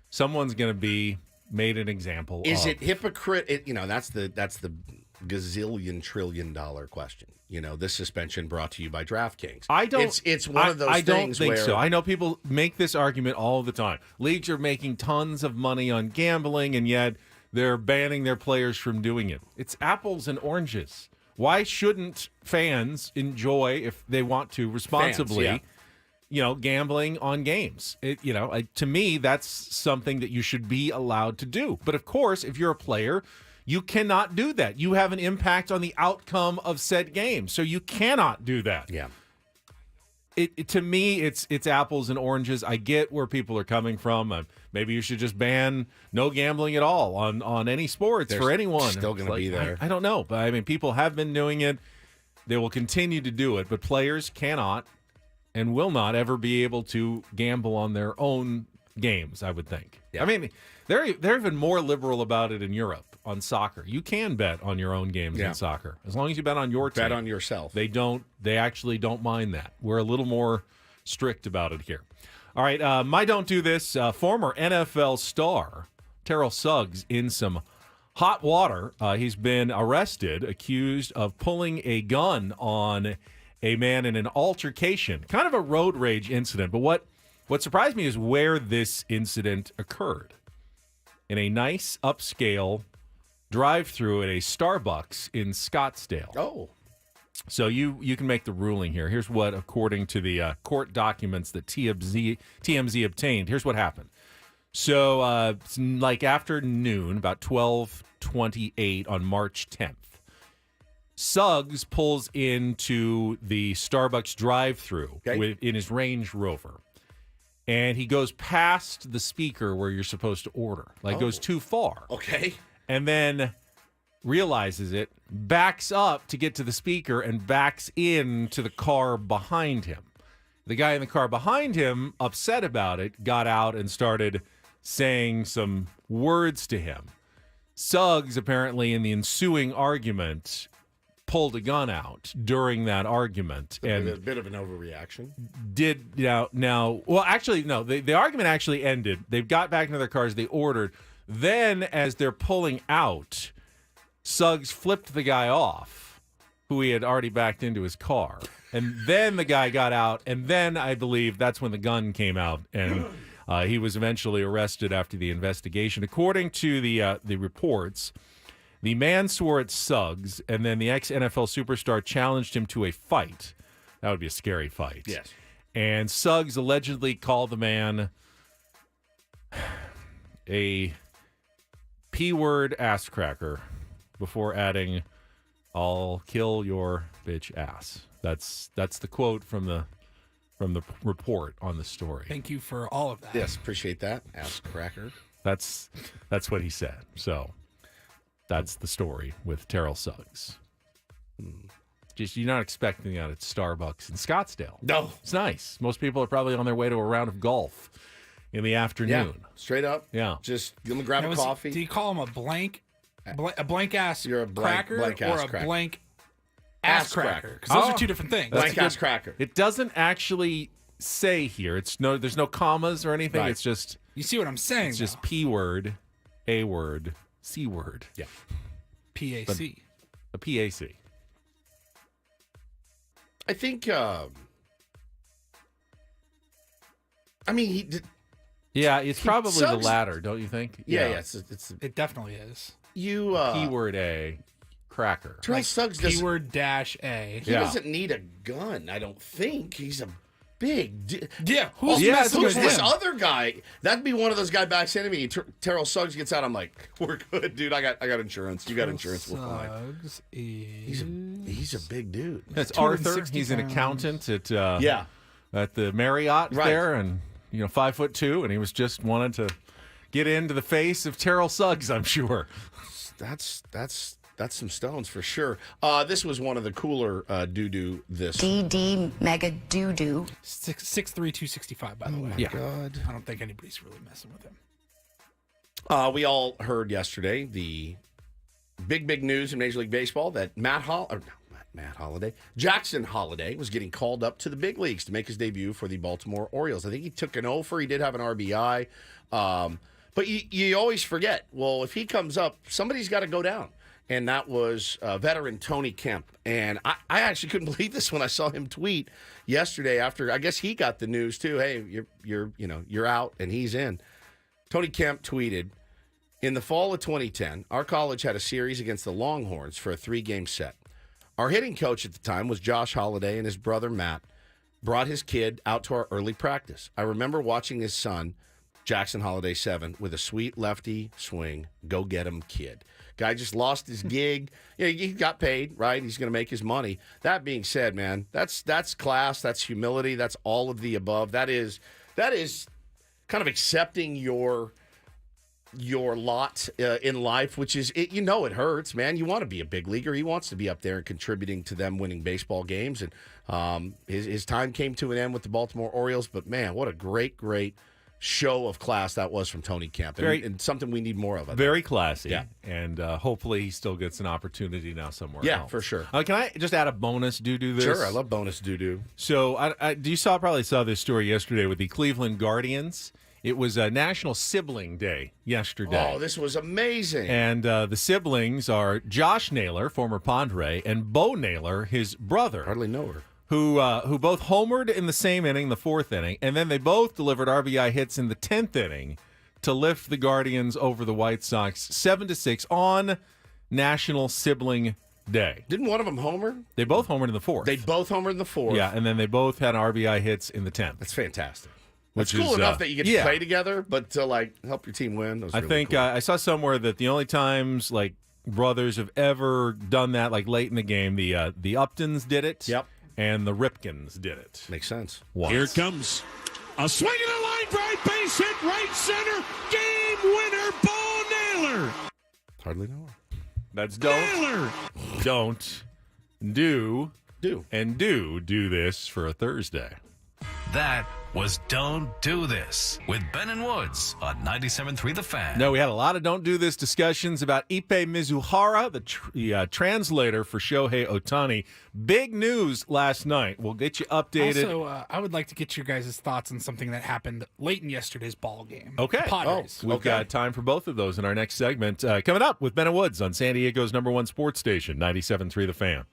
Someone's going to be made an example of. Is it hypocrite? That's the gazillion trillion dollar question. This suspension brought to you by DraftKings. It's one of those things. I don't think so. I know people make this argument all the time. Leagues are making tons of money on gambling, and yet they're banning their players from doing it. It's apples and oranges. Why shouldn't fans enjoy, if they want to responsibly, gambling on games? To me, that's something that you should be allowed to do. But of course, if you're a player, you cannot do that. You have an impact on the outcome of said game, so you cannot do that. Yeah. To me, it's apples and oranges. I get where people are coming from. Maybe you should just ban no gambling at all on any sports for anyone. Still going to be there. I don't know, but I mean, people have been doing it. They will continue to do it, but players cannot and will not ever be able to gamble on their own games, I would think. Yeah. I mean, they're even more liberal about it in Europe on soccer. You can bet on your own games in soccer as long as you bet on your team. Bet on yourself. They actually don't mind that. We're a little more strict about it here. All right, my Don't Do This, former NFL star Terrell Suggs in some hot water. He's been arrested, accused of pulling a gun on a man in an altercation, kind of a road rage incident. But what surprised me is where this incident occurred. In a nice upscale drive-through at a Starbucks in Scottsdale. Oh. So you can make the ruling here. Here's what, according to the court documents that TMZ obtained, here's what happened. So it's like after noon, about 12:28 on March 10th, Suggs pulls into the Starbucks drive-through in his Range Rover. And he goes past the speaker where you're supposed to order. Goes too far. Okay. And then realizes it, backs up to get to the speaker, and backs into the car behind him. The guy in the car behind him, upset about it, got out and started saying some words to him. Suggs, apparently, in the ensuing argument, pulled a gun out during that argument. And a bit of an overreaction. The argument actually ended. They got back into their cars. They ordered. Then, as they're pulling out, Suggs flipped the guy off, who he had already backed into his car. And then the guy got out, and then I believe that's when the gun came out, and he was eventually arrested after the investigation. According to the reports, the man swore at Suggs, and then the ex-NFL superstar challenged him to a fight. That would be a scary fight. Yes. And Suggs allegedly called the man a P-word ass cracker before adding, "I'll kill your bitch ass." That's the quote from the report on the story. Thank you for all of that. Yes, appreciate that. Ass cracker. That's what he said. So that's the story with Terrell Suggs. Just you're not expecting that at Starbucks in Scottsdale. No. It's nice. Most people are probably on their way to a round of golf in the afternoon. Yeah, straight up. Yeah. Just give them grab a coffee. Do you call him a blank ass You're a blank cracker ass or a cracker. blank ass cracker? Because those are two different things. Blank ass cracker. It doesn't actually say here. There's no commas or anything. Right. It's just You see what I'm saying? it's just P word, A word, C word. Yeah. PAC. A PAC. I think. I mean, he did. Yeah, it's probably the Suggs- latter, don't you think? Yeah. It definitely is. You. Keyword A, cracker. Terrell Suggs doesn't. Keyword -A. He doesn't need a gun. I don't think he's a big. Yeah. Who's Yeah, messing Who's with this him? other guy? That'd be one of those guys backstanding me. Terrell Suggs gets out. I'm like, we're good, dude. I got insurance. You got insurance. We're fine. Suggs is... He's a big dude. That's Arthur. 260 He's an pounds. accountant at at the Marriott Right. there, and 5'2", and he was just wanted to get into the face of Terrell Suggs, I'm sure. That's some stones for sure. This was one of the cooler doo-doo this. DD Mega Doo-Doo. 6'3", 265, by the way. Yeah. God. I don't think anybody's really messing with him. We all heard yesterday the big news in Major League Baseball that Jackson Holliday was getting called up to the big leagues to make his debut for the Baltimore Orioles. I think he took an offer. He did have an RBI. But you always forget, well, if he comes up, somebody's got to go down. And that was veteran Tony Kemp. And I actually couldn't believe this when I saw him tweet yesterday after, I guess he got the news too. Hey, you're out and he's in. Tony Kemp tweeted, in the fall of 2010, our college had a series against the Longhorns for a 3-game set. Our hitting coach at the time was Josh Holliday, and his brother Matt brought his kid out to our early practice. I remember watching his son, Jackson Holliday 7, with a sweet lefty swing. Go get him, kid. Guy just lost his gig. He got paid, right? He's going to make his money. That being said, man, that's class. That's humility. That's all of the above. That is kind of accepting your lot in life, which is, it hurts, man. You want to be a big leaguer. He wants to be up there and contributing to them winning baseball games. And his time came to an end with the Baltimore Orioles. But, man, what a great show of class that was from Tony Kemp. And something we need more of. Very classy. Yeah. And hopefully he still gets an opportunity now somewhere else. Yeah, for sure. Can I just add a bonus doo-doo this? Sure, I love bonus doo-doo. So you probably saw this story yesterday with the Cleveland Guardians. It was a National Sibling Day yesterday. Oh, this was amazing. And the siblings are Josh Naylor, former Padre, and Bo Naylor, his brother. Hardly know her. Who both homered in the same inning, the 4th inning, and then they both delivered RBI hits in the 10th inning to lift the Guardians over the White Sox 7-6 on National Sibling Day. Didn't one of them homer? They both homered in the 4th. They both homered in the 4th. Yeah, and then they both had RBI hits in the 10th. That's fantastic. Which It's cool is, enough that you get to play together, but to help your team win. I think cool. I saw somewhere that the only times brothers have ever done that late in the game, the Uptons did it. Yep. And the Ripkins did it. Makes sense. Once. Here comes a swing and a line drive, base hit, right center, game winner, Bo Naylor. Hardly know her. That's Naylor. Don't do this for a Thursday. That was Don't Do This with Ben and Woods on 97.3 The Fan. No, we had a lot of Don't Do This discussions about Ippei Mizuhara, the translator for Shohei Ohtani. Big news last night. We'll get you updated. Also, I would like to get your guys' thoughts on something that happened late in yesterday's ball game. Okay. Padres. We've got time for both of those in our next segment. Coming up with Ben and Woods on San Diego's #1 sports station, 97.3 The Fan.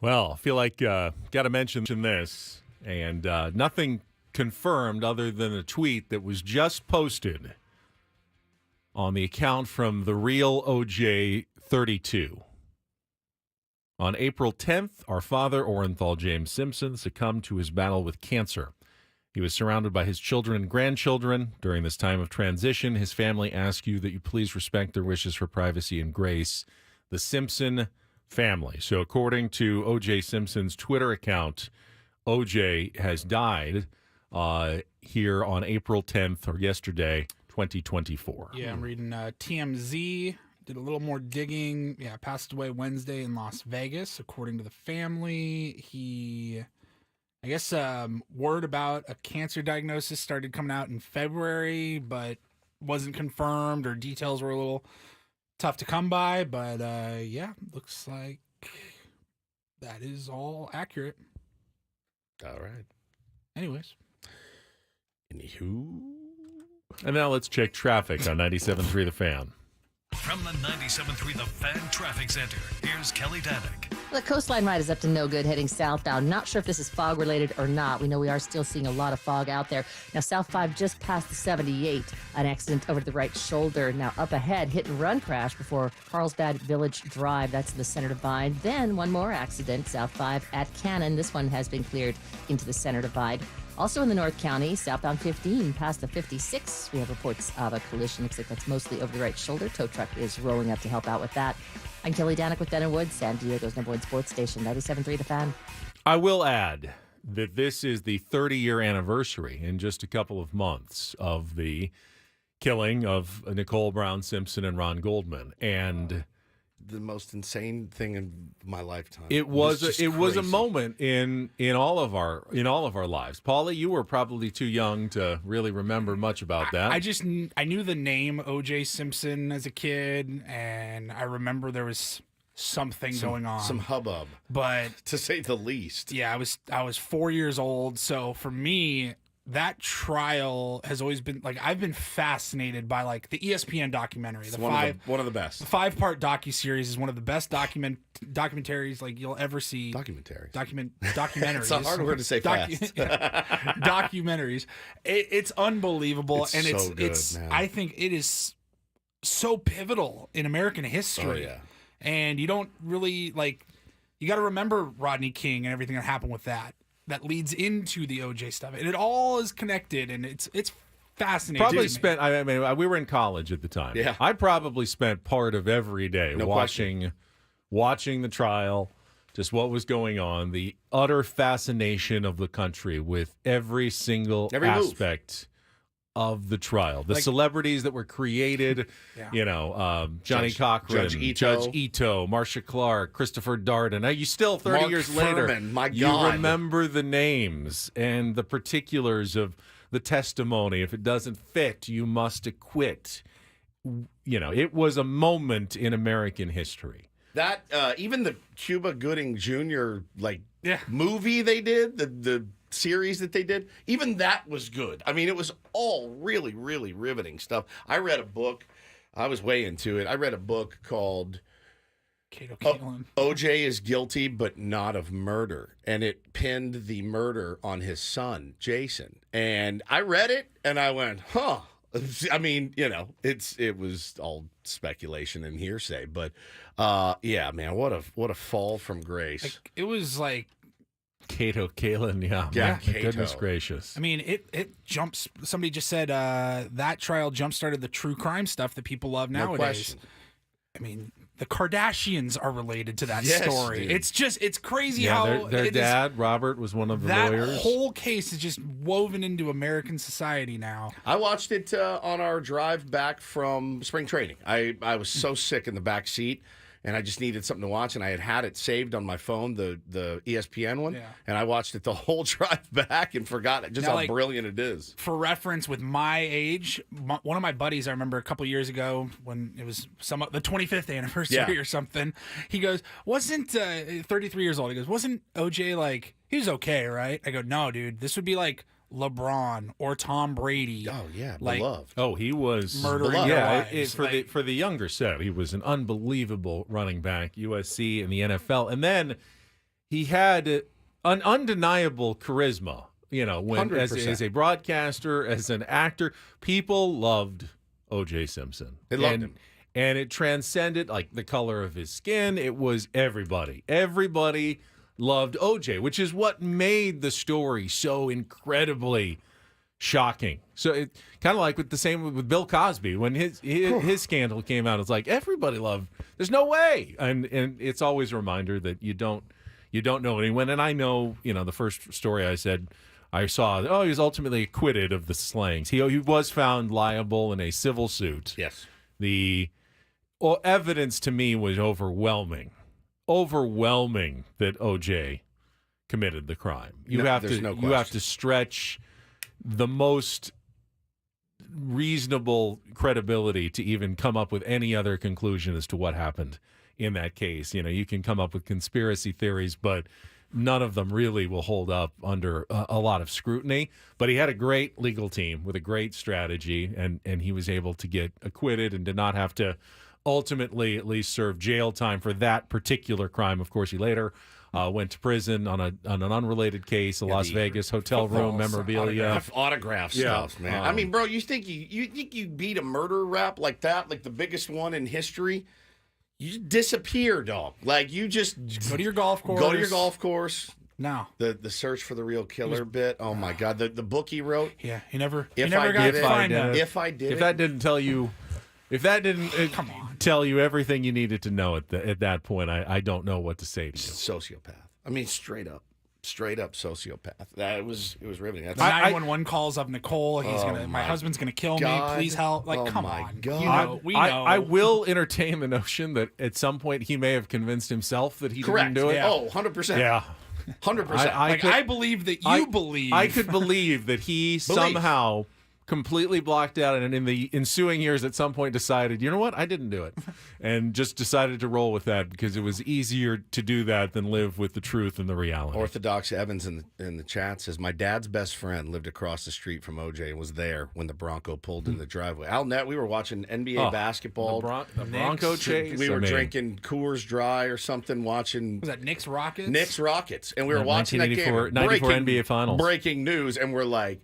Well, I feel like got to mention this, and nothing confirmed other than a tweet that was just posted on the account from the real OJ 32. On April 10th, our father, Orenthal James Simpson, succumbed to his battle with cancer. He was surrounded by his children and grandchildren. During this time of transition, his family asks you that you please respect their wishes for privacy and grace. The Simpson family. So according to O.J. Simpson's Twitter account, O.J. has died here on April 10th, or yesterday, 2024. Yeah, I'm reading TMZ. Did a little more digging. Yeah, passed away Wednesday in Las Vegas, according to the family. I guess word about a cancer diagnosis started coming out in February, but wasn't confirmed, or details were a little tough to come by. But yeah, looks like that is all accurate. All right. Anyways. Anywho. And now let's check traffic on 97.3 The Fan. From the 97.3 The Fan Traffic Center, here's Kelly Danick. The coastline ride is up to no good heading southbound. Not sure if this is fog related or not. We know we are still seeing a lot of fog out there. Now, South 5 just past the 78. An accident over to the right shoulder. Now, up ahead, hit and run crash before Carlsbad Village Drive. That's in the center divide. Then one more accident, South 5 at Cannon. This one has been cleared into the center divide. Also in the North County, southbound 15 past the 56. We have reports of a collision. Looks like that's mostly over the right shoulder. Tow truck is rolling up to help out with that. I'm Kelly Danick with Ben & Woods, San Diego's #1 sports station, 97.3 The Fan. I will add that this is the 30-year anniversary in just a couple of months of the killing of Nicole Brown Simpson and Ron Goldman. And the most insane thing in my lifetime. It was a moment in all of our lives. Paula, you were probably too young to really remember much about that. I knew the name O.J. Simpson as a kid, and I remember there was something going on, some hubbub, but to say the least. Yeah, I was 4 years old, so for me, that trial has always been like, I've been fascinated by like the ESPN documentary. One of the best. The 5-part docuseries is one of the best documentaries like you'll ever see. Documentaries. Documentaries. It's a hard word to say fast. Documentaries. It's unbelievable, and so good, it's man. I think it is so pivotal in American history. Oh, yeah. And you don't really you got to remember Rodney King and everything that happened with that. That leads into the OJ stuff, and it all is connected, and it's fascinating. Probably spent. I mean, we were in college at the time. Yeah, I probably spent part of every day watching the trial, just what was going on, the utter fascination of the country with every single aspect of the trial, the celebrities that were created, Johnny Cochran, Judge Ito, Marcia Clark, Christopher Darden. Now, you still 30 Mark years Furman, later, my God. you remember the names and the particulars of the testimony. If it doesn't fit, you must acquit. It was a moment in American history. That even the Cuba Gooding Jr. movie they did, the series that they did, even that was good. I mean, it was all really, really riveting stuff. I read a book. I was way into it. I read a book called OJ is Guilty but Not of Murder, and it pinned the murder on his son, Jason. And I read it, and I went, huh. I mean, it was all speculation and hearsay, but yeah, man, what a fall from grace. It was like Kato Kalin, yeah, Kato. Goodness gracious. I mean, it jumps. Somebody just said that trial jump-started the true crime stuff that people love nowadays. No question. I mean, the Kardashians are related to that Yes, story. dude. it's crazy Yeah, how their dad, Robert, was one of the lawyers. That whole case is just woven into American society now. I watched it on our drive back from spring training. I was so sick in the back seat, and I just needed something to watch, and I had it saved on my phone, the ESPN one, and I watched it the whole drive back and forgot just how brilliant it is. For reference, with my age, one of my buddies, I remember a couple years ago when it was the 25th anniversary or something, he goes, wasn't 33 years old, he goes, wasn't OJ he was okay, right? I go, no, dude, this would be like LeBron or Tom Brady. Oh yeah, beloved. Oh, he was murdering. Yeah, for the younger set, he was an unbelievable running back, USC and the NFL, and then he had an undeniable charisma. You know, when as a broadcaster, as an actor, people loved O.J. Simpson. They loved him. And it transcended, like, the color of his skin. It was everybody. Everybody loved O.J., which is what made the story so incredibly shocking. So it kind of like with the same with Bill Cosby. When his scandal came out, it's like everybody loved. There's no way. And it's always a reminder that you don't know anyone. And I know, the first story I saw, he was ultimately acquitted of the slayings. He was found liable in a civil suit. Yes. The evidence to me was overwhelming that O.J. committed the crime. You have to stretch the most reasonable credibility to even come up with any other conclusion as to what happened in that case. You can come up with conspiracy theories, but none of them really will hold up under a lot of scrutiny. But he had a great legal team with a great strategy, and he was able to get acquitted and did not have to ultimately at least serve jail time for that particular crime. Of course, he later went to prison on an unrelated case, a Las Vegas hotel room memorabilia. Autograph stuff, man. I mean, bro, you think you beat a murder rap like that, like the biggest one in history? You disappear, dog. Like, you just go to your golf course. No. The search for the real killer bit. Oh my God. The book he wrote. Yeah, he never If I didn't tell you, if that didn't come on, tell you everything you needed to know at that point, I don't know what to say to you. Sociopath. I mean, straight up sociopath. It was riveting. That's 911 calls of Nicole. My husband's gonna kill me. Please help. Like, come on. God. We know. I will entertain the notion that at some point he may have convinced himself that he didn't do it. Yeah. Oh, 100%. Yeah. 100%. I believe that you believe. I could believe that he somehow completely blocked out and in the ensuing years at some point decided, you know what, I didn't do it. And just decided to roll with that because it was easier to do that than live with the truth and the reality. Orthodox Evans in the chat says, my dad's best friend lived across the street from OJ and was there when the Bronco pulled in the driveway. Al Net, we were watching NBA basketball. The Bronco chase. We were drinking Coors Dry or something, watching. Was that Knicks Rockets? Knicks Rockets. And we were watching that game. 94 NBA Finals. Breaking news. And we're like,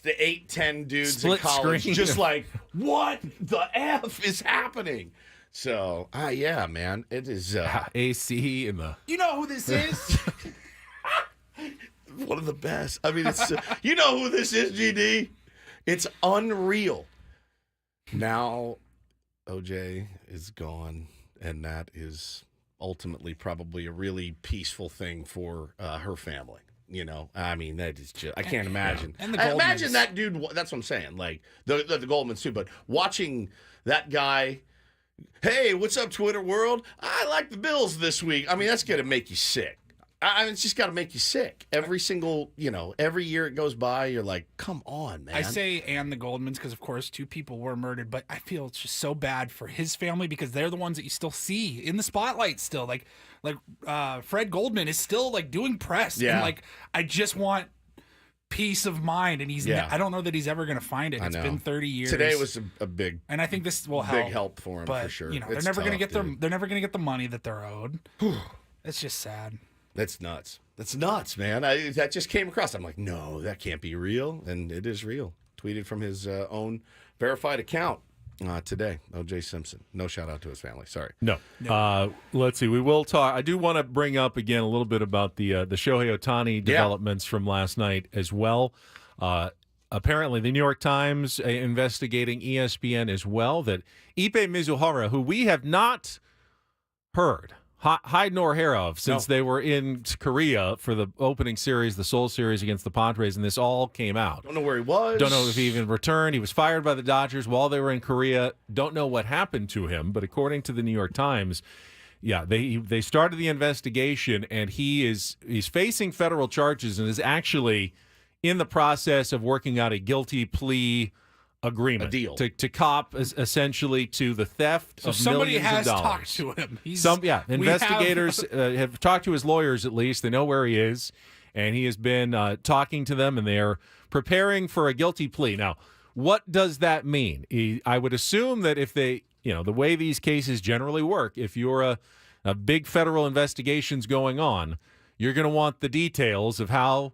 the 8-10 dudes Split in college screen. just like, what the F is happening? So, yeah, man, it is AC in the. You know who this is? One of the best. I mean, it's you know who this is, GD? It's unreal. Now, OJ is gone, and that is ultimately probably a really peaceful thing for her family. You know, I mean, that is just, I can't imagine. And the I Goldmans. imagine that dude, that's what I'm saying. Like, the Goldmans too, but watching that guy, hey, what's up, Twitter world? I like the Bills this week. I mean, that's going to make you sick. I mean, it's just got to make you sick. Every single, every year it goes by, you're like, come on, man. I say and the Goldmans because, of course, 2 people were murdered, but I feel it's just so bad for his family because they're the ones that you still see in the spotlight still. Like Fred Goldman is still, like, doing press. Yeah. And, like, I just want peace of mind, and I don't know that he's ever going to find it. It's been 30 years. Today was a big, and I think this will help. Big help for him, but, for sure. They're never going to get they're never going to get the money that they're owed. It's just sad. That's nuts. That's nuts, man. That just came across. I'm like, no, that can't be real. And it is real. Tweeted from his own verified account today. O.J. Simpson. No shout out to his family. Sorry. No. Let's see. We will talk. I do want to bring up again a little bit about the Shohei Ohtani developments from last night as well. Apparently, the New York Times investigating ESPN as well that Ipe Mizuhara, who we have not heard hide nor hair of since they were in Korea for the opening series, the Seoul series against the Padres, and this all came out. Don't know where he was. Don't know if he even returned. He was fired by the Dodgers while they were in Korea. Don't know what happened to him, but according to the New York Times, they started the investigation, and he's facing federal charges and is actually in the process of working out a guilty plea agreement, a deal to cop essentially to the theft of millions of dollars. Somebody has talked to him. Investigators have talked to his lawyers at least. They know where he is, and he has been talking to them, and they are preparing for a guilty plea. Now, what does that mean? I would assume that if they, the way these cases generally work, if you're a big federal investigation's going on, you're going to want the details of how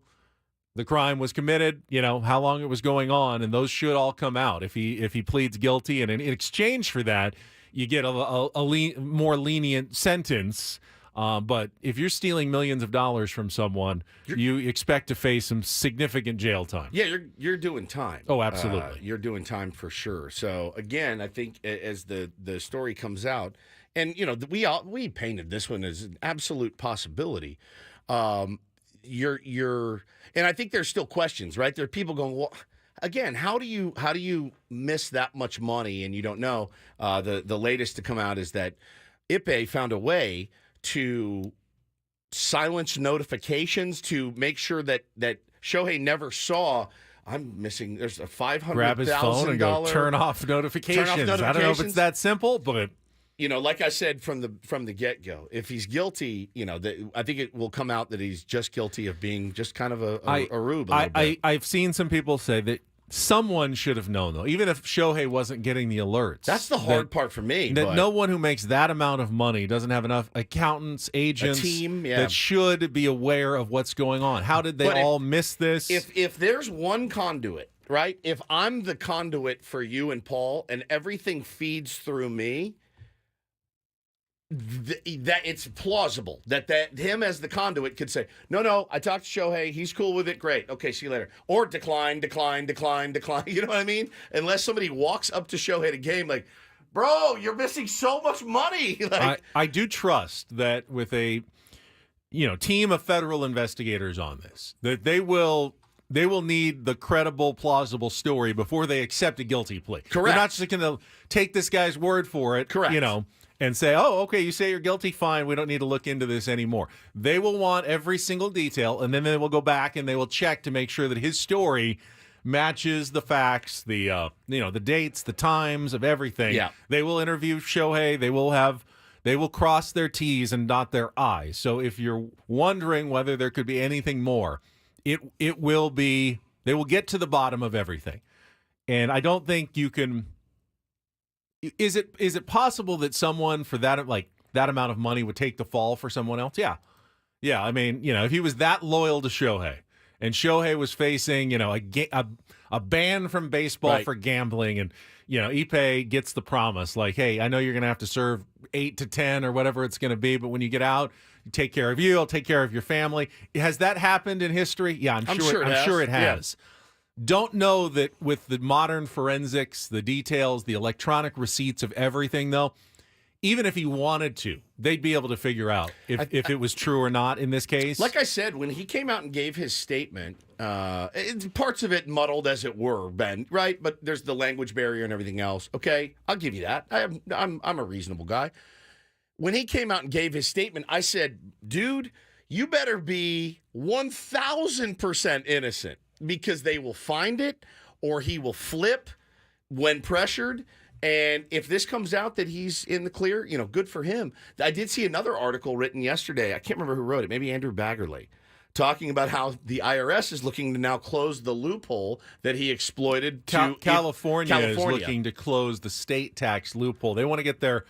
the crime was committed, how long it was going on, and those should all come out if he pleads guilty. And in exchange for that, you get a more lenient sentence. But if you're stealing millions of dollars from someone, you expect to face some significant jail time. Yeah, you're doing time. Oh, absolutely. You're doing time for sure. So again, I think as the story comes out, and we painted this one as an absolute possibility. And I think there's still questions, right? There are people going, well, again, how do you miss that much money and you don't know? The latest to come out is that Ippei found a way to silence notifications to make sure that Shohei never saw. I'm missing. There's a $500,000. Grab his phone and go turn off notifications. I don't know if it's that simple, but like I said from the get-go, if he's guilty, I think it will come out that he's just guilty of being just kind of a rube. I've seen some people say that someone should have known, though, even if Shohei wasn't getting the alerts. That's the hard part for me. That no one who makes that amount of money doesn't have enough accountants, agents, a team, that should be aware of what's going on. How did they all miss this? If there's one conduit, right? If I'm the conduit for you and Paul and everything feeds through me, that it's plausible that him as the conduit could say, no, I talked to Shohei, he's cool with it, great, okay, see you later, or decline. You know what I mean? Unless somebody walks up to Shohei at a game like, bro, you're missing so much money. I do trust that with a team of federal investigators on this, that they will need the credible, plausible story before they accept a guilty plea. Correct. They're not just going to take this guy's word for it. Correct. And say, oh, okay, you say you're guilty, fine, we don't need to look into this anymore. They will want every single detail, and then they will go back and they will check to make sure that his story matches the facts, the dates, the times of everything. Yeah. They will interview Shohei. They will cross their T's and dot their I's. So if you're wondering whether there could be anything more, it will be. They will get to the bottom of everything, and I don't think you can. Is it possible that someone for that amount of money would take the fall for someone else? Yeah. I mean, if he was that loyal to Shohei, and Shohei was facing, a ban from baseball for gambling, and Ippei gets the promise like, hey, I know you're going to have to serve 8 to 10 or whatever it's going to be, but when you get out, take care of you. I'll take care of your family. Has that happened in history? Yeah, I'm sure it has. Yeah. Don't know that with the modern forensics, the details, the electronic receipts of everything, though, even if he wanted to, they'd be able to figure out if it was true or not in this case. Like I said, when he came out and gave his statement, parts of it muddled, as it were, Ben, right? But there's the language barrier and everything else. Okay, I'll give you that. I'm a reasonable guy. When he came out and gave his statement, I said, dude, you better be 1,000% innocent. Because they will find it or he will flip when pressured. And if this comes out that he's in the clear, good for him. I did see another article written yesterday. I can't remember who wrote it. Maybe Andrew Baggerly, talking about how the IRS is looking to now close the loophole that he exploited to California is looking to close the state tax loophole. They want to get their,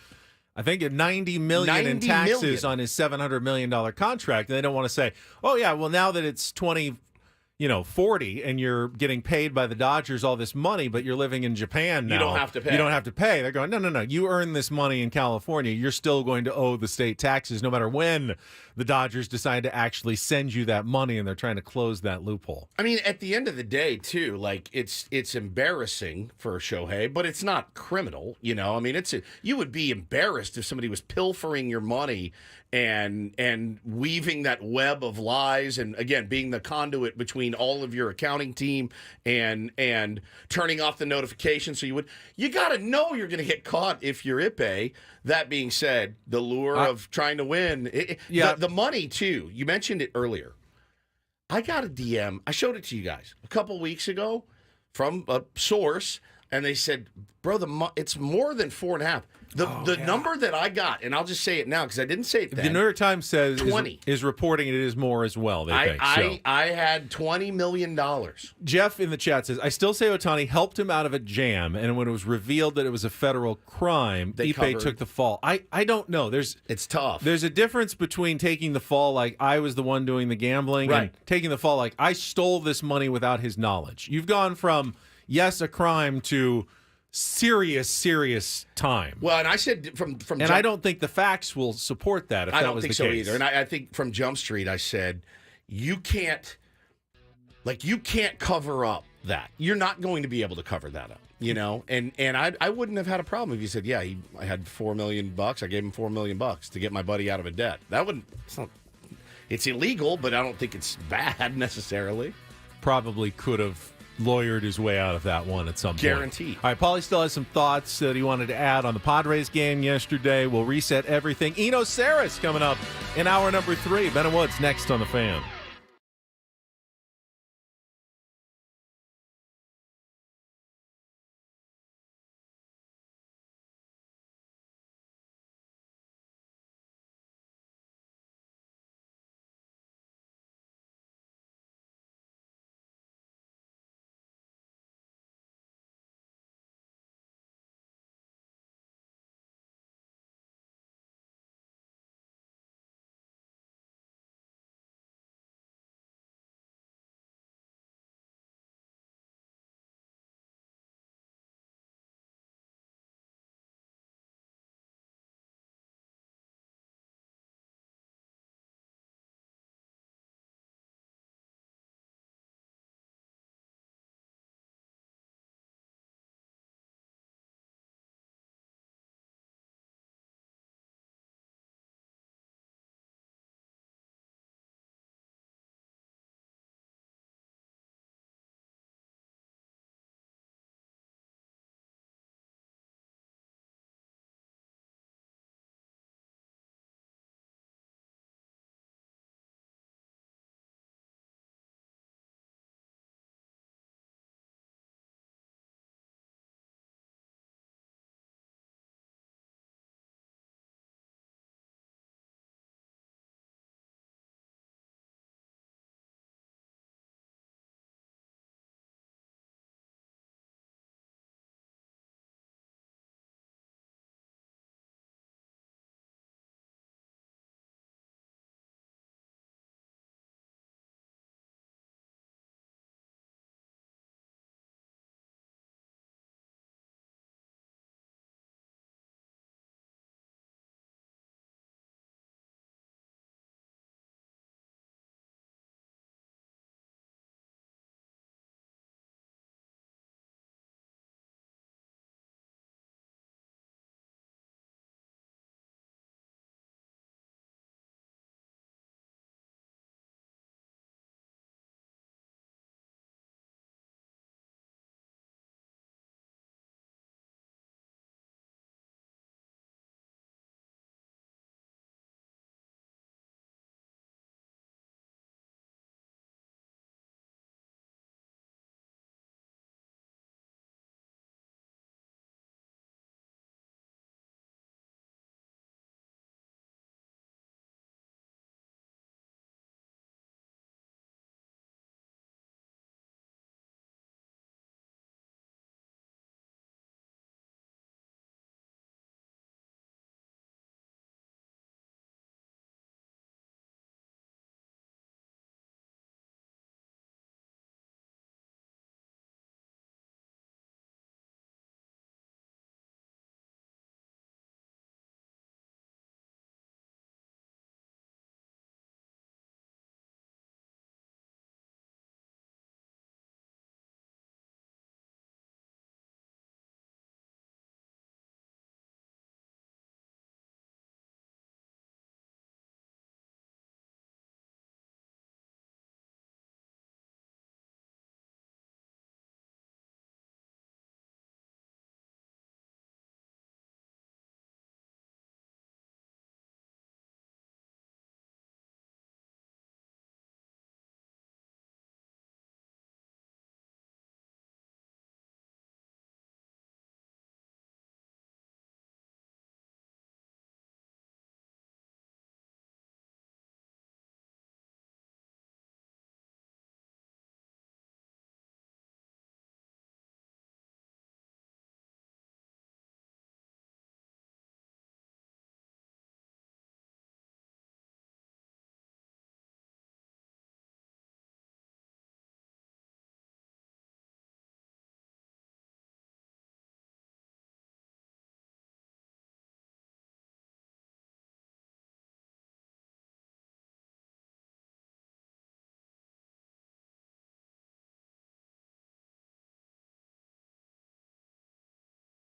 I think, $90 million in taxes on his $700 million contract. And they don't want to say, oh, yeah, well, now that it's 40 and you're getting paid by the Dodgers all this money, but you're living in Japan now. You don't have to pay. You don't have to pay. They're going, no. You earn this money in California. You're still going to owe the state taxes no matter when the Dodgers decide to actually send you that money, and they're trying to close that loophole. I mean, at the end of the day, too, it's embarrassing for Shohei, but it's not criminal, I mean, you would be embarrassed if somebody was pilfering your money and weaving that web of lies, and again being the conduit between all of your accounting team and turning off the notification. So you got to know you're going to get caught if you're Ippei. That being said, the lure of trying to win, the money too. You mentioned it earlier. I got a DM. I showed it to you guys a couple weeks ago from a source And they said, bro, it's more than 4.5. The number that I got, and I'll just say it now because I didn't say it then. The New York Times says 20 is reporting it is more as well. They think. I had $20 million. Jeff in the chat says, I still say Ohtani helped him out of a jam, and when it was revealed that it was a federal crime, Ipe took the fall. I don't know. It's tough. There's a difference between taking the fall like I was the one doing the gambling and taking the fall like I stole this money without his knowledge. You've gone from, yes, a crime to serious time. Well, and I said from and I don't think the facts will support that if that was the case. I don't think so either. And I think from Jump Street, I said, you can't cover up that. You're not going to be able to cover that up, you know? And I wouldn't have had a problem if you said, yeah, I had $4 million. I gave him $4 million to get my buddy out of a debt. It's illegal, but I don't think it's bad necessarily. Probably could have lawyered his way out of that one at some point. Guaranteed. All right, Paulie still has some thoughts that he wanted to add on the Padres game yesterday. We'll reset everything. Eno Sarris coming up in hour number 3. Ben and Woods next on The Fan.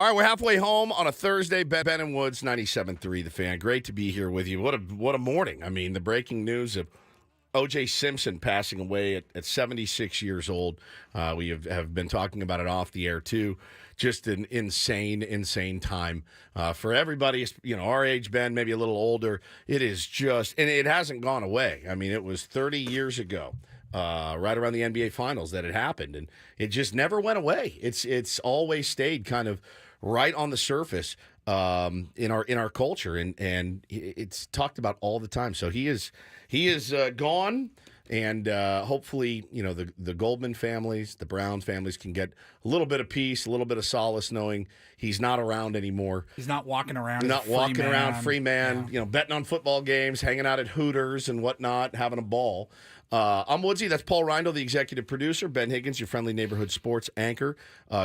All right, we're halfway home on a Thursday. Ben and Woods, 97.3 The Fan. Great to be here with you. What a morning. I mean, the breaking news of O.J. Simpson passing away at 76 years old. We have been talking about it off the air, too. Just an insane time for everybody, our age, Ben, maybe a little older. It is just, and it hasn't gone away. I mean, it was 30 years ago. Right around the NBA Finals that it happened, and it just never went away. It's always stayed kind of right on the surface in our culture, and it's talked about all the time. So he is gone, and hopefully the Goldman families, the Brown families can get a little bit of peace, a little bit of solace knowing he's not around anymore. He's not walking around. Free man. Yeah. Betting on football games, hanging out at Hooters and whatnot, having a ball. I'm Woodsy. That's Paul Reindl, the executive producer. Ben Higgins, your friendly neighborhood sports anchor,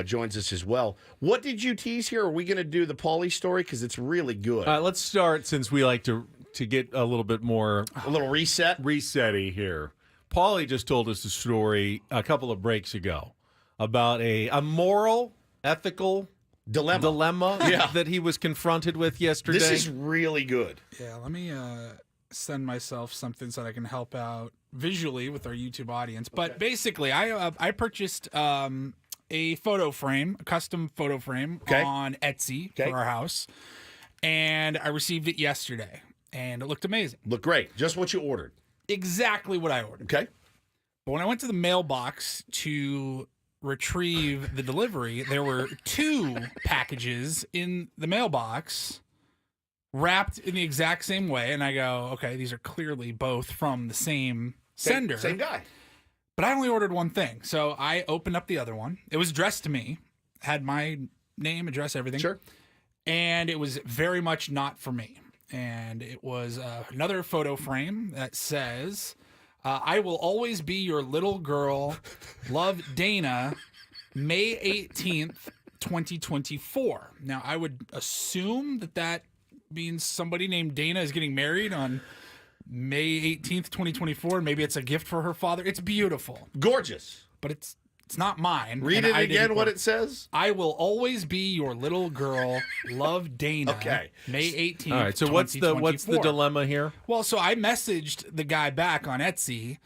joins us as well. What did you tease here? Are we going to do the Paulie story? Because it's really good. Let's start, since we like to get a little bit more... A little reset-y here. Paulie just told us a story a couple of breaks ago about a moral, ethical dilemma that he was confronted with yesterday. This is really good. Yeah, let me send myself something so that I can help out visually with our YouTube audience. But basically, I purchased a photo frame, a custom photo frame on Etsy for our house, and I received it yesterday, and it looked amazing. Looked great. Just what you ordered. Exactly what I ordered. Okay. But when I went to the mailbox to retrieve the delivery, there were 2 packages in the mailbox wrapped in the exact same way, and I go, okay, these are clearly both from the same sender. Same guy. But I only ordered one thing, so I opened up the other one. It was addressed to me, had my name, address, everything. Sure. And it was very much not for me. And it was another photo frame that says, I will always be your little girl, love Dana, May 18th, 2024. Now, I would assume that means somebody named Dana is getting married on May 18th, 2024. Maybe it's a gift for her father. It's beautiful. Gorgeous. But it's not mine. Read it again, what it says. I will always be your little girl, love Dana. Okay. May 18th, All right, so what's the dilemma here? Well, so I messaged the guy back on Etsy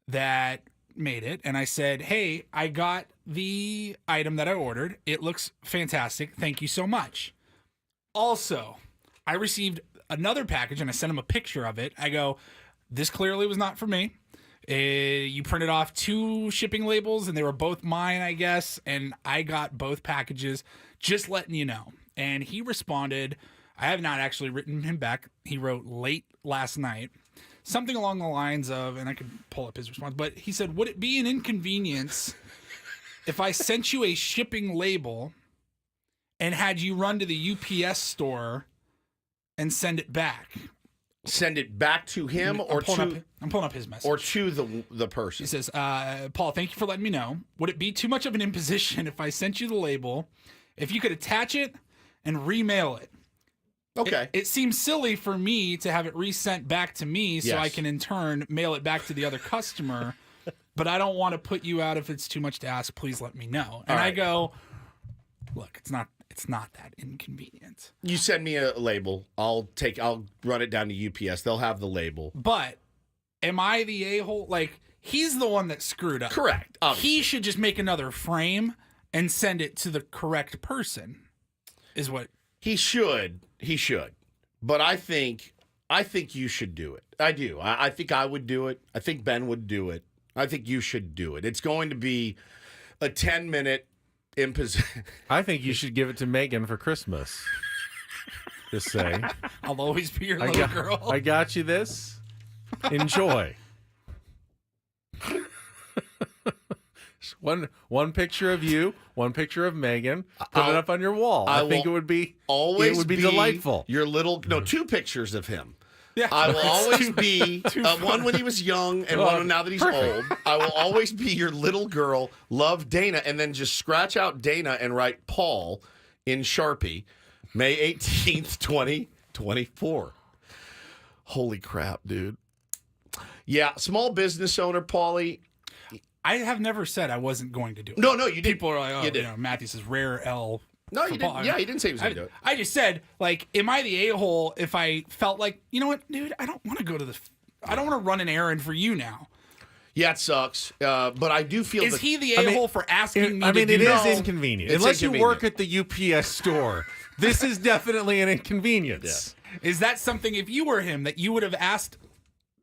that made it, and I said, hey, I got the item that I ordered. It looks fantastic. Thank you so much. Also, I received another package, and I sent him a picture of it. I go, this clearly was not for me. You printed off 2 shipping labels, and they were both mine, I guess, and I got both packages, just letting you know. And he responded, I have not actually written him back. He wrote late last night, something along the lines of, and I could pull up his response, but he said, would it be an inconvenience if I sent you a shipping label and had you run to the UPS store and send it back? Send it back to him I'm pulling up his message. Or to the person. He says, Paul, thank you for letting me know. Would it be too much of an imposition if I sent you the label, if you could attach it and remail it? Okay. It seems silly for me to have it resent back to me so Yes. I can in turn mail it back to the other customer, but I don't want to put you out if it's too much to ask. Please let me know. And I go, look, it's not that inconvenient. You send me a label. I'll run it down to UPS. They'll have the label. But am I the a-hole? Like, he's the one that screwed up. Correct. Obviously. He should just make another frame and send it to the correct person. Is what he should. He should. But I think you should do it. I do. I think I would do it. I think Ben would do it. I think you should do it. It's going to be a 10-minute imposition. I think you should give it to Megan for Christmas. Just say. I'll always be your little girl. I got you this. Enjoy. One picture of you, one picture of Megan. Put it up on your wall. I think it would be delightful. Your little 2 pictures of him. Yeah, I will always be one when he was young and one now that he's old. I will always be your little girl, love Dana, and then just scratch out Dana and write Paul in Sharpie, May 18th, 2024. Holy crap, dude. Yeah, small business owner, Paulie. I have never said I wasn't going to do it. No, you did. People are like, You did. Matthew says rare L No, he didn't. Yeah, he didn't say he was going to do it. I just said, like, am I the a-hole if I felt like, you know what, dude, I don't want to go to I don't want to run an errand for you now. Yeah, it sucks. But I do feel Is he the a-hole for asking me to do it that? is inconvenient. It's Unless inconvenient. you work at the UPS store. This is definitely an inconvenience. Yeah. Is that something, if you were him, that you would have asked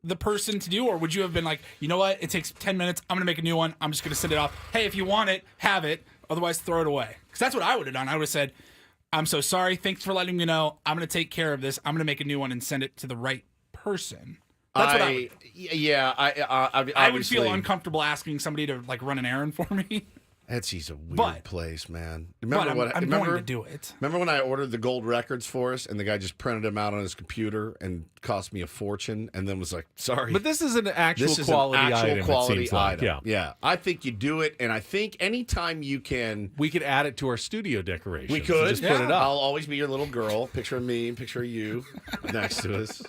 the person to do, or would you have been like, you know what, it takes 10 minutes, I'm going to make a new one, I'm just going to send it off. Hey, if you want it, have it, otherwise throw it away. Because that's what I would have done. I would have said, I'm so sorry, thanks for letting me know, I'm going to take care of this, I'm going to make a new one and send it to the right person. That's what I would. Yeah, I would feel uncomfortable asking somebody to like run an errand for me. Etsy's a weird place, man. Remember I'm going to do it. Remember when I ordered the gold records for us, and the guy just printed them out on his computer and cost me a fortune, and then was like, "Sorry." But this is an actual quality item. Quality it seems like. item. Yeah. I think you do it, and I think anytime you can, we could add it to our studio decorations. we could just put it up. I'll always be your little girl. Picture of me, picture of you next to us.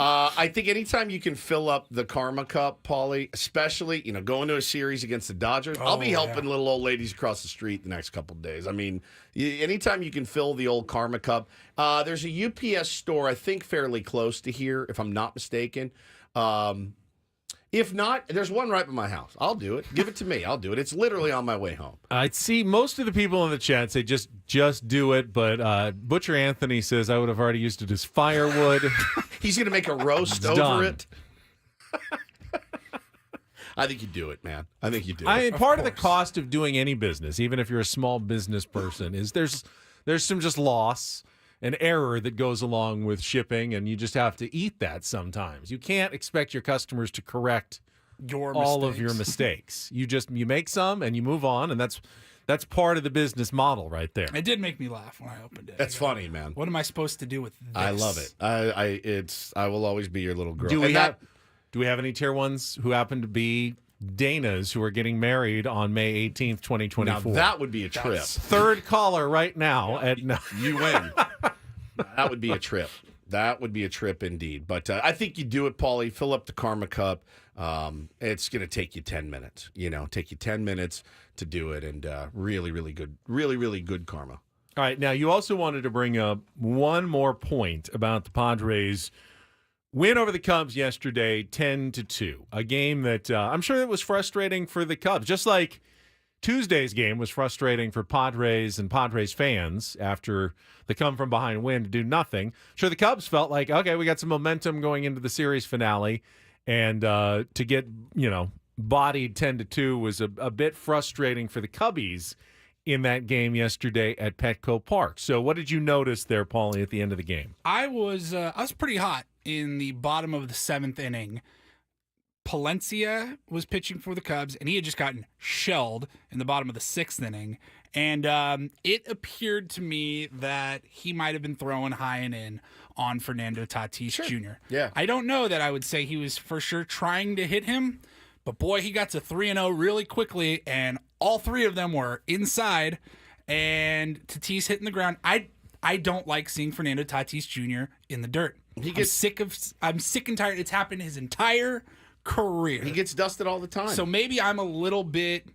I think anytime you can fill up the Karma Cup, Paulie, especially, going to a series against the Dodgers, I'll be helping little old ladies across the street the next couple of days. I mean, anytime you can fill the old Karma Cup. There's a UPS store, I think, fairly close to here, if I'm not mistaken. If not, there's one right by my house. I'll do it. Give it to me. I'll do it. It's literally on my way home. I'd see most of the people in the chat say just do it, but Butcher Anthony says I would have already used it as firewood. He's going to make a roast over it. I think you do it, man. I think you do it. Part of the cost of doing any business, even if you're a small business person, is there's some just loss and error that goes along with shipping, and you just have to eat that sometimes. You can't expect your customers to correct all of your mistakes. You make some and you move on, and that's part of the business model right there. It did make me laugh when I opened it. That's funny, man. What am I supposed to do with this? I love it. I will always be your little girl. Do we have any tier ones who happen to be Dana's who are getting married on May 18th, 2024? Now that would be a trip. Third caller right now at you win. That would be a trip. That would be a trip indeed. But I think you do it, Paulie. Fill up the Karma Cup. It's going to take you 10 minutes. Take you 10 minutes to do it, and really, really good, really, really good karma. All right. Now, you also wanted to bring up one more point about the Padres' win over the Cubs yesterday, 10-2. A game that I'm sure that was frustrating for the Cubs, just like Tuesday's game was frustrating for Padres and Padres fans after the come-from-behind win to do nothing. Sure, the Cubs felt like, okay, we got some momentum going into the series finale, and to get, bodied 10-2 was a bit frustrating for the Cubbies in that game yesterday at Petco Park. So what did you notice there, Paulie, at the end of the game? I was pretty hot in the bottom of the 7th inning. Palencia was pitching for the Cubs, and he had just gotten shelled in the bottom of the 6th inning. And it appeared to me that he might have been throwing high and in on Fernando Tatis Jr. Yeah. I don't know that I would say he was for sure trying to hit him, but boy, he got to 3-0 really quickly, and all three of them were inside, and Tatis hitting the ground. I don't like seeing Fernando Tatis Jr. in the dirt. I'm sick and tired. It's happened his entire career. He gets dusted all the time. So maybe I'm a little bit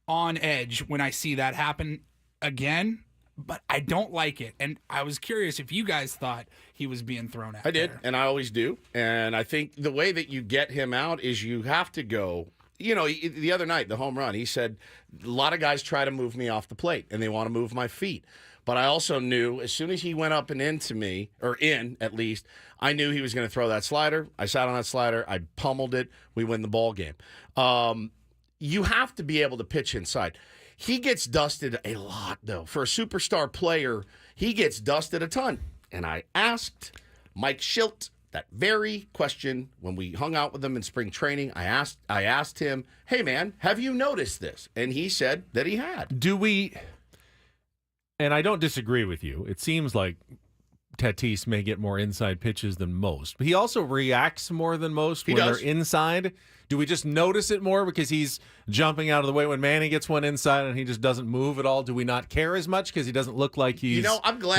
on edge when I see that happen again, but I don't like it. And I was curious if you guys thought he was being thrown out. I did, and I always do. And I think the way that you get him out is you have to go. The other night, the home run, he said, a lot of guys try to move me off the plate, and they want to move my feet. But I also knew as soon as he went up and into me, or in at least, I knew he was going to throw that slider. I sat on that slider. I pummeled it. We win the ball game. You have to be able to pitch inside. He gets dusted a lot, though. For a superstar player, he gets dusted a ton. And I asked Mike Schilt that very question when we hung out with him in spring training. I asked him, hey, man, have you noticed this? And he said that he had. Do we... And I don't disagree with you. It seems like Tatis may get more inside pitches than most. But he also reacts more than most when they're inside. Do we just notice it more because he's jumping out of the way when Manny gets one inside and he just doesn't move at all? Do we not care as much because he doesn't look like he's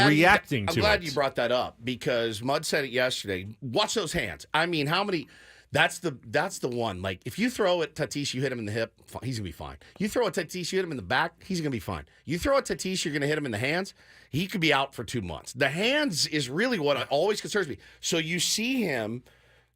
reacting to it? I'm glad you brought that up because Mud said it yesterday. Watch those hands. I mean, how many... That's the one. Like, if you throw at Tatis, you hit him in the hip, he's going to be fine. You throw at Tatis, you hit him in the back, he's going to be fine. You throw at Tatis, you're going to hit him in the hands, he could be out for 2 months. The hands is really what always concerns me. So you see him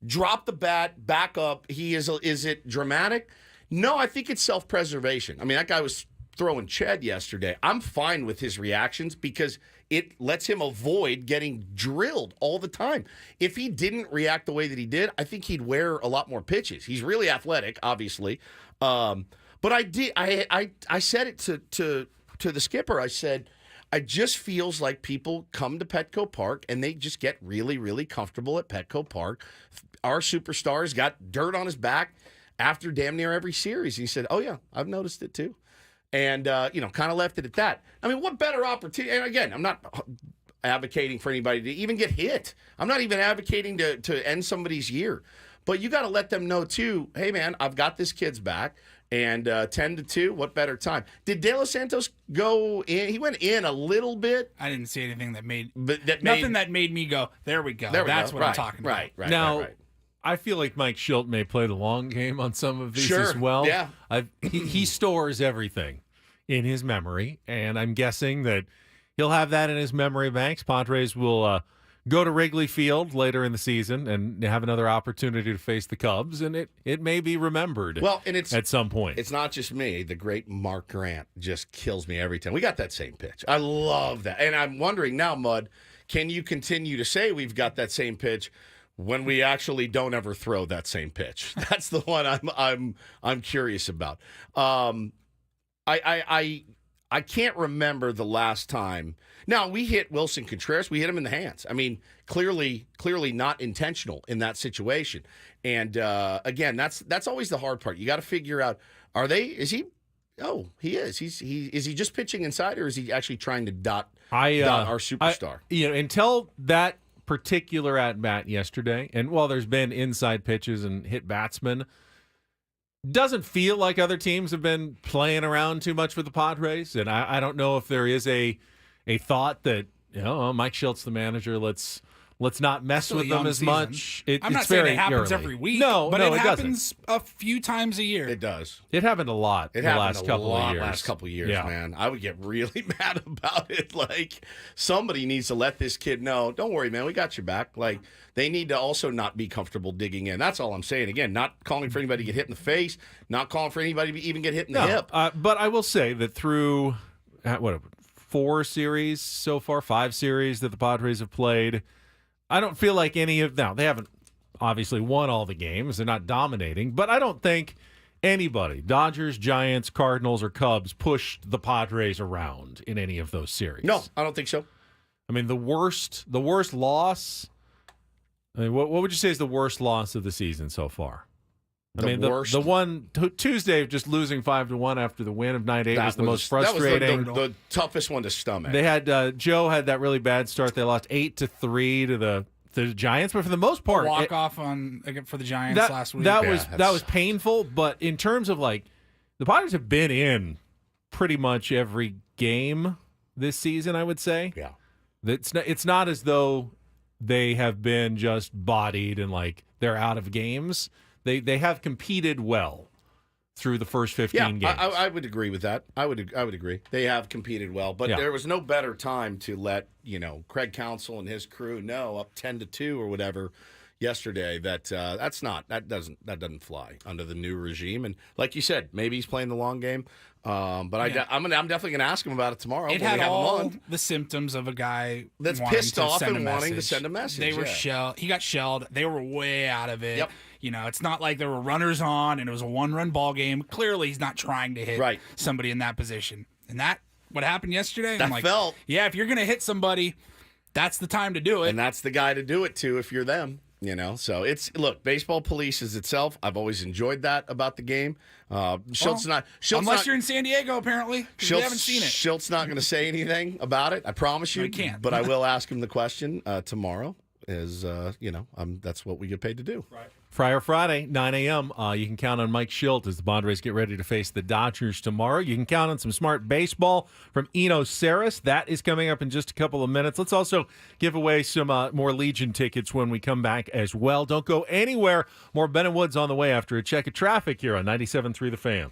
drop the bat, back up. Is it dramatic? No, I think it's self-preservation. I mean, that guy was throwing Ched yesterday. I'm fine with his reactions because it lets him avoid getting drilled all the time. If he didn't react the way that he did, I think he'd wear a lot more pitches. He's really athletic, obviously. But I said it to the skipper. I said, it just feels like people come to Petco Park and they just get really, really comfortable at Petco Park. Our superstars got dirt on his back after damn near every series. He said, oh, yeah, I've noticed it too. And, kind of left it at that. I mean, what better opportunity? And again, I'm not advocating for anybody to even get hit. I'm not even advocating to end somebody's year. But you got to let them know, too, hey, man, I've got this kid's back. And 10-2, what better time? Did De Los Santos go in? He went in a little bit. I didn't see anything that made me go, there we go. That's what I'm talking about. Right. Now, I feel like Mike Schilt may play the long game on some of these as well. Yeah. He stores everything in his memory, and I'm guessing that he'll have that in his memory banks. Padres will go to Wrigley Field later in the season and have another opportunity to face the Cubs, and it may be remembered at some point. It's not just me. The great Mark Grant just kills me every time. We got that same pitch. I love that. And I'm wondering now, Mud, can you continue to say we've got that same pitch when we actually don't ever throw that same pitch? That's the one I'm curious about. I can't remember the last time. Now, we hit Wilson Contreras. We hit him in the hands. I mean, clearly not intentional in that situation. And again, that's always the hard part. You got to figure out, is he? Oh, he is. Is he just pitching inside, or is he actually trying to dot our superstar? Until that particular at bat yesterday, and while there's been inside pitches and hit batsmen, doesn't feel like other teams have been playing around too much with the Padres. And I don't know if there is a thought that, Mike Schilt's the manager, let's not mess with them as much. I'm not saying it happens every week, but it happens a few times a year. It does. It happened a lot the last couple of years. Last couple of years, man. I would get really mad about it. Like, somebody needs to let this kid know, don't worry, man, we got your back. Like, they need to also not be comfortable digging in. That's all I'm saying. Again, not calling for anybody to get hit in the face, not calling for anybody to even get hit in the hip. But I will say that through, 4 series so far, 5 series that the Padres have played, I don't feel like they haven't obviously won all the games. They're not dominating, but I don't think anybody, Dodgers, Giants, Cardinals, or Cubs, pushed the Padres around in any of those series. No, I don't think so. I mean, the worst loss, what would you say is the worst loss of the season so far? The one Tuesday, just losing 5-1 after the win of 9-8 was the most frustrating. That was the toughest one to stomach. They had Joe had that really bad start. They lost 8-3 to the Giants, but for the most part, walk off for the Giants last week. That was painful. But in terms of the Padres have been in pretty much every game this season, I would say. Yeah, it's not as though they have been just bodied and they're out of games. They have competed well through the first 15 games. I would agree with that. I would agree. They have competed well, but there was no better time to let Craig Counsell and his crew know up 10-2 or whatever yesterday that that doesn't fly under the new regime. And like you said, maybe he's playing the long game. I'm definitely going to ask him about it tomorrow. It had all the symptoms of a guy that's pissed off and wanting to send a message. They were shelled. He got shelled. They were way out of it. Yep. It's not like there were runners on and it was a one-run ball game. Clearly, he's not trying to hit somebody in that position. And what happened yesterday? If you're going to hit somebody, that's the time to do it. And that's the guy to do it to if you're them. So baseball polices itself. I've always enjoyed that about the game. Schilt's unless you're in San Diego, apparently, because we haven't seen it. Schilt's not going to say anything about it. I promise you. I can't. But I will ask him the question tomorrow. That's what we get paid to do. Right. Friar Friday, 9 a.m. You can count on Mike Schilt as the Padres get ready to face the Dodgers tomorrow. You can count on some smart baseball from Eno Sarris. That is coming up in just a couple of minutes. Let's also give away some more Legion tickets when we come back as well. Don't go anywhere. More Ben & Woods on the way after a check of traffic here on 97.3 The Fan.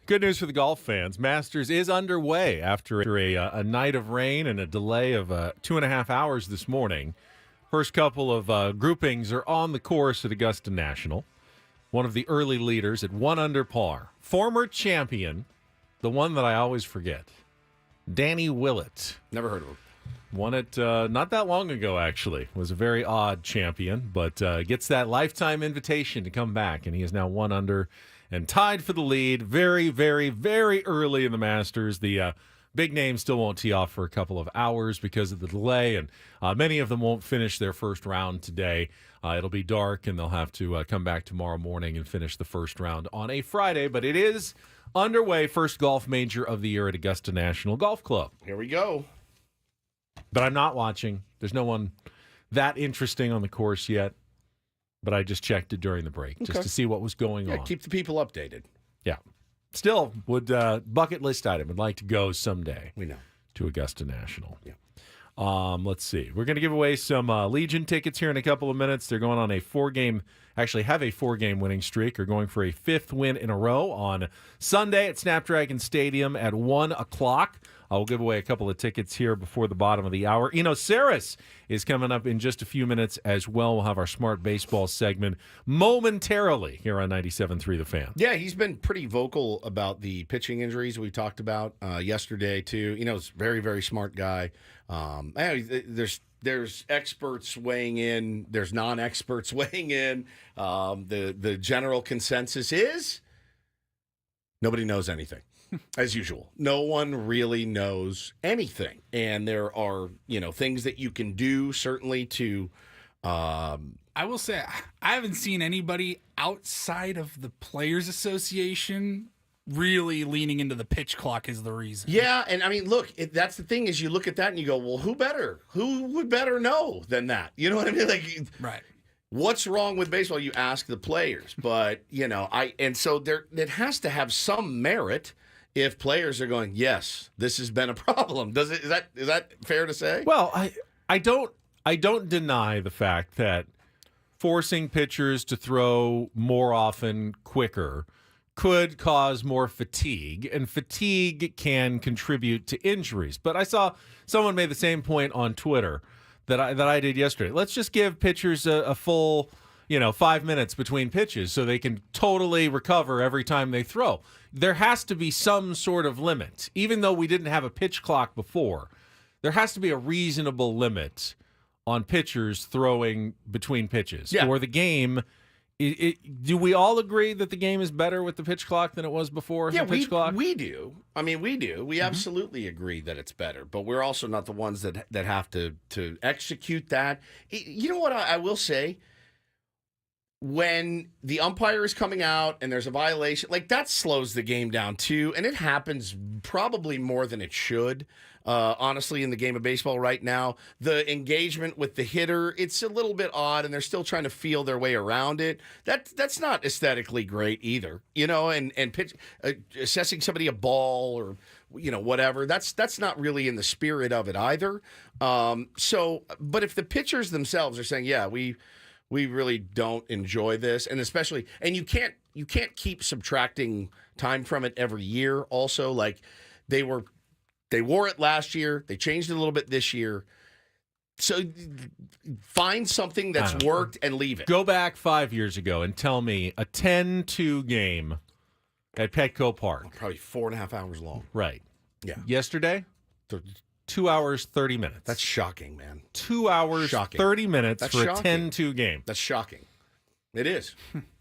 Good news for the golf fans. Masters is underway after a night of rain and a delay of 2.5 hours this morning. First couple of groupings are on the course at Augusta National. One of the early leaders at 1 under par. Former champion, the one that I always forget, Danny Willett. Never heard of him. Won it not that long ago, actually. Was a very odd champion, but gets that lifetime invitation to come back, and he is now 1 under and tied for the lead very, very, very early in the Masters. The big names still won't tee off for a couple of hours because of the delay, and many of them won't finish their first round today. It'll be dark, and they'll have to come back tomorrow morning and finish the first round on a Friday, but it is underway. First golf major of the year at Augusta National Golf Club. Here we go. But I'm not watching. There's no one that interesting on the course yet. But I just checked it during the break just to see what was going on. Keep the people updated. Yeah. Still, would bucket list item. Would like to go someday. We know. To Augusta National. Yeah. Let's see. We're going to give away some Legion tickets here in a couple of minutes. They're going on a 4-game, actually have a 4-game winning streak. Are going for a 5th win in a row on Sunday at Snapdragon Stadium at 1 o'clock. I'll give away a couple of tickets here before the bottom of the hour. Eno Sarris is coming up in just a few minutes as well. We'll have our Smart Baseball segment momentarily here on 97.3 The Fan. Yeah, he's been pretty vocal about the pitching injuries we talked about yesterday, too. He's a very, very smart guy. There's experts weighing in. There's non-experts weighing in. The general consensus is nobody knows anything. As usual, no one really knows anything. And there are, things that you can do, certainly, to... I will say, I haven't seen anybody outside of the Players Association really leaning into the pitch clock is the reason. Yeah, and I mean, look, that's the thing is you look at that and you go, well, who would better know than that? You know what I mean? Right. What's wrong with baseball? You ask the players. But, so it has to have some merit. If players are going, yes, this has been a problem. Is that fair to say? Well, I don't deny the fact that forcing pitchers to throw more often quicker could cause more fatigue, and fatigue can contribute to injuries. But I saw someone made the same point on Twitter that I did yesterday. Let's just give pitchers a full 5 minutes between pitches so they can totally recover every time they throw. There has to be some sort of limit. Even though we didn't have a pitch clock before, there has to be a reasonable limit on pitchers throwing between pitches. Yeah. Or the game, do we all agree that the game is better with the pitch clock than it was before? Yeah, the pitch clock? we do. I mean, we do. We absolutely agree that it's better, but we're also not the ones that have to execute that. You know what I will say? When the umpire is coming out and there's a violation, that slows the game down too, and it happens probably more than it should. Honestly, in the game of baseball right now, the engagement with the hitter, it's a little bit odd, and they're still trying to feel their way around it. That's not aesthetically great either, and pitch, assessing somebody a ball or whatever. That's not really in the spirit of it either. But if the pitchers themselves are saying, yeah, we really don't enjoy this, and especially, and you can't keep subtracting time from it every year. Also, they wore it last year, they changed it a little bit this year. So find something that's worked and leave it. Go back 5 years ago and tell me a 10-2 game at Petco Park. Probably 4.5 hours long. Right. Yeah. Yesterday, 2 hours, 30 minutes. That's shocking, man. 2 hours, 30 minutes That's for shocking. a 10-2 game. That's shocking. It is.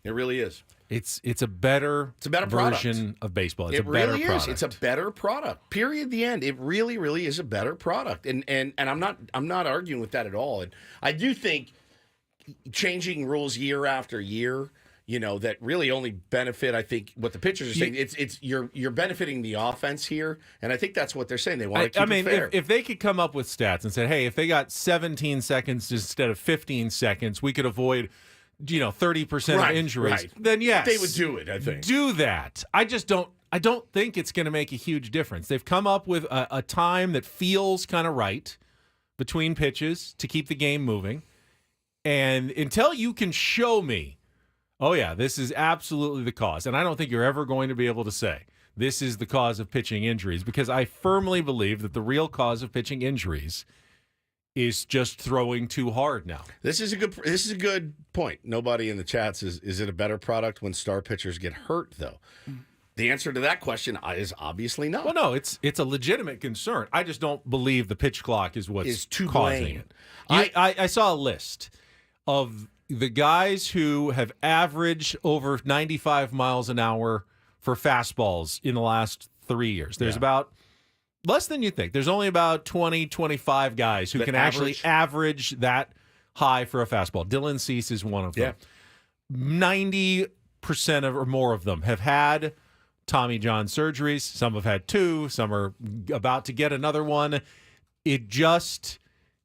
It really is. It's a better version of baseball. It's a better really product. is. It's a better product. Period. The end. It really, really is a better product. And I'm not arguing with that at all. And I do think changing rules year after year, that really only benefit, I think, what the pitchers are saying. It's you're benefiting the offense here, and I think that's what they're saying. They want to keep it fair. If they could come up with stats and say, hey, if they got 17 seconds instead of 15 seconds, we could avoid 30% of injuries, then yes. They would do it, I think. Do that. I don't think it's going to make a huge difference. They've come up with a time that feels kind of right between pitches to keep the game moving. And until you can show me, oh yeah, this is absolutely the cause, and I don't think you're ever going to be able to say this is the cause of pitching injuries, because I firmly believe that the real cause of pitching injuries is just throwing too hard now. This is a good point. Nobody in the chat says, is it a better product when star pitchers get hurt, though? The answer to that question is obviously no. Well, no, it's a legitimate concern. I just don't believe the pitch clock is what's causing it. I saw a list of the guys who have averaged over 95 miles an hour for fastballs in the last 3 years. There's about less than you think. There's only about 20, 25 guys who can actually average that high for a fastball. Dylan Cease is one of them. 90% or more of them have had Tommy John surgeries. Some have had 2. Some are about to get another one.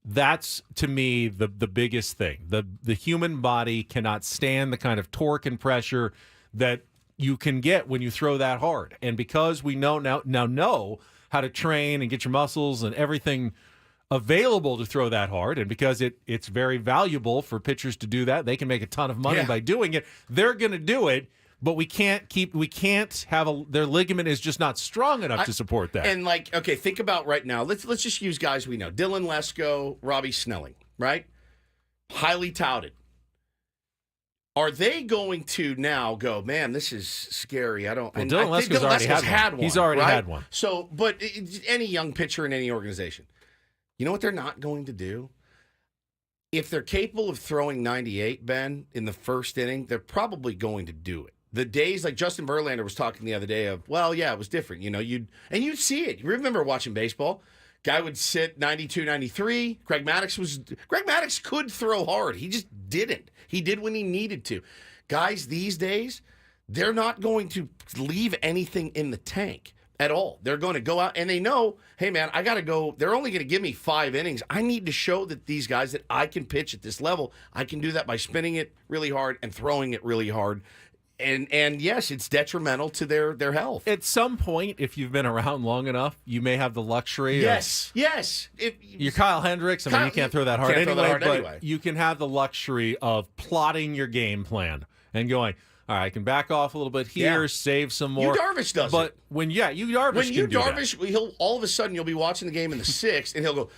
That's to me the biggest thing. The human body cannot stand the kind of torque and pressure that you can get when you throw that hard. And because we now know how to train and get your muscles and everything available to throw that hard, and because it's very valuable for pitchers to do that, they can make a ton of money by doing it. They're going to do it. But we can't have their ligament is just not strong enough to support that. And think about right now. Let's just use guys we know: Dylan Lesko, Robbie Snelling, right? Highly touted. Are they going to now go, man, this is scary? I don't. Well, Dylan Lesko's already had one. He's already had one. So, but any young pitcher in any organization, you know what they're not going to do? If they're capable of throwing 98, Ben, in the first inning, they're probably going to do it. The days like Justin Verlander was talking the other day of, well, yeah, it was different. You'd see it. You remember watching baseball? Guy would sit 92, 93. Greg Maddux could throw hard. He just didn't. He did when he needed to. Guys these days, they're not going to leave anything in the tank at all. They're going to go out and they know, hey man, I got to go. They're only going to give me 5 innings. I need to show that these guys that I can pitch at this level. I can do that by spinning it really hard and throwing it really hard. And yes, it's detrimental to their health. At some point, if you've been around long enough, you may have the luxury. Yes. You're Kyle Hendricks. You can't throw that hard anyway. You can have the luxury of plotting your game plan and going, all right, I can back off a little bit here, save some more. Darvish does but it. When Darvish he'll all of a sudden you'll be watching the game in the 6th, and he'll go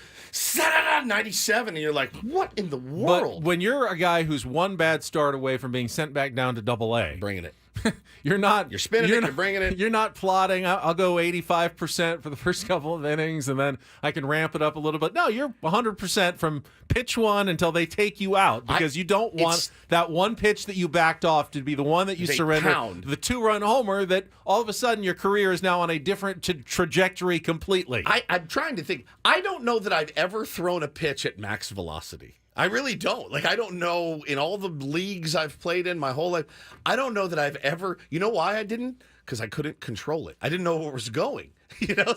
97, and you're like, what in the world? But when you're a guy who's one bad start away from being sent back down to Double-A, bringing it. You're spinning it, you're bringing it. You're not plotting. I'll go 85% for the first couple of innings, and then I can ramp it up a little bit. No, you're 100% from pitch 1 until they take you out, because you don't want that one pitch that you backed off to be the one that you surrender. The 2-run homer that all of a sudden your career is now on a different trajectory completely. I'm trying to think. I don't know that I've ever thrown a pitch at max velocity. I really don't. I don't know, in all the leagues I've played in my whole life, I don't know that I've ever, you know why I didn't? Because I couldn't control it. I didn't know where it was going.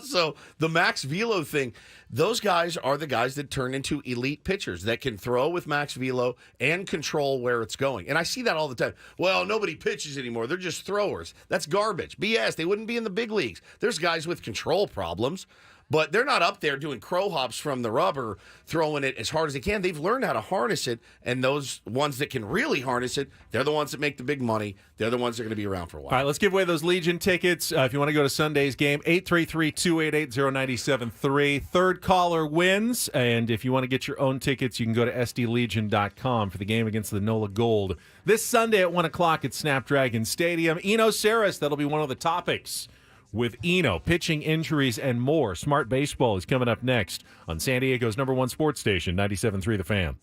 So the max velo thing, those guys are the guys that turn into elite pitchers that can throw with max velo and control where it's going. And I see that all the time. Well, nobody pitches anymore. They're just throwers. That's garbage. BS. They wouldn't be in the big leagues. There's guys with control problems. But they're not up there doing crow hops from the rubber, throwing it as hard as they can. They've learned how to harness it, and those ones that can really harness it, they're the ones that make the big money. They're the ones that are going to be around for a while. All right, let's give away those Legion tickets. If you want to go to Sunday's game, 833-288-0973. Third caller wins. And if you want to get your own tickets, you can go to sdlegion.com for the game against the NOLA Gold. This Sunday at 1 o'clock at Snapdragon Stadium. Eno Sarris, that'll be one of the topics with Eno, pitching injuries, and more. Smart Baseball is coming up next on San Diego's #1 sports station, 97.3 The Fan.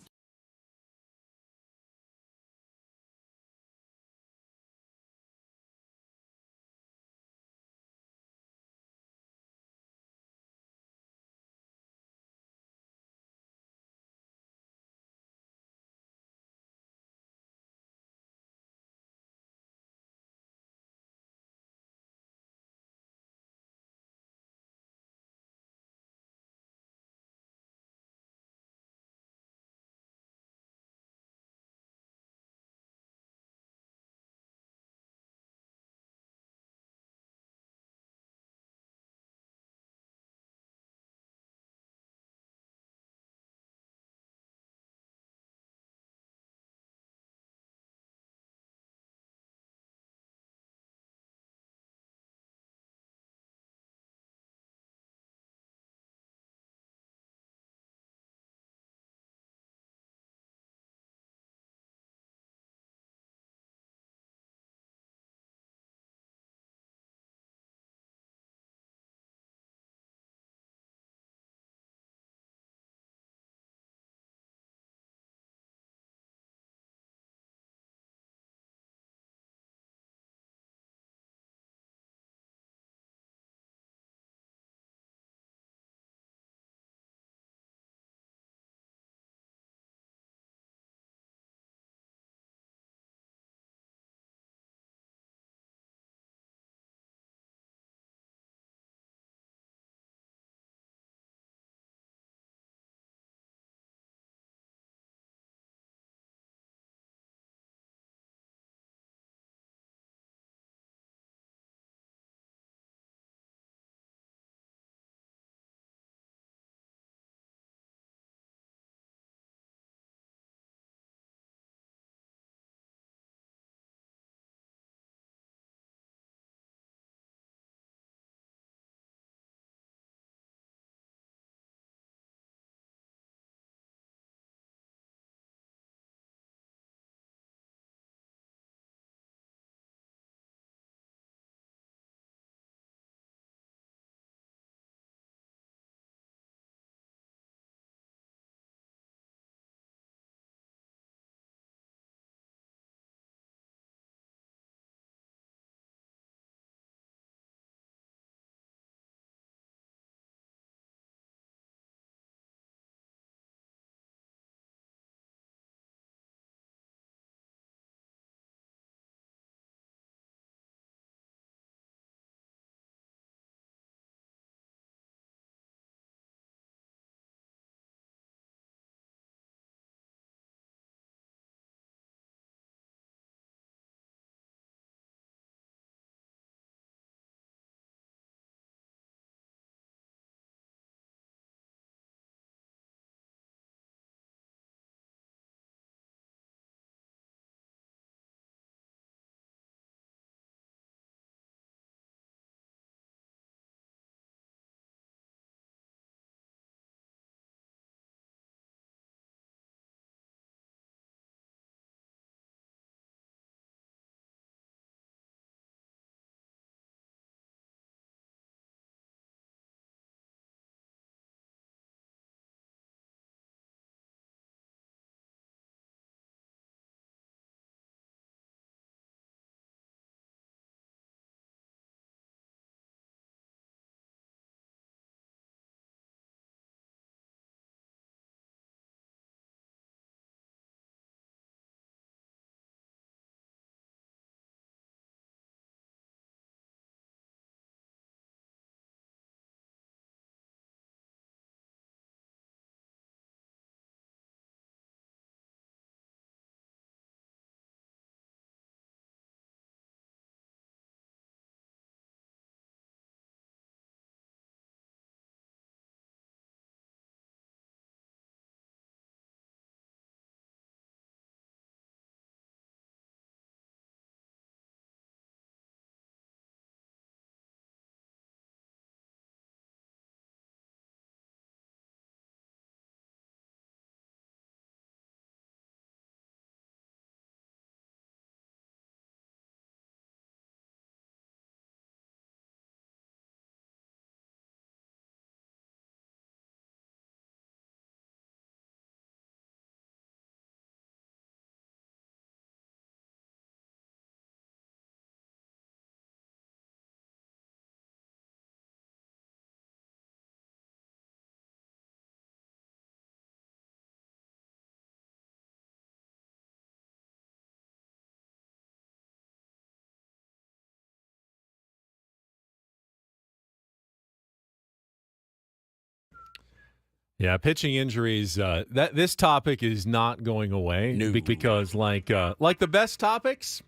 Yeah, pitching injuries. This topic is not going away because, like the best topics,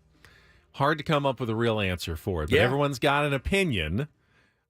hard to come up with a real answer for it. But everyone's got an opinion.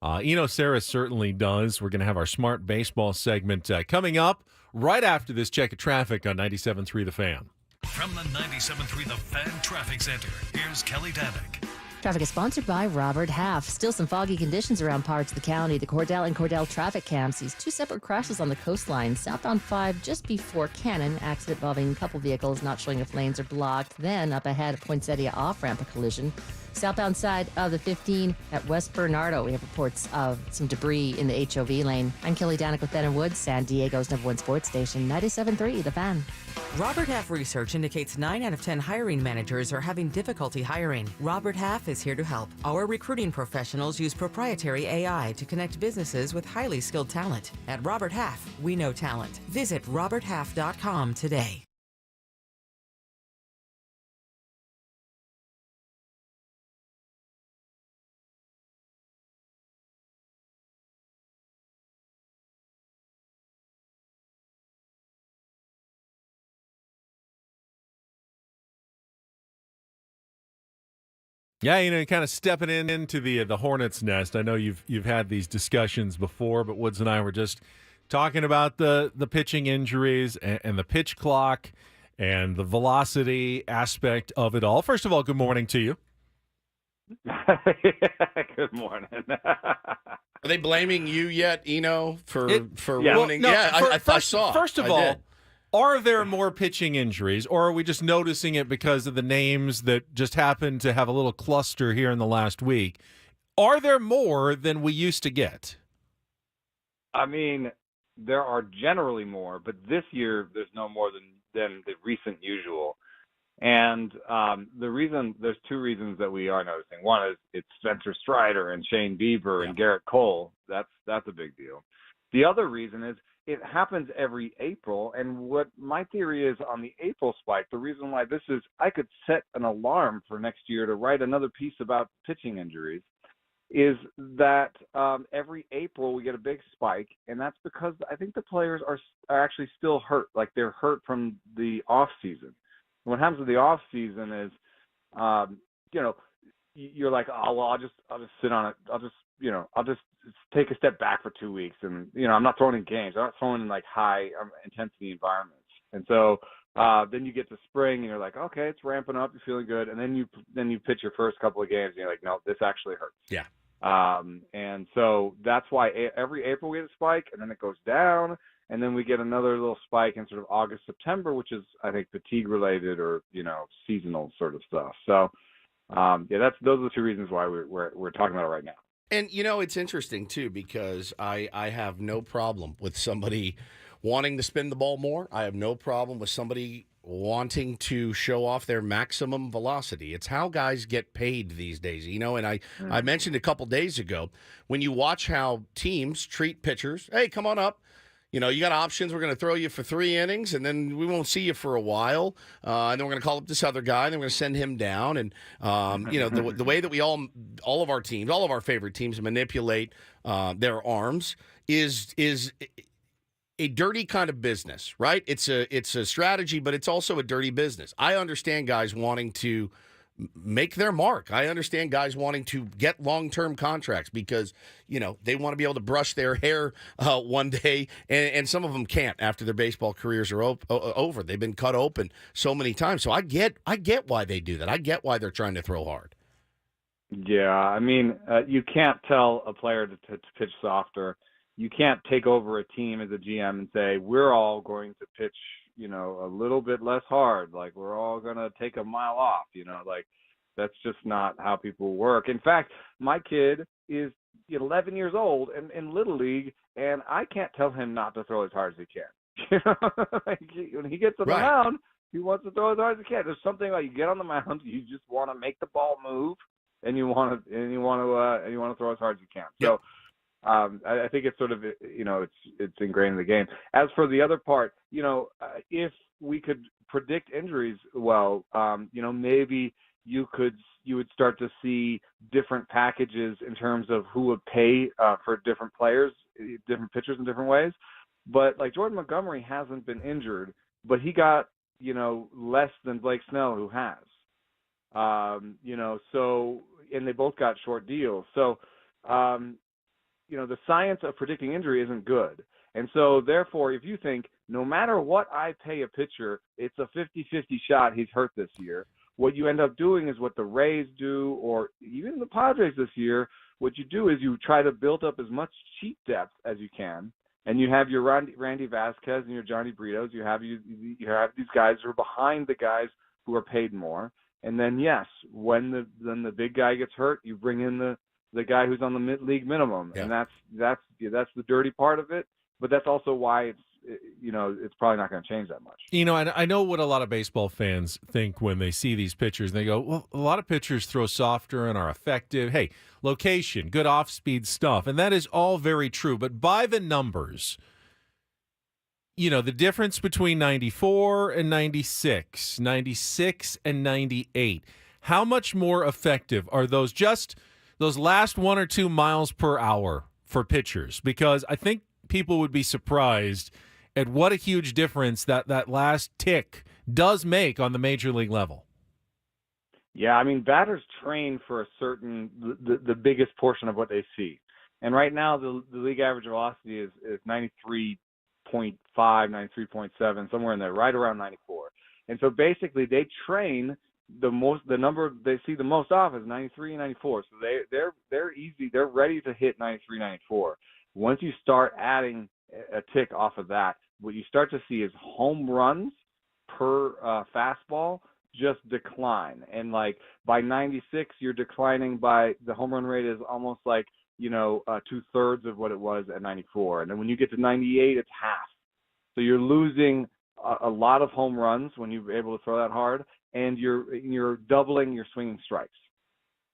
Eno Sarris certainly does. We're going to have our Smart Baseball segment coming up right after this check of traffic on 97.3 The Fan. From the 97.3 The Fan Traffic Center, here's Kelly Danick. Traffic is sponsored by Robert Half. Still some foggy conditions around parts of the county. The Cordell and Cordell traffic cam sees two separate crashes on the coastline. Southbound 5 just before Cannon. Accident involving a couple vehicles, not showing if lanes are blocked. Then up ahead, a Poinsettia off-ramp, a collision. Southbound side of the 15 at West Bernardo, we have reports of some debris in the HOV lane. I'm Kelly Danick with Ben & Woods, San Diego's #1 sports station, 97.3 The Fan. Robert Half research indicates 9 out of 10 hiring managers are having difficulty hiring. Robert Half is here to help. Our recruiting professionals use proprietary AI to connect businesses with highly skilled talent. At Robert Half, we know talent. Visit roberthalf.com today. Yeah, kind of stepping into the hornet's nest. I know you've had these discussions before, but Woods and I were just talking about the pitching injuries and the pitch clock and the velocity aspect of it all. First of all, good morning to you. Good morning. Are they blaming you yet, Eno, for Well, ruining? no, I saw. First of all, are there more pitching injuries, or are we just noticing it because of the names that just happened to have a little cluster here in the last week? Are there more than we used to get? I mean, there are generally more, but this year there's no more than the recent usual. And there's two reasons that we are noticing. One is it's Spencer Strider and Shane Bieber and Garrett Cole. That's a big deal. The other reason is it happens every April, and what my theory is on the April spike, the reason why this is, I could set an alarm for next year to write another piece about pitching injuries, is that every April we get a big spike, and that's because I think the players are actually still hurt, like they're hurt from the off season. What happens with the off season is, you're like, oh well, I'll just sit on it. I'll just take a step back for 2 weeks, and I'm not throwing in games. I'm not throwing in like high intensity environments. And so then you get to spring, and you're like, okay, it's ramping up. You're feeling good, and then you pitch your first couple of games, and you're like, no, this actually hurts. Yeah. And so that's why every April we get a spike, and then it goes down, and then we get another little spike in sort of August, September, which is I think fatigue related or seasonal sort of stuff. So those are the two reasons why we're talking about it right now. And, it's interesting, too, because I have no problem with somebody wanting to spin the ball more. I have no problem with somebody wanting to show off their maximum velocity. It's how guys get paid these days, and I mentioned a couple days ago, when you watch how teams treat pitchers, hey, come on up. You got options. We're going to throw you for 3 innings, and then we won't see you for a while. And then we're going to call up this other guy, and then we're going to send him down. And, the way that we all of our teams, all of our favorite teams manipulate their arms is a dirty kind of business, right? It's a strategy, but it's also a dirty business. I understand guys wanting to make their mark. I understand guys wanting to get long-term contracts because, they want to be able to brush their hair one day, and some of them can't after their baseball careers are over. They've been cut open so many times. So I get why they do that. I get why they're trying to throw hard. Yeah, I mean, you can't tell a player to pitch softer. You can't take over a team as a GM and say, we're all going to pitch a little bit less hard. Like, we're all going to take a mile off, that's just not how people work. In fact, my kid is 11 years old and in Little League, and I can't tell him not to throw as hard as he can. When he gets on the mound, he wants to throw as hard as he can. There's something like you get on the mound, you just want to make the ball move, and you want to throw as hard as you can. So I think it's sort of, it's ingrained in the game. As for the other part, if we could predict injuries well, maybe you would start to see different packages in terms of who would pay for different players, different pitchers in different ways. But like Jordan Montgomery hasn't been injured, but he got, less than Blake Snell, who has. So, and they both got short deals. So, the science of predicting injury isn't good. And so, therefore, if you think no matter what I pay a pitcher, it's a 50-50 shot he's hurt this year, what you end up doing is what the Rays do, or even the Padres this year, what you do is you try to build up as much cheap depth as you can. And you have your Randy Vasquez and your Johnny Britos. You have these guys who are behind the guys who are paid more. And then, yes, when the big guy gets hurt, you bring in the guy who's on the league minimum. Yeah. And that's the dirty part of it. But that's also why it's probably not going to change that much. I know what a lot of baseball fans think when they see these pitchers. They go, well, a lot of pitchers throw softer and are effective. Hey, location, good off-speed stuff. And that is all very true. But by the numbers, the difference between 94 and 96, 96 and 98, how much more effective are those last 1 or 2 miles per hour for pitchers? Because I think people would be surprised at what a huge difference that last tick does make on the major league level. Yeah, I mean, batters train for the biggest portion of what they see. And right now, the league average velocity is 93.5, 93.7, somewhere in there, right around 94. And so basically, they train the number they see the most off is 93 and 94. So they're easy. They're ready to hit 93, 94. Once you start adding a tick off of that, what you start to see is home runs per fastball just decline. And like by 96, you're declining by the home run rate is almost like, 2/3 of what it was at 94. And then when you get to 98, it's half. So you're losing a lot of home runs when you're able to throw that hard, and you're doubling your swinging strikes.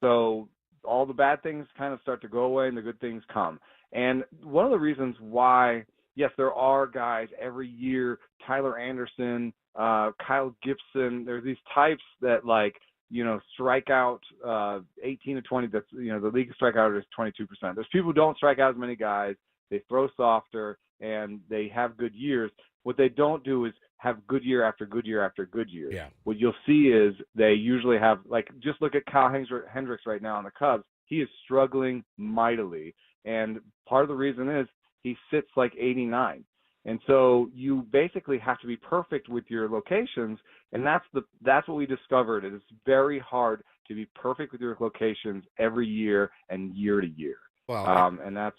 So all the bad things kind of start to go away and the good things come. And one of the reasons why, yes, there are guys every year, Tyler Anderson, Kyle Gibson, there's these types that strike out 18 to 20. That's, the league strikeout is 22%. There's people who don't strike out as many guys. They throw softer and they have good years. What they don't do is have good year after good year after good year. Yeah. What you'll see is they usually have, just look at Kyle Hendricks right now on the Cubs. He is struggling mightily. And part of the reason is he sits like 89. And so you basically have to be perfect with your locations. And that's what we discovered. It is very hard to be perfect with your locations every year and year to year. Well, and that's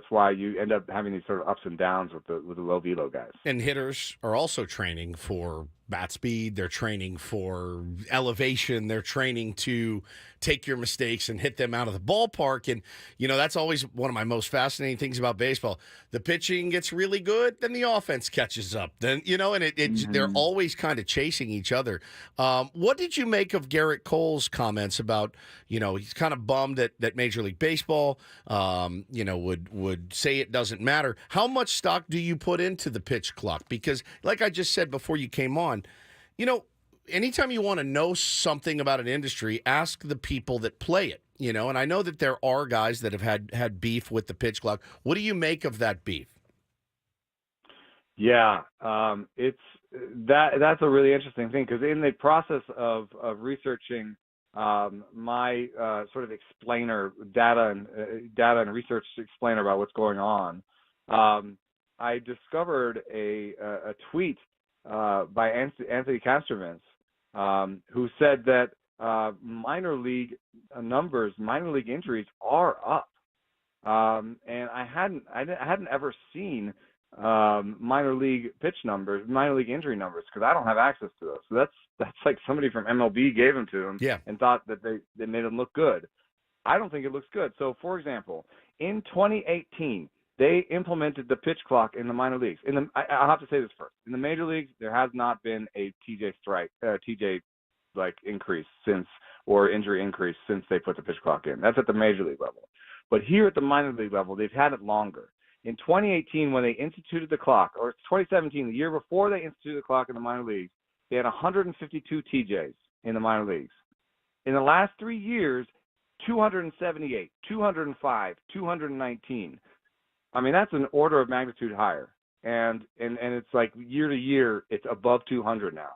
why you end up having these sort of ups and downs with the low velo guys. And hitters are also training for bat speed. They're training for elevation. They're training to take your mistakes and hit them out of the ballpark. And, that's always one of my most fascinating things about baseball. The pitching gets really good, then the offense catches up. Then, they're always kind of chasing each other. What did you make of Garrett Cole's comments about, he's kind of bummed that Major League Baseball, would say it doesn't matter. How much stock do you put into the pitch clock? Because like I just said before you came on, anytime you want to know something about an industry, ask the people that play it, and I know that there are guys that have had beef with the pitch clock. What do you make of that beef? Yeah, that's a really interesting thing, because in the process of researching my sort of explainer, data and research explainer about what's going on, I discovered a tweet by Anthony Castrovince, who said that minor league injuries are up, and I hadn't ever seen minor league injury numbers, because I don't have access to those. So that's like somebody from MLB gave them to him, and thought that they made them look good. I don't think it looks good. So, for example, in 2018. They implemented the pitch clock in the minor leagues. I'll have to say this first. In the major leagues, there has not been a TJ increase injury increase since they put the pitch clock in. That's at the major league level. But here at the minor league level, they've had it longer. In 2018, when they instituted the clock, or 2017, the year before they instituted the clock in the minor leagues, they had 152 TJs in the minor leagues. In the last 3 years, 278, 205, 219. I mean, that's an order of magnitude higher. and it's like year to year, it's above 200 now.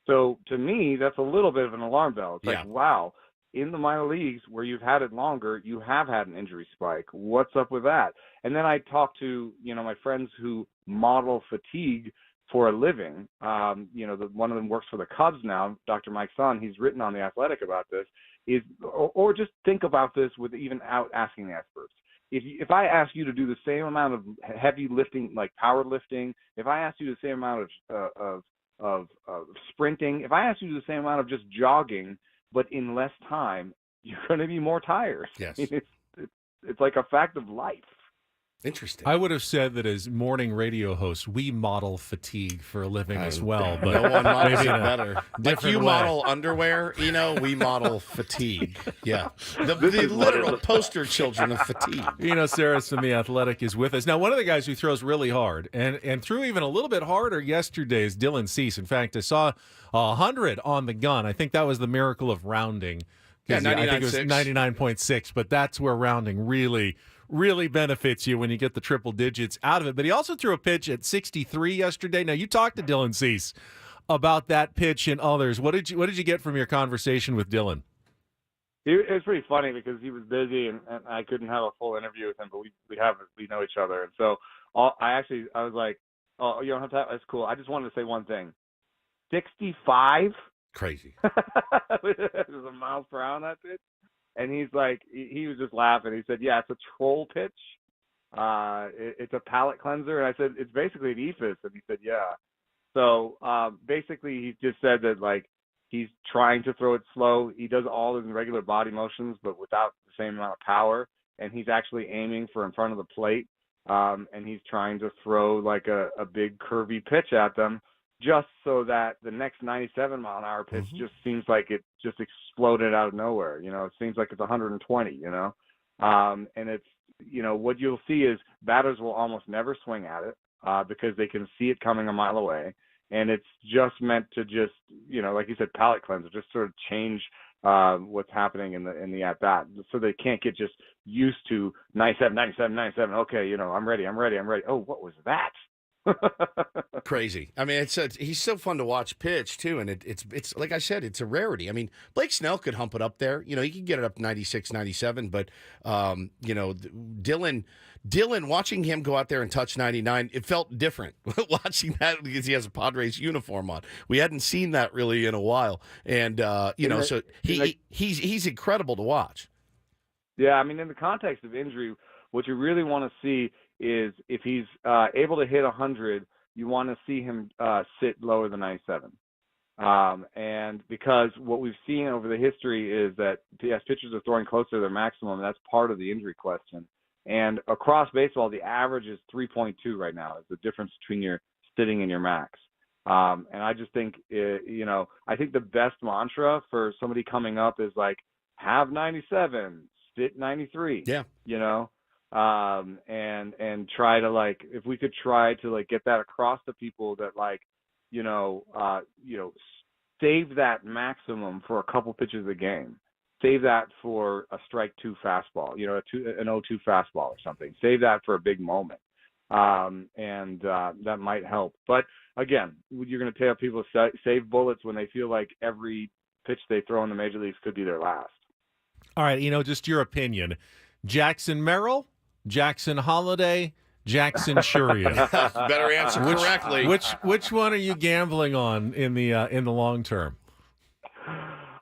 So to me, that's a little bit of an alarm bell. It's like, wow, in the minor leagues where you've had it longer, you have had an injury spike. What's up with that? And then I talk to, my friends who model fatigue for a living. One of them works for the Cubs now, Dr. Mike Son. He's written on The Athletic about this. Or just think about this without asking the experts. If I ask you to do the same amount of heavy lifting, like power lifting, if I ask you the same amount of sprinting, if I ask you to do the same amount of just jogging, but in less time, you're going to be more tired. Yes. It's like a fact of life. Interesting. I would have said that as morning radio hosts, we model fatigue for a living as well. But no one models maybe it better. Like you way. model underwear, we model fatigue. Yeah. The literal poster children of fatigue. Eno Sarris from The Athletic is with us. Now, one of the guys who throws really hard and threw even a little bit harder yesterday is Dylan Cease. In fact, I saw 100 on the gun. I think that was the miracle of rounding. Yeah, I think it was 99.6, but that's where rounding really benefits you when you get the triple digits out of it. But he also threw a pitch at 63 yesterday. Now, you talked to Dylan Cease about that pitch and others. What did you get from your conversation with Dylan? It was pretty funny because he was busy and I couldn't have a full interview with him, but we know each other. And so I was like, oh, you don't have to. That's cool. I just wanted to say one thing. 65? Crazy. There's a miles per hour on that pitch. And he's like, he was just laughing. He said, yeah, it's a troll pitch. It's a palate cleanser. And I said, it's basically an ephus. And he said, yeah. So basically he just said that, like, he's trying to throw it slow. He does all his regular body motions, but without the same amount of power. And he's actually aiming for in front of the plate. And he's trying to throw like a big curvy pitch at them, just so that the next 97-mile-an-hour pitch just seems like it just exploded out of nowhere. It seems like it's 120, and it's, what you'll see is batters will almost never swing at it because they can see it coming a mile away. And it's just meant to just, like you said, palate cleanser, just sort of change what's happening in the at-bat, so they can't get just used to 97. Okay, I'm ready. Oh, what was that? Crazy. I mean, he's so fun to watch pitch too, and it's like I said, it's a rarity. I mean, Blake Snell could hump it up there. He could get it up 96, 97, but Dylan, watching him go out there and touch 99, it felt different watching that because he has a Padres uniform on. We hadn't seen that really in a while, and so he's incredible to watch. Yeah, I mean, in the context of injury, what you really want to see is if he's able to hit 100, you want to see him sit lower than 97. And because what we've seen over the history is that, yes, pitchers are throwing closer to their maximum. That's part of the injury question. And across baseball, the average is 3.2 right now. Is the difference between your sitting and your max. And I just think, I think the best mantra for somebody coming up is like, have 97, sit 93. Yeah. And try to, like, if we could try to, like, get that across to people that, like, save that maximum for a couple pitches a game. Save that for a strike 2 fastball, an 0-2 fastball or something. Save that for a big moment. And that might help. But again, you're going to tell people to save bullets when they feel like every pitch they throw in the major leagues could be their last. All right, just your opinion. Jackson Merrill, Jackson Holiday, Jackson Churio. Better answer correctly. Which one are you gambling on in the long term?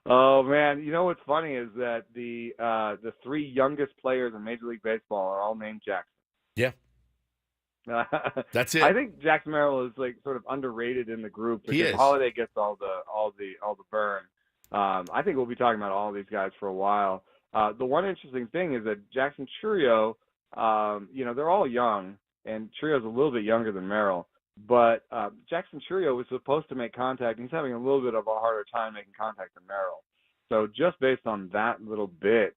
Oh man, what's funny is that the 3 youngest players in Major League Baseball are all named Jackson. Yeah. That's it. I think Jackson Merrill is like sort of underrated in the group because he is. Holiday gets all the burn. I think we'll be talking about all these guys for a while. The one interesting thing is that Jackson Churio, they're all young, and Churio's a little bit younger than Merrill. But Jackson Churio was supposed to make contact, and he's having a little bit of a harder time making contact than Merrill. So just based on that little bit,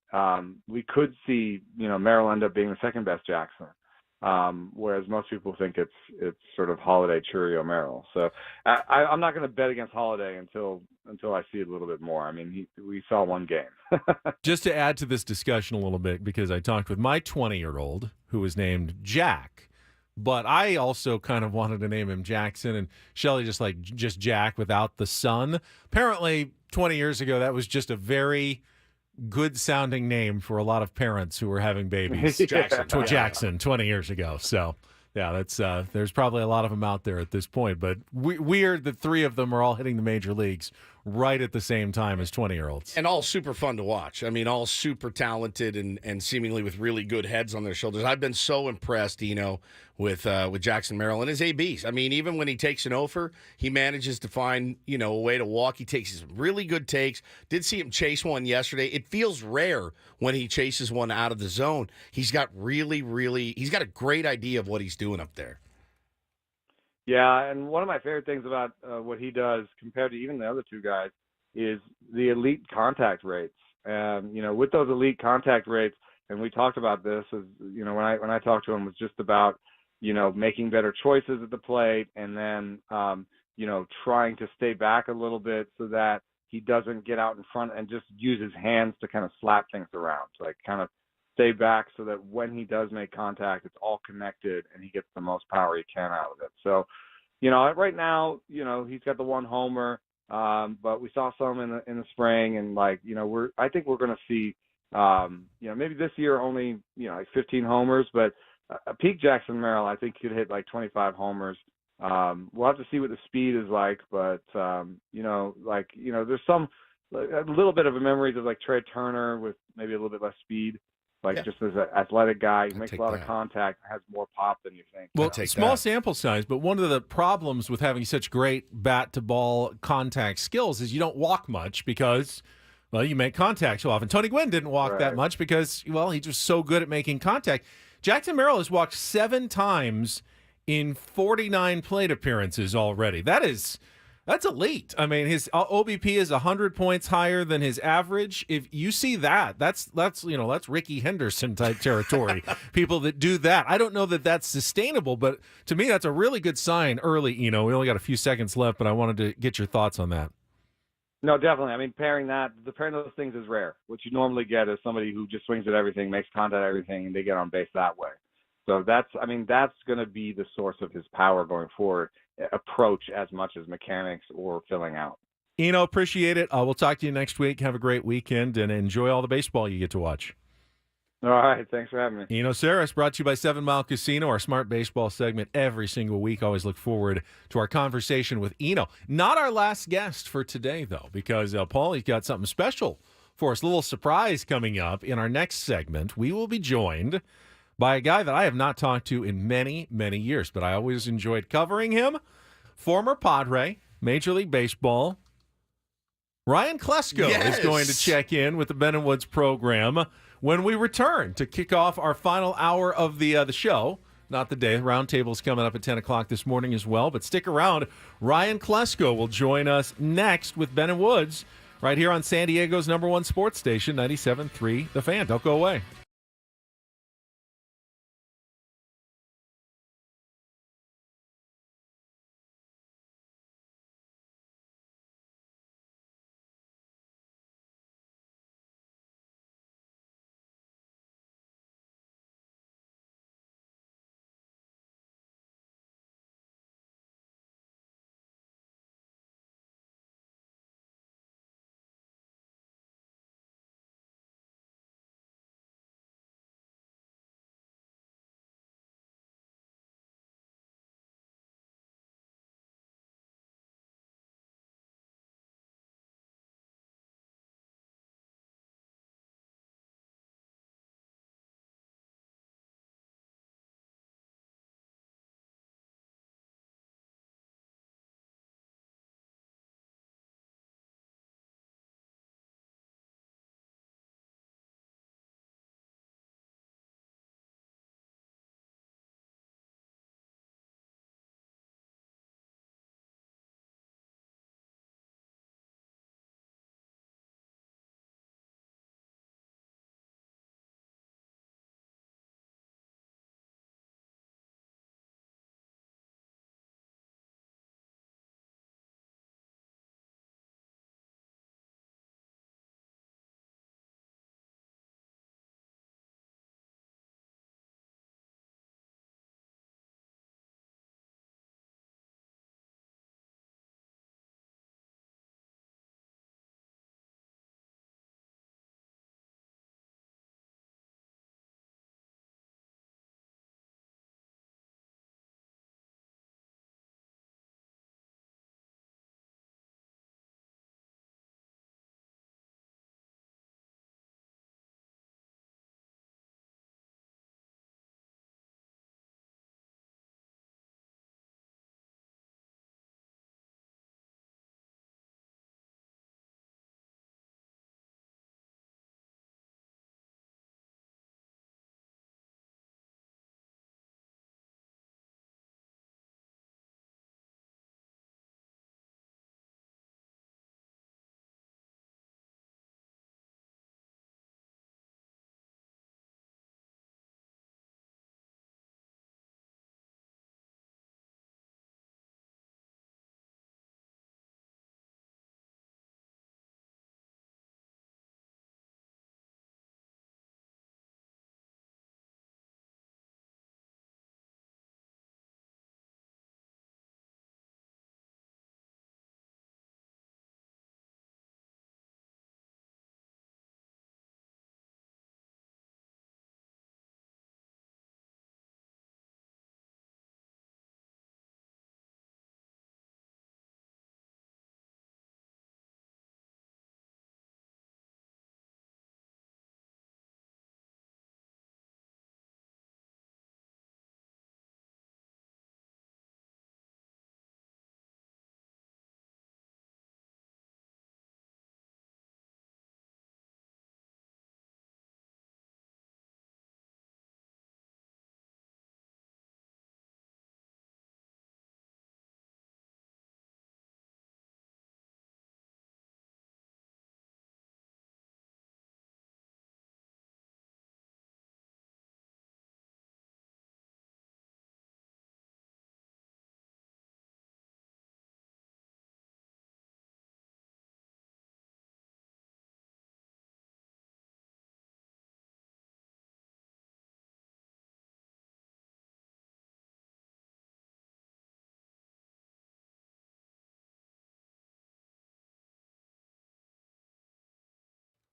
we could see, Merrill end up being the second best Jackson, whereas most people think it's sort of Holiday, Churio, Merrill. So I'm not going to bet against Holiday until I see it a little bit more. I mean, we saw one game. Just to add to this discussion a little bit, because I talked with my 20-year-old who was named Jack, But I also kind of wanted to name him Jackson, and Shelley just Jack without the son. Apparently, 20 years ago, that was just a very good-sounding name for a lot of parents who were having babies. Jackson, 20 years ago. So, yeah, that's there's probably a lot of them out there at this point. But weird that three of them are all hitting the major leagues right at the same time as 20-year-olds. And all super fun to watch. I mean, all super talented and seemingly with really good heads on their shoulders. I've been so impressed, with Jackson Merrill and his ABs. I mean, even when he takes an offer, he manages to find, a way to walk. He takes some really good takes. Did see him chase one yesterday. It feels rare when he chases one out of the zone. He's got he's got a great idea of what he's doing up there. Yeah, and one of my favorite things about what he does compared to even the other two guys is the elite contact rates. With those elite contact rates, and we talked about this, when I talked to him, it was just about, making better choices at the plate and then, trying to stay back a little bit so that he doesn't get out in front and just use his hands to kind of slap things around, like kind of stay back so that when he does make contact, it's all connected and he gets the most power he can out of it. So, right now, he's got the one homer, but we saw some in the spring, and I think we're going to see, maybe this year only, 15 homers, but a peak Jackson Merrill, I think could hit like 25 homers. We'll have to see what the speed is like, but there's some a little bit of a memories of like Trey Turner with maybe a little bit less speed. Just as an athletic guy, he makes a lot of contact, has more pop than you think. Well, small sample size, but one of the problems with having such great bat-to-ball contact skills is you don't walk much because, you make contact so often. Tony Gwynn didn't walk that much because, he's just so good at making contact. Jackson Merrill has walked 7 times in 49 plate appearances already. That's elite. I mean, his OBP is 100 points higher than his average. If you see that, that's Ricky Henderson type territory. People that do that. I don't know that that's sustainable, but to me, that's a really good sign early. We only got a few seconds left, but I wanted to get your thoughts on that. No, definitely. I mean, pairing those things is rare. What you normally get is somebody who just swings at everything, makes contact at everything, and they get on base that way. So that's going to be the source of his power going forward. Approach as much as mechanics or filling out. Eno, appreciate it. We'll talk to you next week. Have a great weekend and enjoy all the baseball you get to watch. All right. Thanks for having me. Eno Sarris, brought to you by 7 Mile Casino, our smart baseball segment every single week. Always look forward to our conversation with Eno. Not our last guest for today, though, because Paulie's got something special for us. A little surprise coming up in our next segment. We will be joined by a guy that I have not talked to in many, many years, but I always enjoyed covering him. Former Padre, Major League Baseball. Ryan Klesko is going to check in with the Ben & Woods program when we return to kick off our final hour of the show. Not the day. Roundtable's coming up at 10 o'clock this morning as well, but stick around. Ryan Klesko will join us next with Ben & Woods right here on San Diego's #1 sports station, 97.3 The Fan. Don't go away.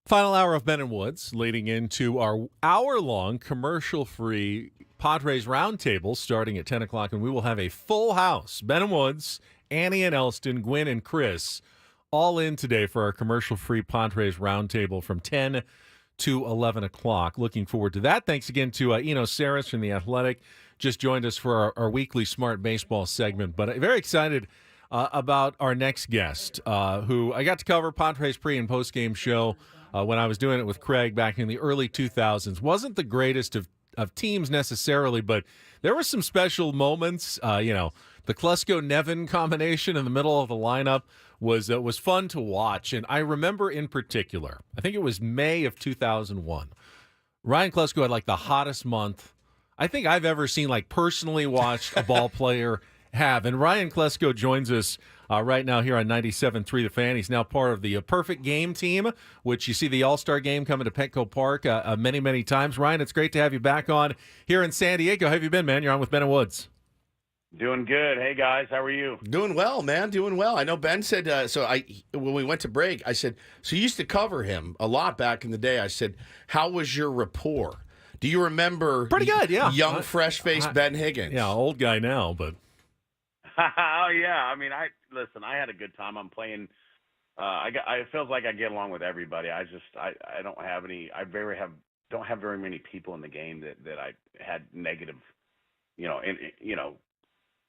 Final hour of Ben and Woods, leading into our hour-long commercial-free Padres Roundtable starting at 10 o'clock, and we will have a full house. Ben and Woods, Annie and Elston, Gwen and Chris, all in today for our commercial-free Padres Roundtable from 10 to 11 o'clock. Looking forward to that. Thanks again to Eno Sarris from The Athletic. Just joined us for our weekly Smart Baseball segment, but very excited about our next guest, who I got to cover Padres pre- and post-game show when I was doing it with Craig back in the early 2000s. Wasn't the greatest of teams necessarily, but there were some special moments. The Klesko-Nevin combination in the middle of the lineup was fun to watch. And I remember in particular, I think it was May of 2001, Ryan Klesko had like the hottest month I think I've ever seen, like personally watched a ball player have. And Ryan Klesko joins us right now here on 97.3 The Fan. He's now part of the Perfect Game team, which you see the All-Star Game coming to Petco Park many, many times. Ryan, it's great to have you back on here in San Diego. How have you been, man? You're on with Ben and Woods. Doing good. Hey, guys. How are you? Doing well, man. Doing well. I know Ben said, when we went to break, I said, so you used to cover him a lot back in the day. I said, how was your rapport? Do you remember? Pretty good, yeah. Young, fresh-faced Ben Higgins. Yeah, old guy now, but. Oh, yeah. I mean, I had a good time. I'm playing. It feels like I get along with everybody. I don't have any. Don't have very many people in the game that I had negative,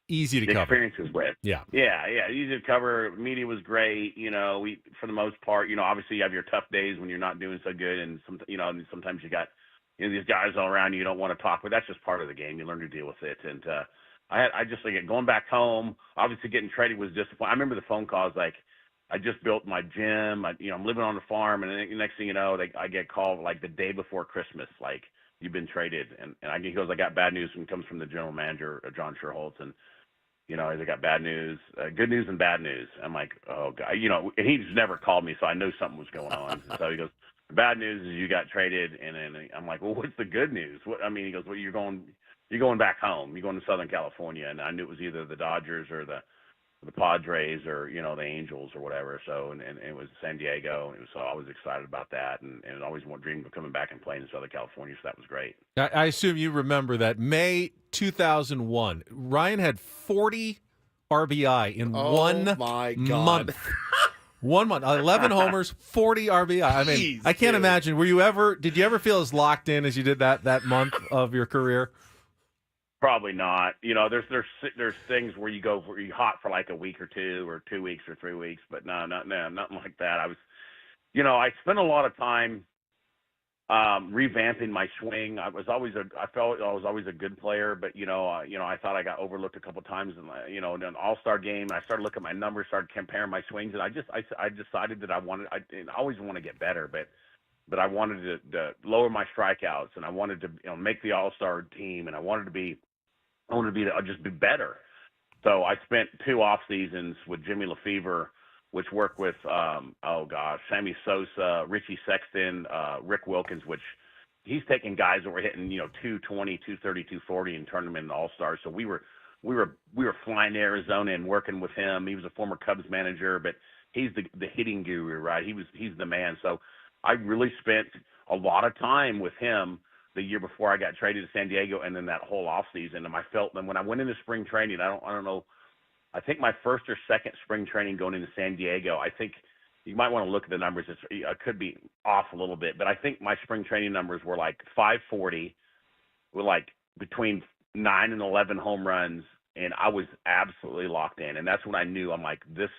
easy to cover experiences with. Yeah, easy to cover. Media was great. We for the most part, obviously you have your tough days when you're not doing so good, and sometimes you got these guys all around you don't want to talk, but that's just part of the game. You learn to deal with it. And going back home, obviously getting traded was disappointing. I remember the phone calls like, I just built my gym. I'm living on the farm, and the next thing you know, I get called like the day before Christmas, like, you've been traded. And he goes, I got bad news, and it comes from the general manager, John Sherholtz, and I got bad news, good news and bad news. I'm like, oh God, and he's never called me, so I know something was going on. And so he goes, the bad news is you got traded. And then I'm like, well, what's the good news? He goes, well, you're going back home. You're going to Southern California. And I knew it was either the Dodgers or the Padres or, the Angels or whatever. So, and it was San Diego. And so I was excited about that. And I always dreamed of coming back and playing in Southern California. So that was great. I assume you remember that May 2001, Ryan had 40 RBI in 1 month. 1 month, 11 homers, 40 RBI. I mean, I can't imagine. Did you ever feel as locked in as you did that month of your career? Probably not. There's things where you hot for like a week or 2 or 2 weeks or 3 weeks, but no, nothing like that. I spent a lot of time revamping my swing. I felt I was always a good player, but I thought I got overlooked a couple of times in an All-Star game. I started looking at my numbers, started comparing my swings, and I decided that I always want to get better, but I wanted to lower my strikeouts, and I wanted to make the All-Star team, and I wanted to just be better. So I spent 2 off seasons with Jimmy Lefevre, which worked with, Sammy Sosa, Richie Sexton, Rick Wilkins, which he's taking guys that were hitting, 220, 230, 240 and turned them into all-stars. So we were flying to Arizona and working with him. He was a former Cubs manager, but he's the hitting guru, right? He's the man. So I really spent a lot of time with him the year before I got traded to San Diego, and then that whole offseason. And I felt that when I went into spring training, I don't know, I think my first or second spring training going into San Diego, I think you might want to look at the numbers. I could be off a little bit, but I think my spring training numbers were like 540 with like between 9 and 11 home runs, and I was absolutely locked in. And that's when I knew, I'm like, this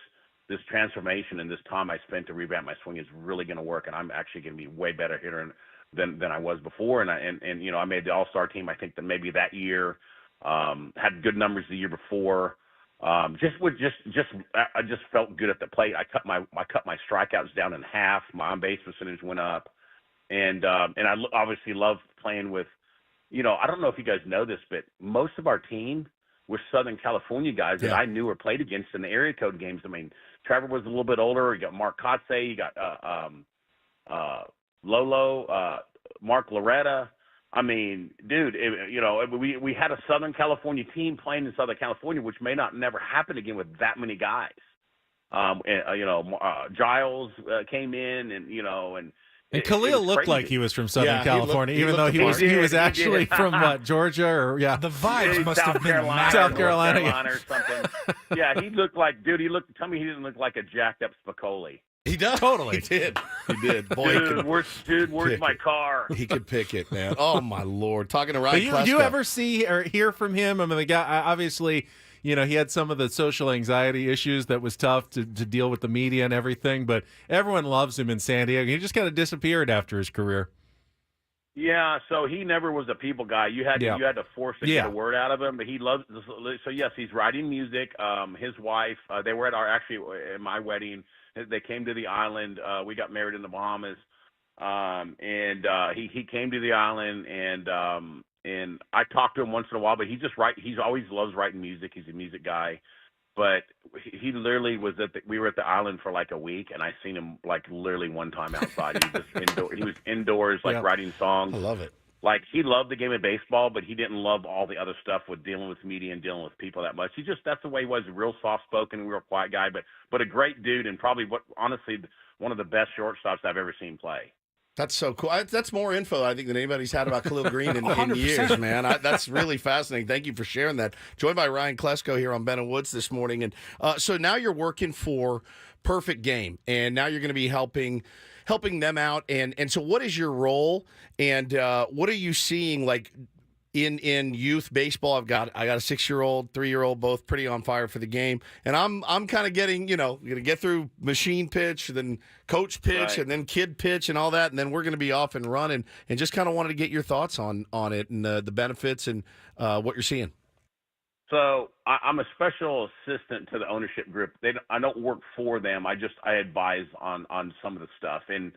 transformation and this time I spent to revamp my swing is really going to work, and I'm actually going to be way better hitter than I was before. And I made the All-Star team. I think that maybe that year, had good numbers the year before. I just felt good at the plate. I cut my strikeouts down in half. My on base percentage went up, and I obviously love playing with. I don't know if you guys know this, but most of our team were Southern California guys that I knew or played against in the area code games. I mean, Trevor was a little bit older. You got Mark Kotze, you got Lolo, Mark Loretta. I mean, dude, we had a Southern California team playing in Southern California, which may not never happen again with that many guys. Giles came in, and And it Khalil was looked crazy. like he was from Southern Yeah, California, he even looked though he was He actually did. from Georgia or The vibes must South have been Carolina, South or Carolina, North yeah. Carolina or something. Yeah, he looked like, dude. Tell me he didn't look like a jacked up Spicoli. He does. Totally. He did. He did. Boy, he Dude, could where's pick my it. car? He could pick it, man. Oh my Lord! Talking to Ryan But do you Klesko. ever see or hear from him? I mean, the guy obviously, he had some of the social anxiety issues that was tough to deal with the media and everything. But everyone loves him in San Diego. He just kind of disappeared after his career. Yeah, so he never was a people guy. You had to force to get a word out of him. But he loves. So yes, he's writing music. His wife, they were at my wedding. They came to the island. We got married in the Bahamas, and he came to the island, and I talked to him once in a while. But He's always loves writing music. He's a music guy. But he literally was we were at the island for like a week, and I seen him like literally one time outside. He was indoors, like writing songs. I love it. Like he loved the game of baseball, but he didn't love all the other stuff with dealing with media and dealing with people that much. That's the way he was, a real soft spoken, real quiet guy, but a great dude, and probably honestly one of the best shortstops I've ever seen play. That's so cool. That's more info, I think, than anybody's had about Khalil Green in 100%. years, man. That's really fascinating. Thank you for sharing that. Joined by Ryan Klesko here on Ben and Woods this morning. And so now you're working for Perfect Game, and now you're going to be helping them out. And so what is your role, and what are you seeing, like, in youth baseball? I got a 6-year-old, 3-year-old, both pretty on fire for the game, and I'm kind of getting, going to get through machine pitch, then coach pitch, Right. and then kid pitch, and all that, and then we're going to be off and running. And just kind of wanted to get your thoughts on it and the benefits and what you're seeing. So I'm a special assistant to the ownership group. I don't work for them. I advise on some of the stuff. And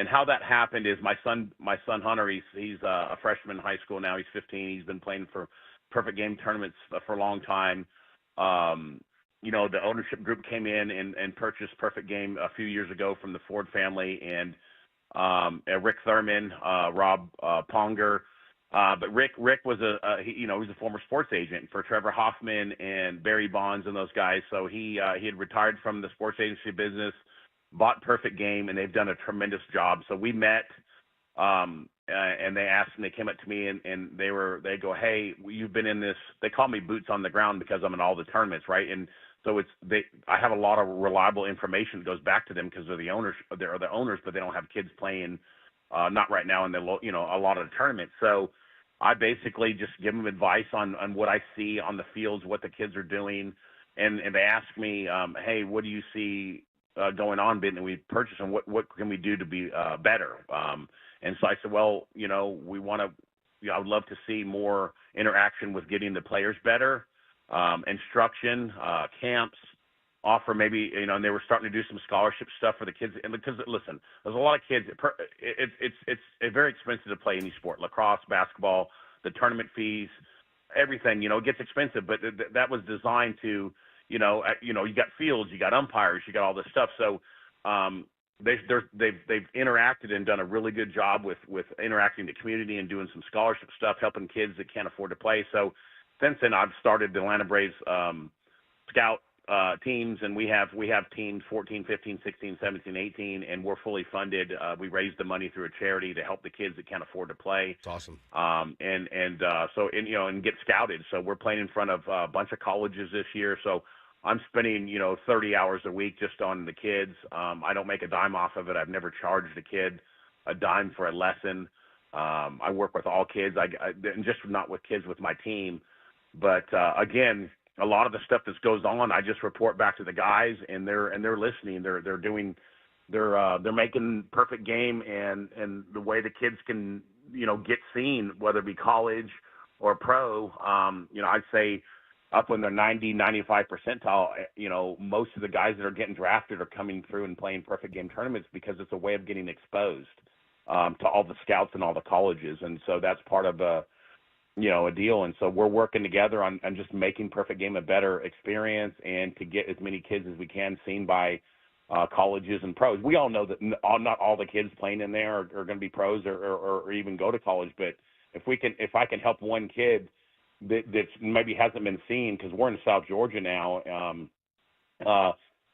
how that happened is my son Hunter, he's a freshman in high school now. He's 15. He's been playing for Perfect Game tournaments for a long time. The ownership group came in and purchased Perfect Game a few years ago from the Ford family, and Rick Thurman, Rob Ponger. But Rick was he's a former sports agent for Trevor Hoffman and Barry Bonds and those guys. So he had retired from the sports agency business, bought Perfect Game, and they've done a tremendous job. So we met, and they came up to me and they go, hey, you've been in this. They call me boots on the ground because I'm in all the tournaments, right? And so I have a lot of reliable information that goes back to them because they're the owners. They're the owners, but they don't have kids playing. Not right now in a lot of the tournaments. So I basically just give them advice on what I see on the fields, what the kids are doing, and they ask me, hey, what do you see going on, Ben? And we purchase them. What can we do to be better? And so I said, well, we want to. I would love to see more interaction with getting the players better, instruction, camps. Offer maybe, and they were starting to do some scholarship stuff for the kids. And because listen, there's a lot of kids. It's very expensive to play any sport, lacrosse, basketball, the tournament fees, everything. It gets expensive. But that was designed to, you got fields, you got umpires, you got all this stuff. So they've interacted and done a really good job with interacting the community and doing some scholarship stuff, helping kids that can't afford to play. So since then, I've started the Atlanta Braves scout teams, and we have teams 14, 15, 16, 17, 18, and we're fully funded. We raise the money through a charity to help the kids that can't afford to play. It's awesome. And get scouted. So we're playing in front of a bunch of colleges this year. So I'm spending 30 hours a week just on the kids. I don't make a dime off of it. I've never charged a kid a dime for a lesson. I work with all kids. And just not with kids with my team, but again, a lot of the stuff that goes on, I just report back to the guys, and they're listening. They're making Perfect Game, and the way the kids can get seen, whether it be college or pro. I'd say up in their 90, 95 percentile. Most of the guys that are getting drafted are coming through and playing Perfect Game tournaments because it's a way of getting exposed to all the scouts and all the colleges, and so that's part of a deal. And so we're working together on just making Perfect Game a better experience and to get as many kids as we can seen by colleges and pros. We all know that not all the kids playing in there are going to be pros or even go to college. But if I can help one kid that maybe hasn't been seen, because we're in South Georgia now,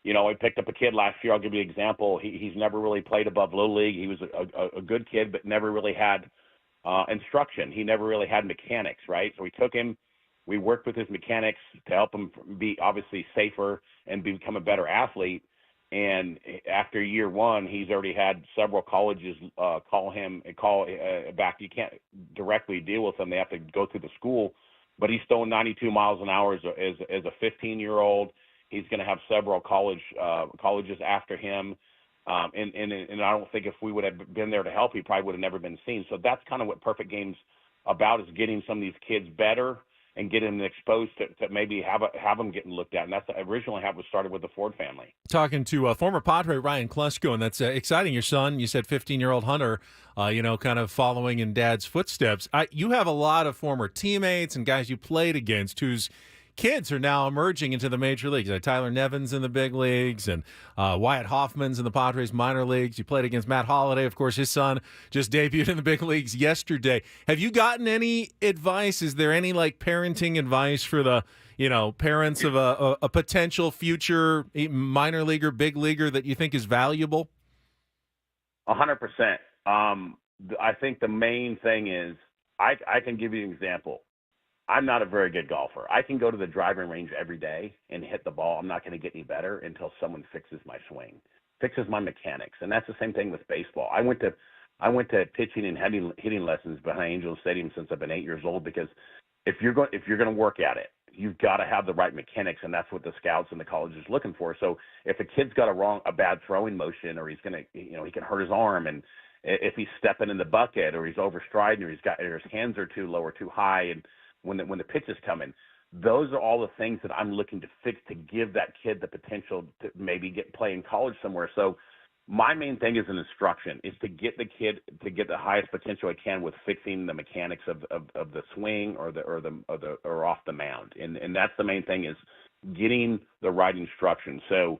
I picked up a kid last year. I'll give you an example. He's never really played above little league. He was a good kid, but never really had instruction. He never really had mechanics, right? So we took him. We worked with his mechanics to help him be obviously safer and become a better athlete. And after year one, he's already had several colleges call back. You can't directly deal with them. They have to go through the school. But he's throwing 92 miles an hour as a 15-year-old. He's going to have several colleges after him. And I don't think if we would have been there to help, he probably would have never been seen. So that's kind of what Perfect Game's about, is getting some of these kids better and getting them exposed to maybe have them getting looked at. And that's originally how it started with the Ford family. Talking to former Padre Ryan Klesko, and that's exciting. Your son, you said 15-year-old Hunter, kind of following in Dad's footsteps. You have a lot of former teammates and guys you played against whose kids are now emerging into the major leagues. Tyler Nevin's in the big leagues, and Wyatt Hoffman's in the Padres minor leagues. You played against Matt Holliday. Of course, his son just debuted in the big leagues yesterday. Have you gotten any advice? Is there any parenting advice for the parents of a potential future minor leaguer, big leaguer that you think is valuable? 100%. I think the main thing is I can give you an example. I'm not a very good golfer. I can go to the driving range every day and hit the ball. I'm not going to get any better until someone fixes my swing, fixes my mechanics. And that's the same thing with baseball. I went to pitching and hitting lessons behind Angel Stadium since I've been 8 years old, because if you're going to work at it, you've got to have the right mechanics, and that's what the scouts and the college is looking for. So if a kid's got a bad throwing motion, or he's going to, he can hurt his arm, and if he's stepping in the bucket, or he's overstriding, or his hands are too low or too high, and when the pitch is coming, those are all the things that I'm looking to fix to give that kid the potential to maybe play in college somewhere. So my main thing is an instruction, is to get the kid to get the highest potential I can with fixing the mechanics of the swing or off the mound. And that's the main thing, is getting the right instruction. So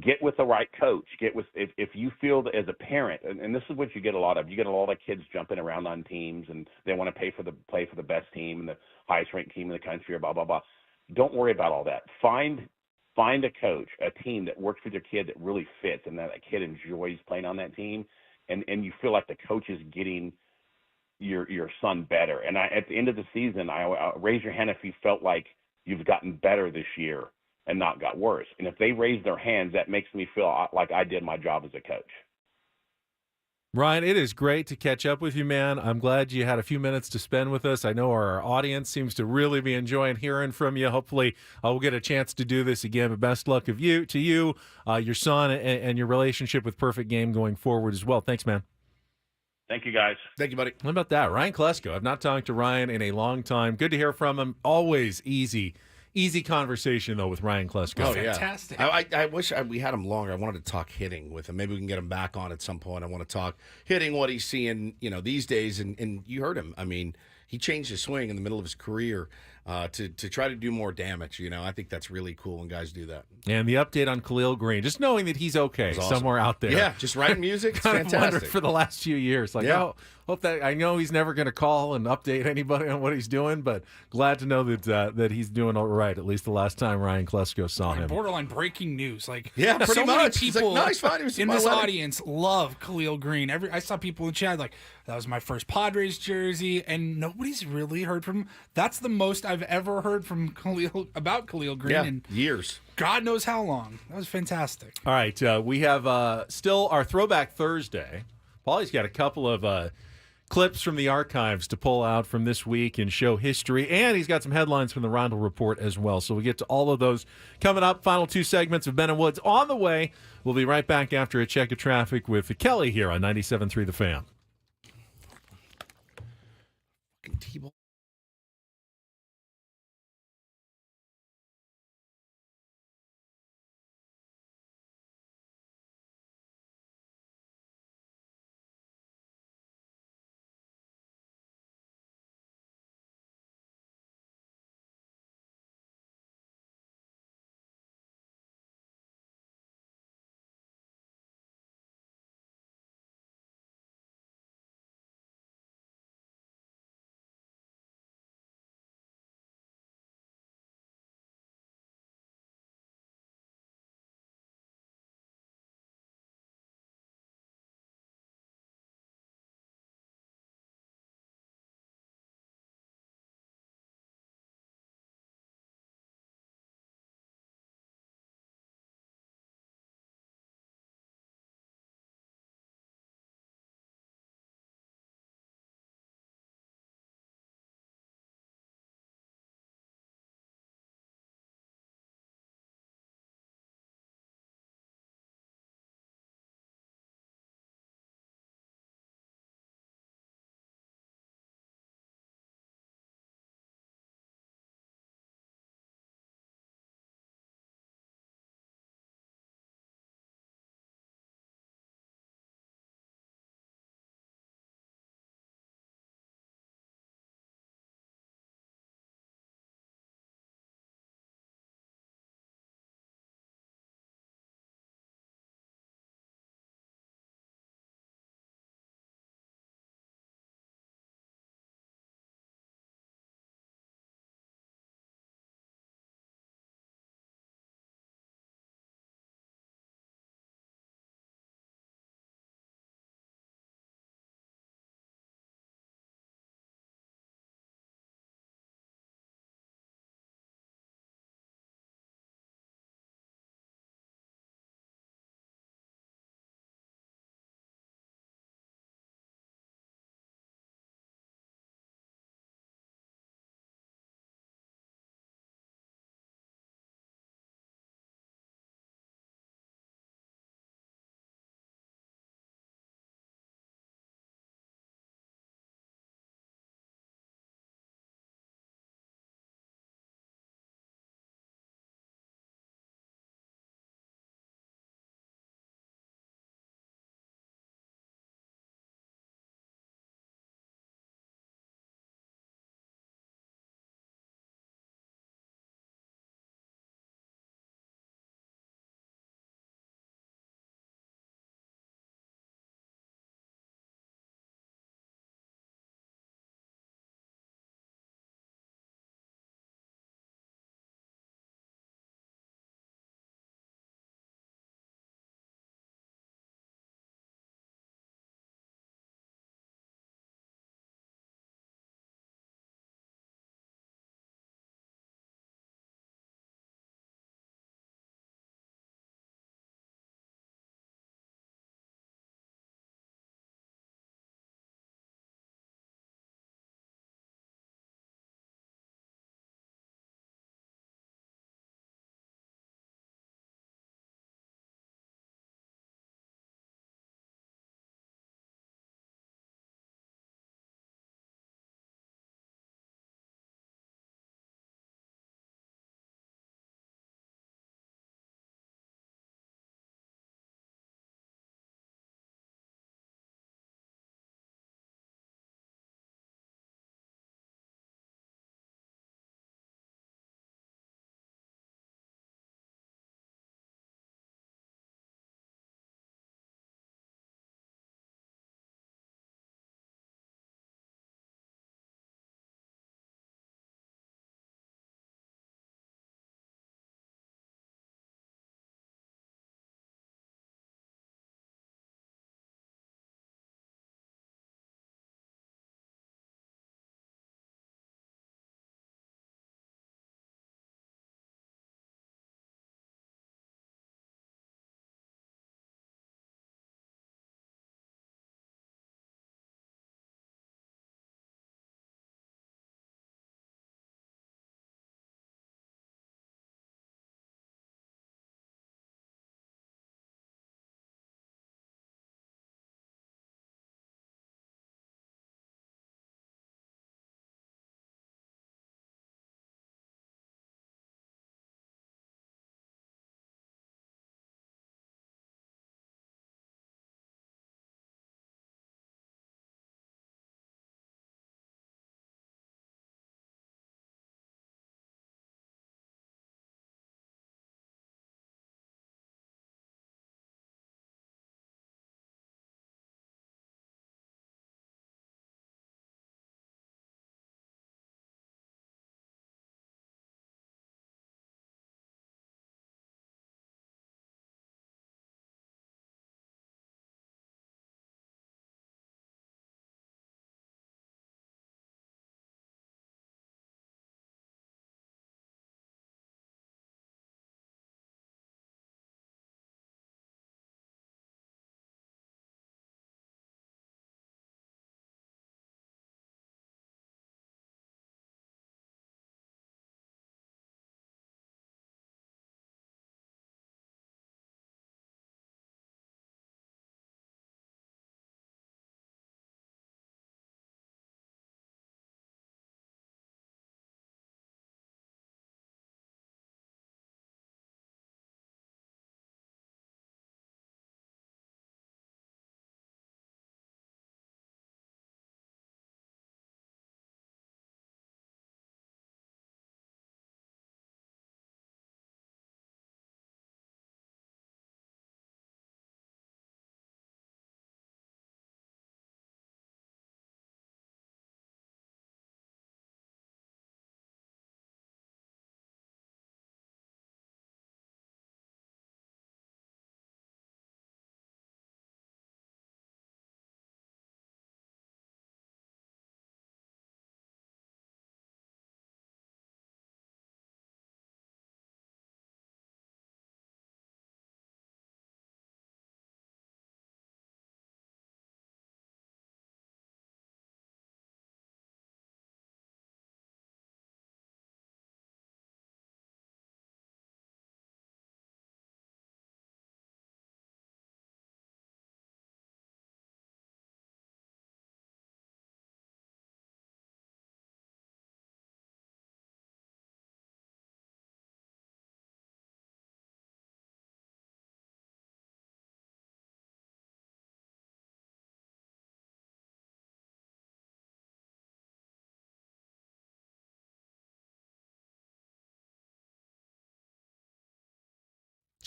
get with the right coach. If you feel that as a parent, and this is what you get a lot of kids jumping around on teams, and they want to play for the best team and the highest ranked team in the country, or blah blah blah. Don't worry about all that. Find a coach, a team that works with your kid that really fits, and that kid enjoys playing on that team, and you feel like the coach is getting your son better. And at the end of the season, I raise your hand if you felt like you've gotten better this year and not got worse. And if they raise their hands, that makes me feel like I did my job as a coach. Ryan, it is great to catch up with you, man. I'm glad you had a few minutes to spend with us. I know our audience seems to really be enjoying hearing from you. Hopefully, we'll get a chance to do this again. But best luck to you, your son, and your relationship with Perfect Game going forward as well. Thanks, man. Thank you, guys. Thank you, buddy. How about that? Ryan Klesko. I've not talked to Ryan in a long time. Good to hear from him. Always easy conversation, though, with Ryan Klesko. Oh, yeah. Fantastic. I wish we had him longer. I wanted to talk hitting with him. Maybe we can get him back on at some point. I want to talk hitting, what he's seeing, these days. And you heard him. I mean, he changed his swing in the middle of his career to try to do more damage. I think that's really cool when guys do that. And the update on Khalil Green, just knowing that he's okay awesome. somewhere out there. Yeah, just writing music. It's fantastic. For the last few years. Hope that, I know he's never going to call and update anybody on what he's doing, but glad to know that he's doing all right, at least the last time Ryan Klesko saw him. Borderline breaking news. Yeah, pretty so much. many people He's like, no, he was in my this wedding. audience love Khalil Green. I saw people in chat like, that was my first Padres jersey, and nobody's really heard from him. That's the most I've ever heard from Khalil Green in years. God knows how long. That was fantastic. All right, we have still our Throwback Thursday. Paulie's got a couple of clips from the archives to pull out from this week in show history, and he's got some headlines from the Reindl Report as well. So we get to all of those coming up. Final two segments of Ben and Woods on the way. We'll be right back after a check of traffic with Kelly here on 97.3 The Fan. T-ball.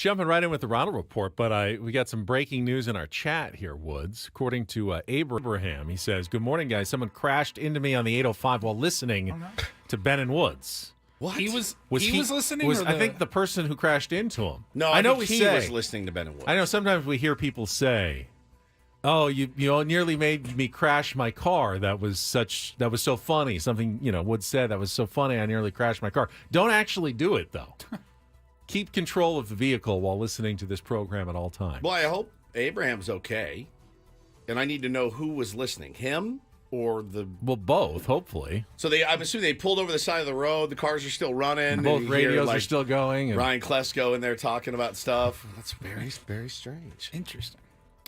jumping right in with the Reindl Report, but we got some breaking news in our chat here, Woods. According to Abraham, he says, "Good morning, guys. Someone crashed into me on the 805 while listening to Ben and Woods." What? He was listening? I think the person who crashed into him. No, I know he was listening to Ben and Woods. I know sometimes we hear people say, "Oh, you nearly made me crash my car. That was so funny." Something, Woods said that was so funny. I nearly crashed my car. Don't actually do it though. Keep control of the vehicle while listening to this program at all times. Well, I hope Abraham's okay. And I need to know who was listening, him or the... Well, both, hopefully. So I'm assuming they pulled over the side of the road. The cars are still running. Both radios are still going. And Ryan Klesko in there talking about stuff. That's very, very strange. Interesting.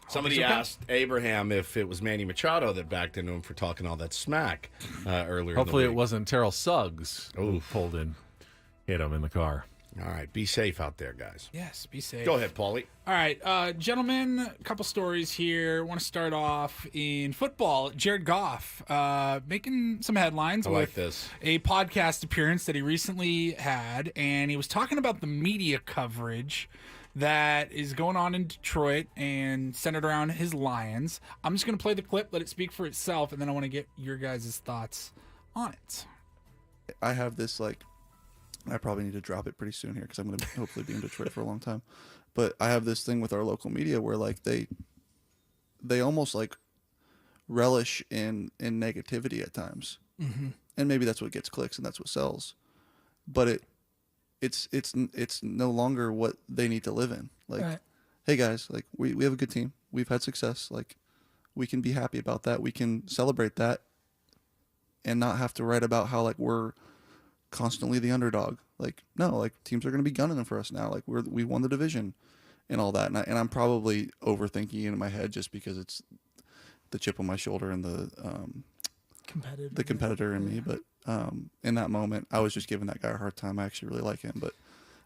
Somebody asked Abraham if it was Manny Machado that backed into him for talking all that smack earlier. Hopefully in the week. It wasn't Terrell Suggs who pulled in, hit him in the car. All right, be safe out there, guys. Yes, be safe. Go ahead, Paulie. All right, gentlemen, a couple stories here. I want to start off in football. Jared Goff making some headlines with a podcast appearance that he recently had, and he was talking about the media coverage that is going on in Detroit and centered around his Lions. I'm just going to play the clip, let it speak for itself, and then I want to get your guys' thoughts on it. I have this, I probably need to drop it pretty soon here because I'm going to hopefully be in Detroit for a long time. But I have this thing with our local media where they almost relish in negativity at times. Mm-hmm. And maybe that's what gets clicks and that's what sells. But it's no longer what they need to live in. Right. Hey guys, we have a good team. We've had success. We can be happy about that. We can celebrate that and not have to write about how we're constantly the underdog. No, teams are going to be gunning them for us now. We won the division and all that. And I'm probably overthinking it in my head just because it's the chip on my shoulder and the competitor in me. But in that moment, I was just giving that guy a hard time. I actually really like him. But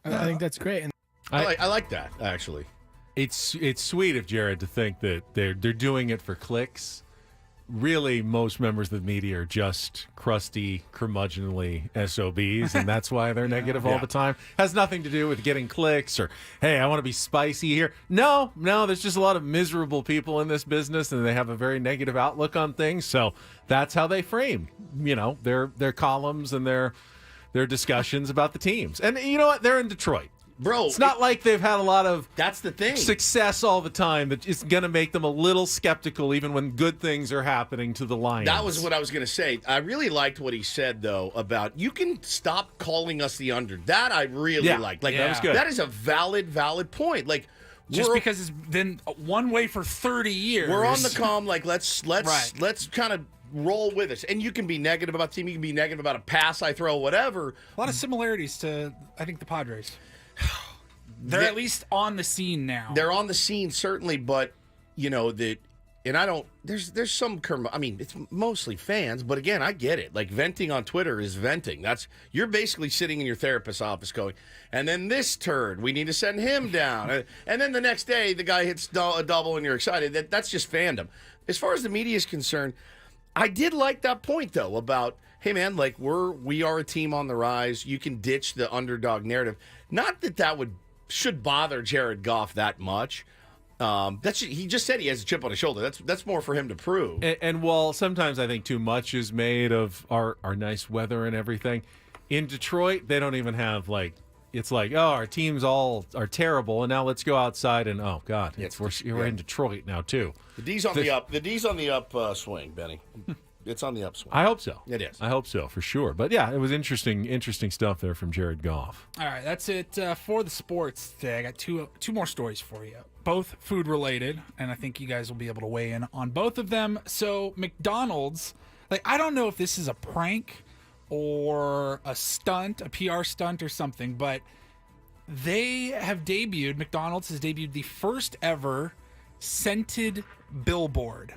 I think that's great. And I like that, actually. It's sweet of Jared to think that they're doing it for clicks. Really, most members of the media are just crusty, curmudgeonly SOBs, and that's why they're negative all the time. Has nothing to do with getting clicks or, hey, I want to be spicy here. No, there's just a lot of miserable people in this business, and they have a very negative outlook on things, so that's how they frame, their columns and their discussions about the teams. And you know what? They're in Detroit. Bro, it's not like they've had a lot of success all the time that is going to make them a little skeptical even when good things are happening to the Lions. That was what I was going to say. I really liked what he said, though, about you can stop calling us the under. That I really liked. That was good. That is a valid point. Just because it's been one way for 30 years. We're on the calm, let's kind of roll with us. And you can be negative about the team. You can be negative about a pass I throw, whatever. A lot of similarities to, I think, the Padres. They're at least on the scene now. They're on the scene, certainly, but, and I don't, there's some, it's mostly fans, but again, I get it. Venting on Twitter is venting. You're basically sitting in your therapist's office going, and then this turd, we need to send him down. And then the next day, the guy hits a double and you're excited. That's just fandom. As far as the media is concerned, I did like that point, though, about, hey, man, we are a team on the rise. You can ditch the underdog narrative. Not that should bother Jared Goff that much. He just said he has a chip on his shoulder. That's more for him to prove. And while sometimes I think too much is made of our nice weather and everything, in Detroit they don't even have our teams all are terrible, and now let's go outside and oh god, we're in Detroit now too. The D's on the up. The D's on the upswing, Benny. It's on the upswing. I hope so. It is. I hope so, for sure. But yeah, it was interesting stuff there from Jared Goff. All right, that's it for the sports today. I got two more stories for you, both food related, and I think you guys will be able to weigh in on both of them. So McDonald's, I don't know if this is a prank or a stunt, a PR stunt or something, but McDonald's has debuted the first ever scented billboard.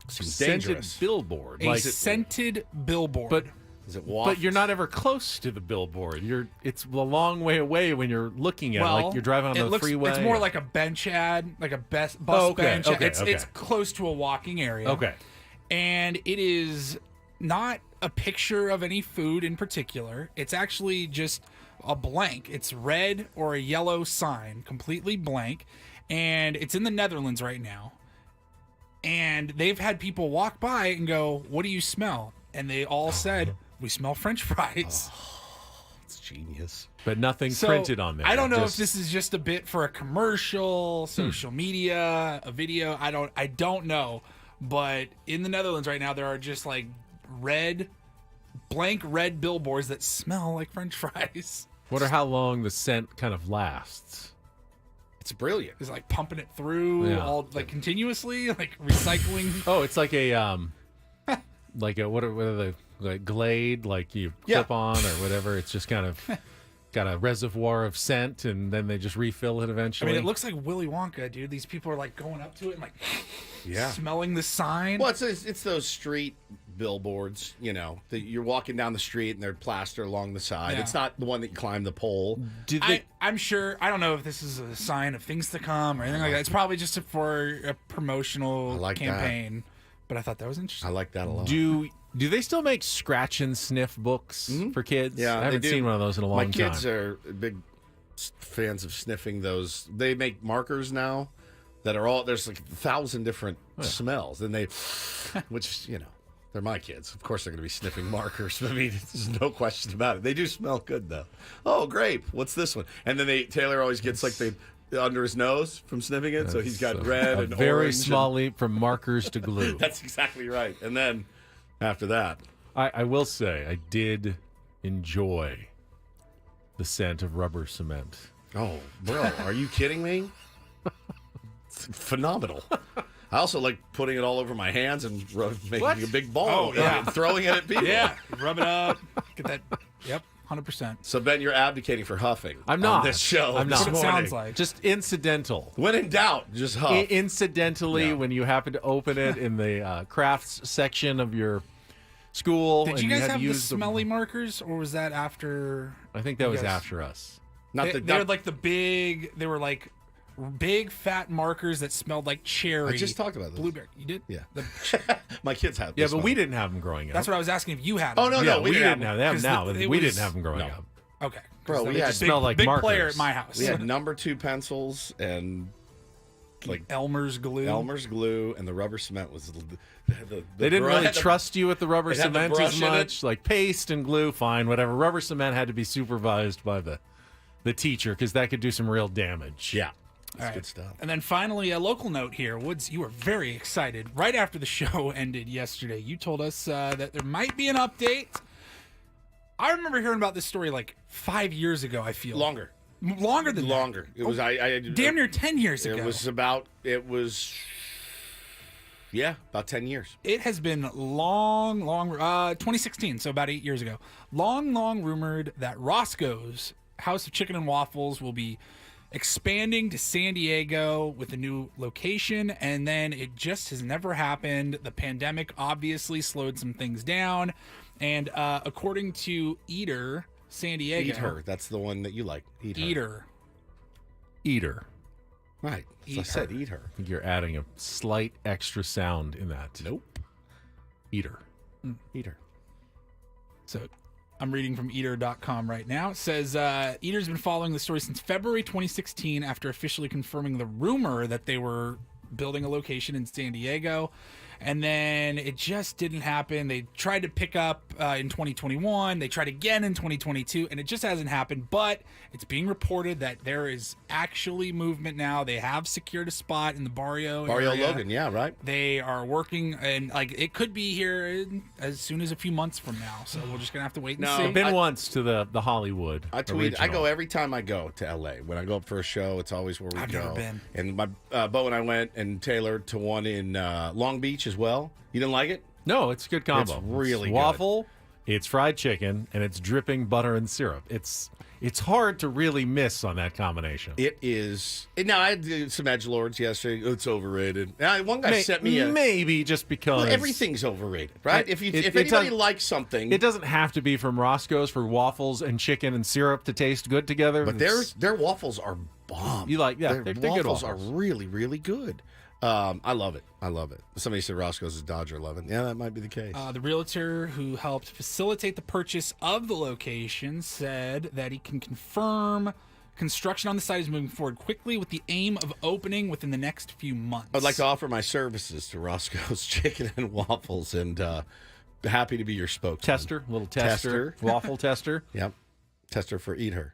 Scented billboard. Scented billboard. But is it waft? But you're not ever close to the billboard. It's a long way away when you're looking at it. You're driving on the freeway. It's more like a bench ad, like a bus bench ad. It's close to a walking area. Okay. And it is not a picture of any food in particular. It's actually just a blank. It's red or a yellow sign, completely blank, and it's in the Netherlands right now. And they've had people walk by and go, "What do you smell?" And they all said, "We smell French fries." It's genius. But nothing So, printed on there. I don't know Just- if this is just a bit for a commercial, social media, a video. I don't know. But in the Netherlands right now, there are just like blank red billboards that smell like French fries. Wonder how long the scent kind of lasts. It's brilliant. It's like pumping it through Yeah. all like continuously, like recycling. Oh, it's like a what are the like Glade, like you clip on or whatever. It's just kind of got a reservoir of scent, and then they just refill it I eventually. mean, it looks like Willy Wonka, dude. These people are like going up to it and like Yeah. smelling the sign. Well, it's those street billboards, that you're walking down the street and they're plaster along the side. Yeah. It's not the one that you climb the pole. I'm sure. I don't know if this is a sign of things to come or anything like that. It's probably just for a promotional like that. campaign. But I thought that was interesting. I like that a lot. Do they still make scratch and sniff books for kids? Yeah, I haven't they do. seen one of those in a long time. My kids are big fans of sniffing those. They make markers now that are all, there's like 1,000 different smells, and which they're my kids. Of course, they're going to be sniffing markers. I mean, there's no question about it. They do smell good though. Oh, grape. What's this one? And then Taylor always gets like under his nose from sniffing it, so he's got red and very orange. small leap from markers to glue. That's exactly right. And then after that, I will say I did enjoy the scent of rubber cement. Oh, bro, are you kidding me? It's phenomenal. I also like putting it all over my hands and making a big ball and throwing it at people. Yeah, rub it up. Get that. Yep, 100%. So Ben, you're abdicating for huffing. I'm not. On this show. I'm not. That's what it sounds like. Just incidental. When in doubt, just huff. Incidentally, when you happen to open it in the crafts section of your school, Did and you guys had have to the use smelly markers, or was that after? I think that you was guys- after us. They were like the big. They were like big fat markers that smelled like cherry. I just talked about this. Blueberry. You did? Yeah. My kids had Yeah, this but one. we didn't have them growing up. That's what I was asking if you had. Oh, them. no, Yeah, we didn't have them 'Cause now. But it we was- didn't have them growing up. Okay, Bro, we had smell like big markers. player at my house. We had number 2 pencils and like Elmer's glue. Elmer's glue, and the rubber cement was They didn't really had the- trust you with the rubber it had the cement brush as in it. much. Like paste and glue, fine, whatever. Rubber cement had to be supervised by the teacher because that could do some real damage. Yeah. All right. Good stuff. And then finally, a local note here. Woods, you were very excited. Right after the show ended yesterday, you told us that there might be an update. I remember hearing about this story like 5 years ago, I feel. Longer. Longer than Longer. that. It was damn near 10 years ago. It was about 10 years. It has been long 2016, so about 8 years ago. Long rumored that Roscoe's House of Chicken and Waffles will be expanding to San Diego with a new location, and then it just has never happened. The pandemic obviously slowed some things down, and according to Eater San Diego, Eat Her. That's the one that you like. Eat Her. Eater. Right. Eat I said Her. Eat Her. I think you're adding a slight extra sound in that. Nope. Eater. Eat Her. So I'm reading from Eater.com right now. It says Eater's been following the story since February 2016 after officially confirming the rumor that they were building a location in San Diego. And then it just didn't happen. They tried to pick up in 2021. They tried again in 2022, and it just hasn't happened. But it's being reported that there is actually movement now. They have secured a spot in the Barrio area. Logan, yeah, right. They are working, and like it could be here as soon as a few months from now. So we're just gonna have to wait and see. I've been once to the Hollywood. I tweet. I original. go every time I go to LA. When I go up for a show, it's always where we I've go. never been. And my Bo and I went, and Taylor to one in Long Beach as well. You didn't like it? No, it's a good combo. It's really good. waffle. It's fried chicken, and it's dripping butter and syrup. It's hard to really miss on that combination. It is. Now I had some edgelords yesterday. It's overrated. Now, one guy sent me a. maybe just because Well, everything's overrated, right? If it anybody doesn't- likes something, it doesn't have to be from Roscoe's for waffles and chicken and syrup to taste good together. but their waffles are bomb. You like, yeah, their they're good waffles are waffles. really, really good. I love it. I love it. Somebody said Roscoe's is Dodger loving. Yeah, that might be the case. The realtor who helped facilitate the purchase of the location said that he can confirm construction on the site is moving forward quickly with the aim of opening within the next few months. I'd like to offer my services to Roscoe's Chicken and Waffles, and happy to be your spokesman. Little tester. Waffle tester. Yep. Tester for Eat Her.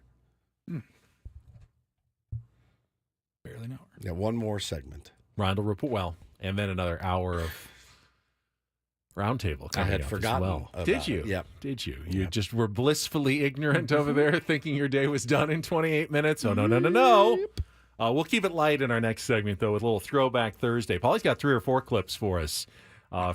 Barely know her. Yeah, one more segment. Reindl Report. Well, and then another hour of roundtable. I had forgotten. Well. Did you? Yep. Did you? You just were blissfully ignorant over there, thinking your day was done in 28 minutes. Oh, no. We'll keep it light in our next segment, though, with a little Throwback Thursday. Paulie's got 3 or 4 clips for us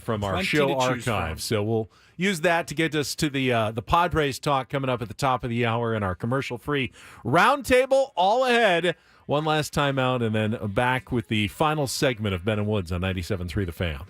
from our show archive. So we'll use that to get us to the Padres talk coming up at the top of the hour in our commercial-free roundtable. All ahead. One last time out, and then back with the final segment of Ben and Woods on 97.3 The Fan.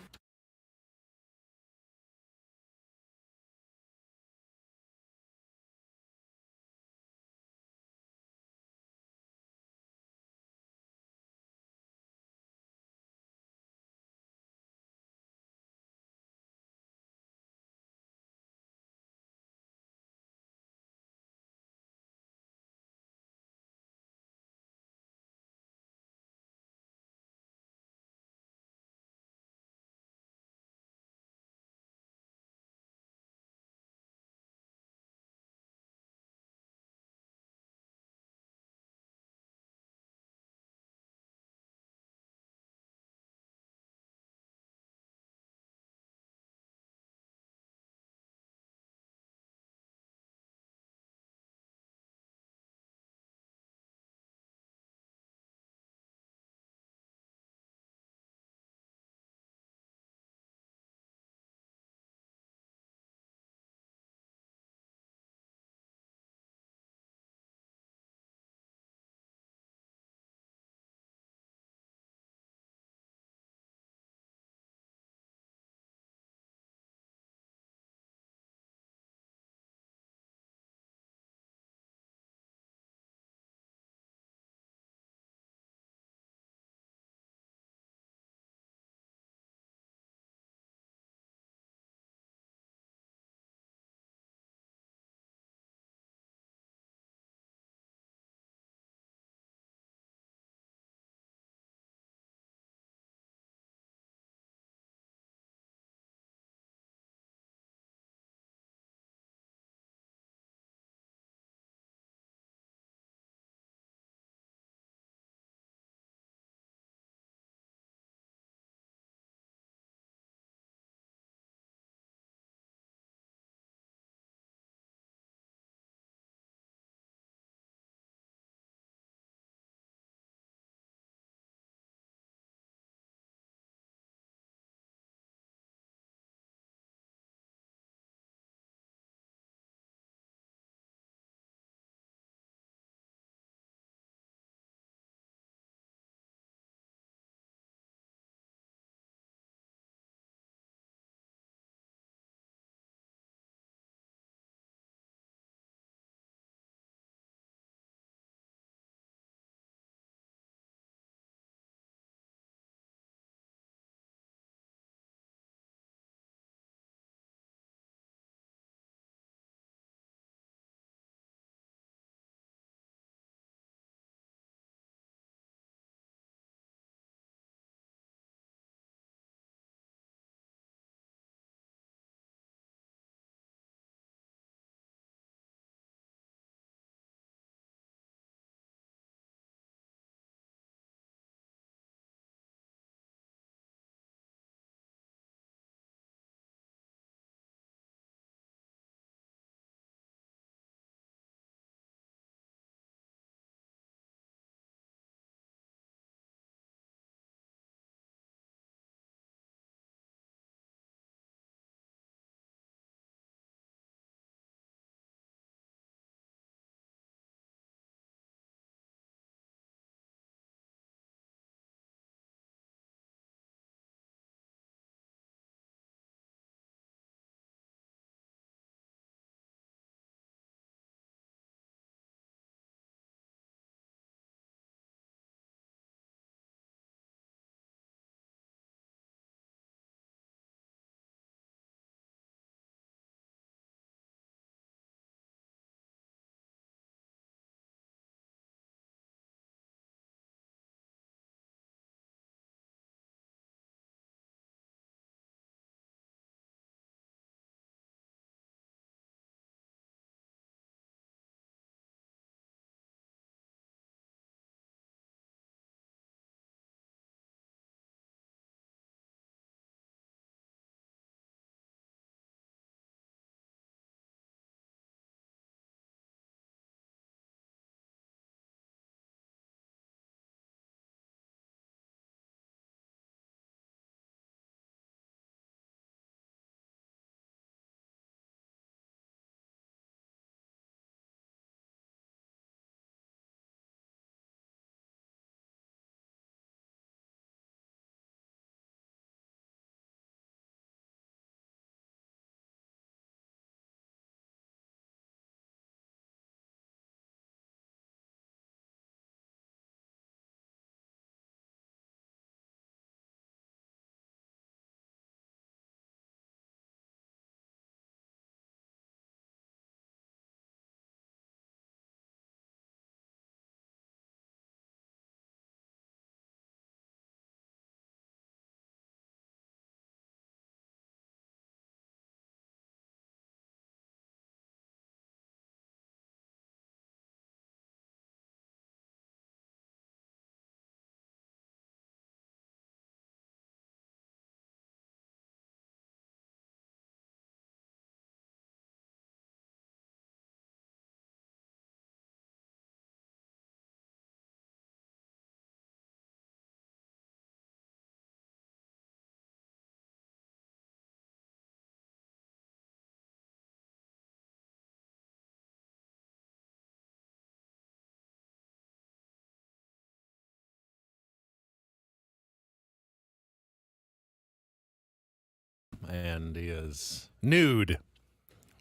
and is nude,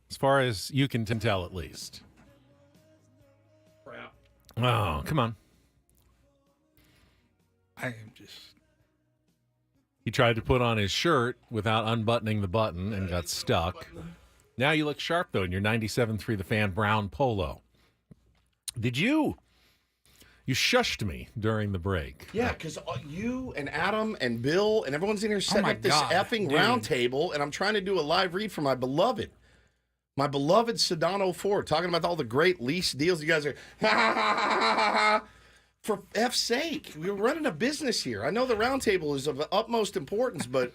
as far as you can tell, at least. Oh, come on. I am just... He tried to put on his shirt without unbuttoning the button and got stuck. Now you look sharp, though, in your 97.3 The Fan brown polo. Did you? You shushed me during the break. Yeah, because you and Adam and Bill and everyone's in here setting up this effing round table, and I'm trying to do a live read for my beloved Sedano Ford, talking about all the great lease deals. You guys are, ha, ha, ha, ha, ha, ha. For F's sake, we're running a business here. I know the round table is of utmost importance, but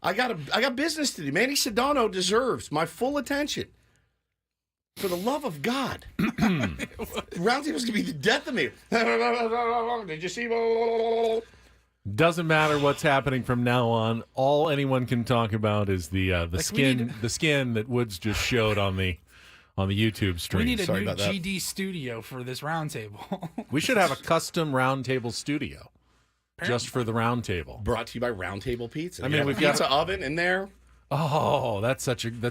I got business to do. Manny Sedano deserves my full attention. For the love of God. Round table's going to be the death of me. Did you see? Doesn't matter what's happening from now on. All anyone can talk about is the skin that Woods just showed on the YouTube stream. We need a new GD studio for this round table. We should have a custom round table studio just for the round table. Brought to you by Round Table Pizza. I mean, we've got a got pizza oven in there. Oh, that's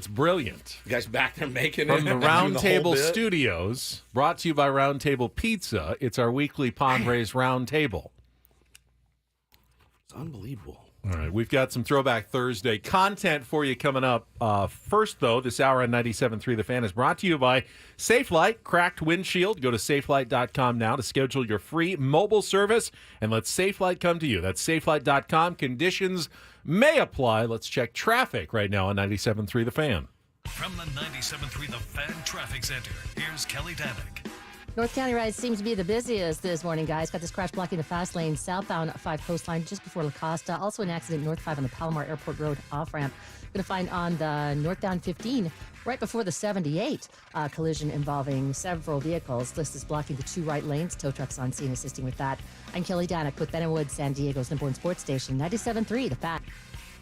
brilliant. You guys back there making From it. the Round Table Studios, brought to you by Round Table Pizza. It's our weekly Padres Round Table. It's unbelievable. All right, we've got some Throwback Thursday content for you coming up. First, though, this hour on 97.3 The Fan is brought to you by SafeLight, cracked windshield. Go to safelight.com now to schedule your free mobile service, and let SafeLight come to you. That's safelight.com. Conditions may apply. Let's check traffic right now on 97.3 The Fan. From the 97.3 The Fan Traffic Center, here's Kelly Danick. North County Ride seems to be the busiest this morning, guys. Got this crash blocking the fast lane southbound 5 Coastline just before La Costa. Also an accident north 5 on the Palomar Airport Road off-ramp. Going to find on the northbound 15 right before the 78 collision involving several vehicles. This is blocking the 2 right lanes. Tow trucks on scene assisting with that. I'm Kelly Danick with Ben & Woods, San Diego's number 1 sports station, 97.3 The Fan.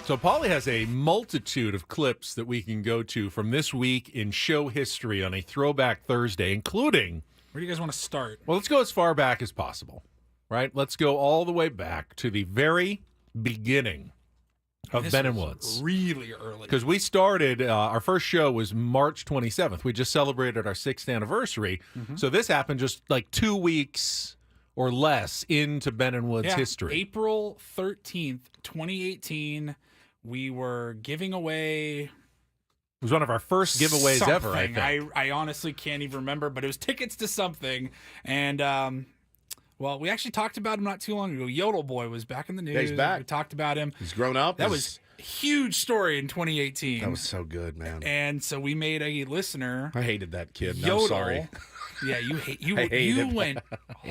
So Paulie has a multitude of clips that we can go to from this week in show history on a Throwback Thursday, including... Where do you guys want to start? Well, let's go as far back as possible, right? Let's go all the way back to the very beginning of Ben & Woods. Really early. Because we started, our first show was March 27th. We just celebrated our 6th anniversary. Mm-hmm. So this happened just like 2 weeks or less into Ben & Woods history. April 13th, 2018, we were giving away... It was one of our first giveaways ever, I think. I honestly can't even remember, but it was tickets to something. And, well, we actually talked about him not too long ago. Yodel Boy was back in the news. Yeah, he's back. We talked about him. He's grown up. That was a huge story in 2018. That was so good, man. And so we made a listener. I hated that kid. Yodel. I'm sorry. Yeah, you went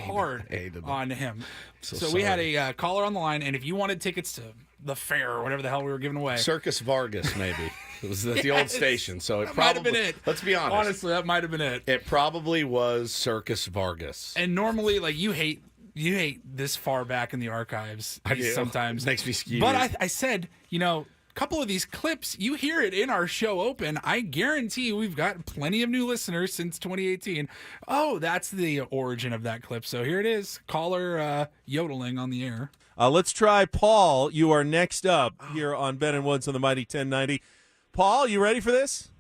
hard on him. So we had a caller on the line, and if you wanted tickets to the fair or whatever the hell we were giving away. Circus Vargas, maybe. It was at the old station, so it that probably might have been it. Let's be honest. Honestly, that might have been it. It probably was Circus Vargas. And normally, like you hate this far back in the archives. I do. Sometimes It makes me skeevy. But I said, a couple of these clips, you hear it in our show open. I guarantee we've got plenty of new listeners since 2018. Oh, that's the origin of that clip. So here it is. Caller yodeling on the air. Let's try Paul. You are next up here on Ben & Woods on the Mighty 1090. Paul, you ready for this?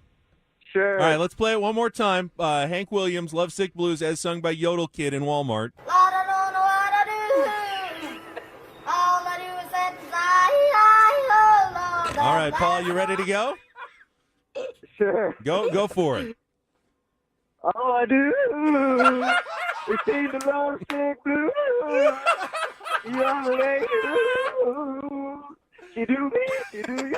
Sure. All right, let's play it one more time. Hank Williams, Lovesick Blues, as sung by Yodel Kid in Walmart. I don't know what I do. All I do is set I hold on. All right, Paul, you ready to go? Sure. Go for it. All I do is sing the Lovesick Blues. Young lady, you do me, you do you.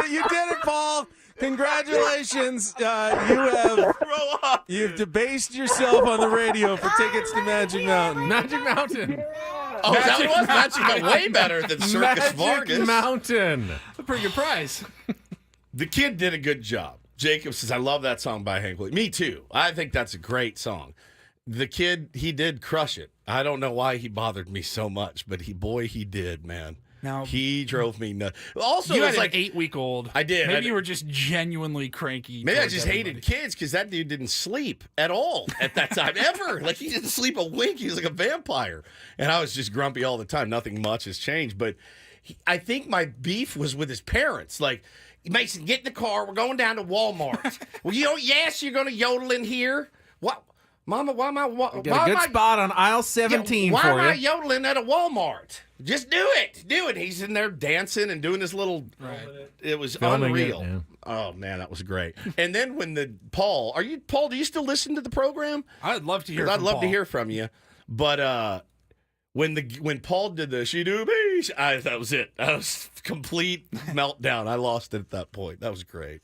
You did it, Paul. Congratulations. You've debased yourself on the radio for tickets to Magic Mountain. Magic Mountain. Oh, that was Magic Mountain. Way better than Circus Vargas. Magic Mountain. A pretty good prize. The kid did a good job. Jacob says, I love that song by Hank Williams. Me too. I think that's a great song. The kid, he did crush it. I don't know why he bothered me so much, but he did, man. Now he drove me nuts. Also, you it had was an like 8-week-old. I did. Maybe you were just genuinely cranky. Maybe I towards just everybody. hated kids because that dude didn't sleep at all at that time, ever. Like, he didn't sleep a wink. He was like a vampire. And I was just grumpy all the time. Nothing much has changed. But I think my beef was with his parents. Like, Mason, get in the car. We're going down to Walmart. Well, yes, you're going to yodel in here. What? Mama, why am I... Got a good spot on aisle 17 why for am I you. yodeling at a Walmart? Just do it. Do it. He's in there dancing and doing this little... Right. It was Filming unreal. it, yeah. Oh, man, that was great. And then when Paul, do you still listen to the program? I'd love to hear 'Cause from I'd love Paul. to hear from you. But when Paul did the she do me, that was it. That was complete meltdown. I lost it at that point. That was great.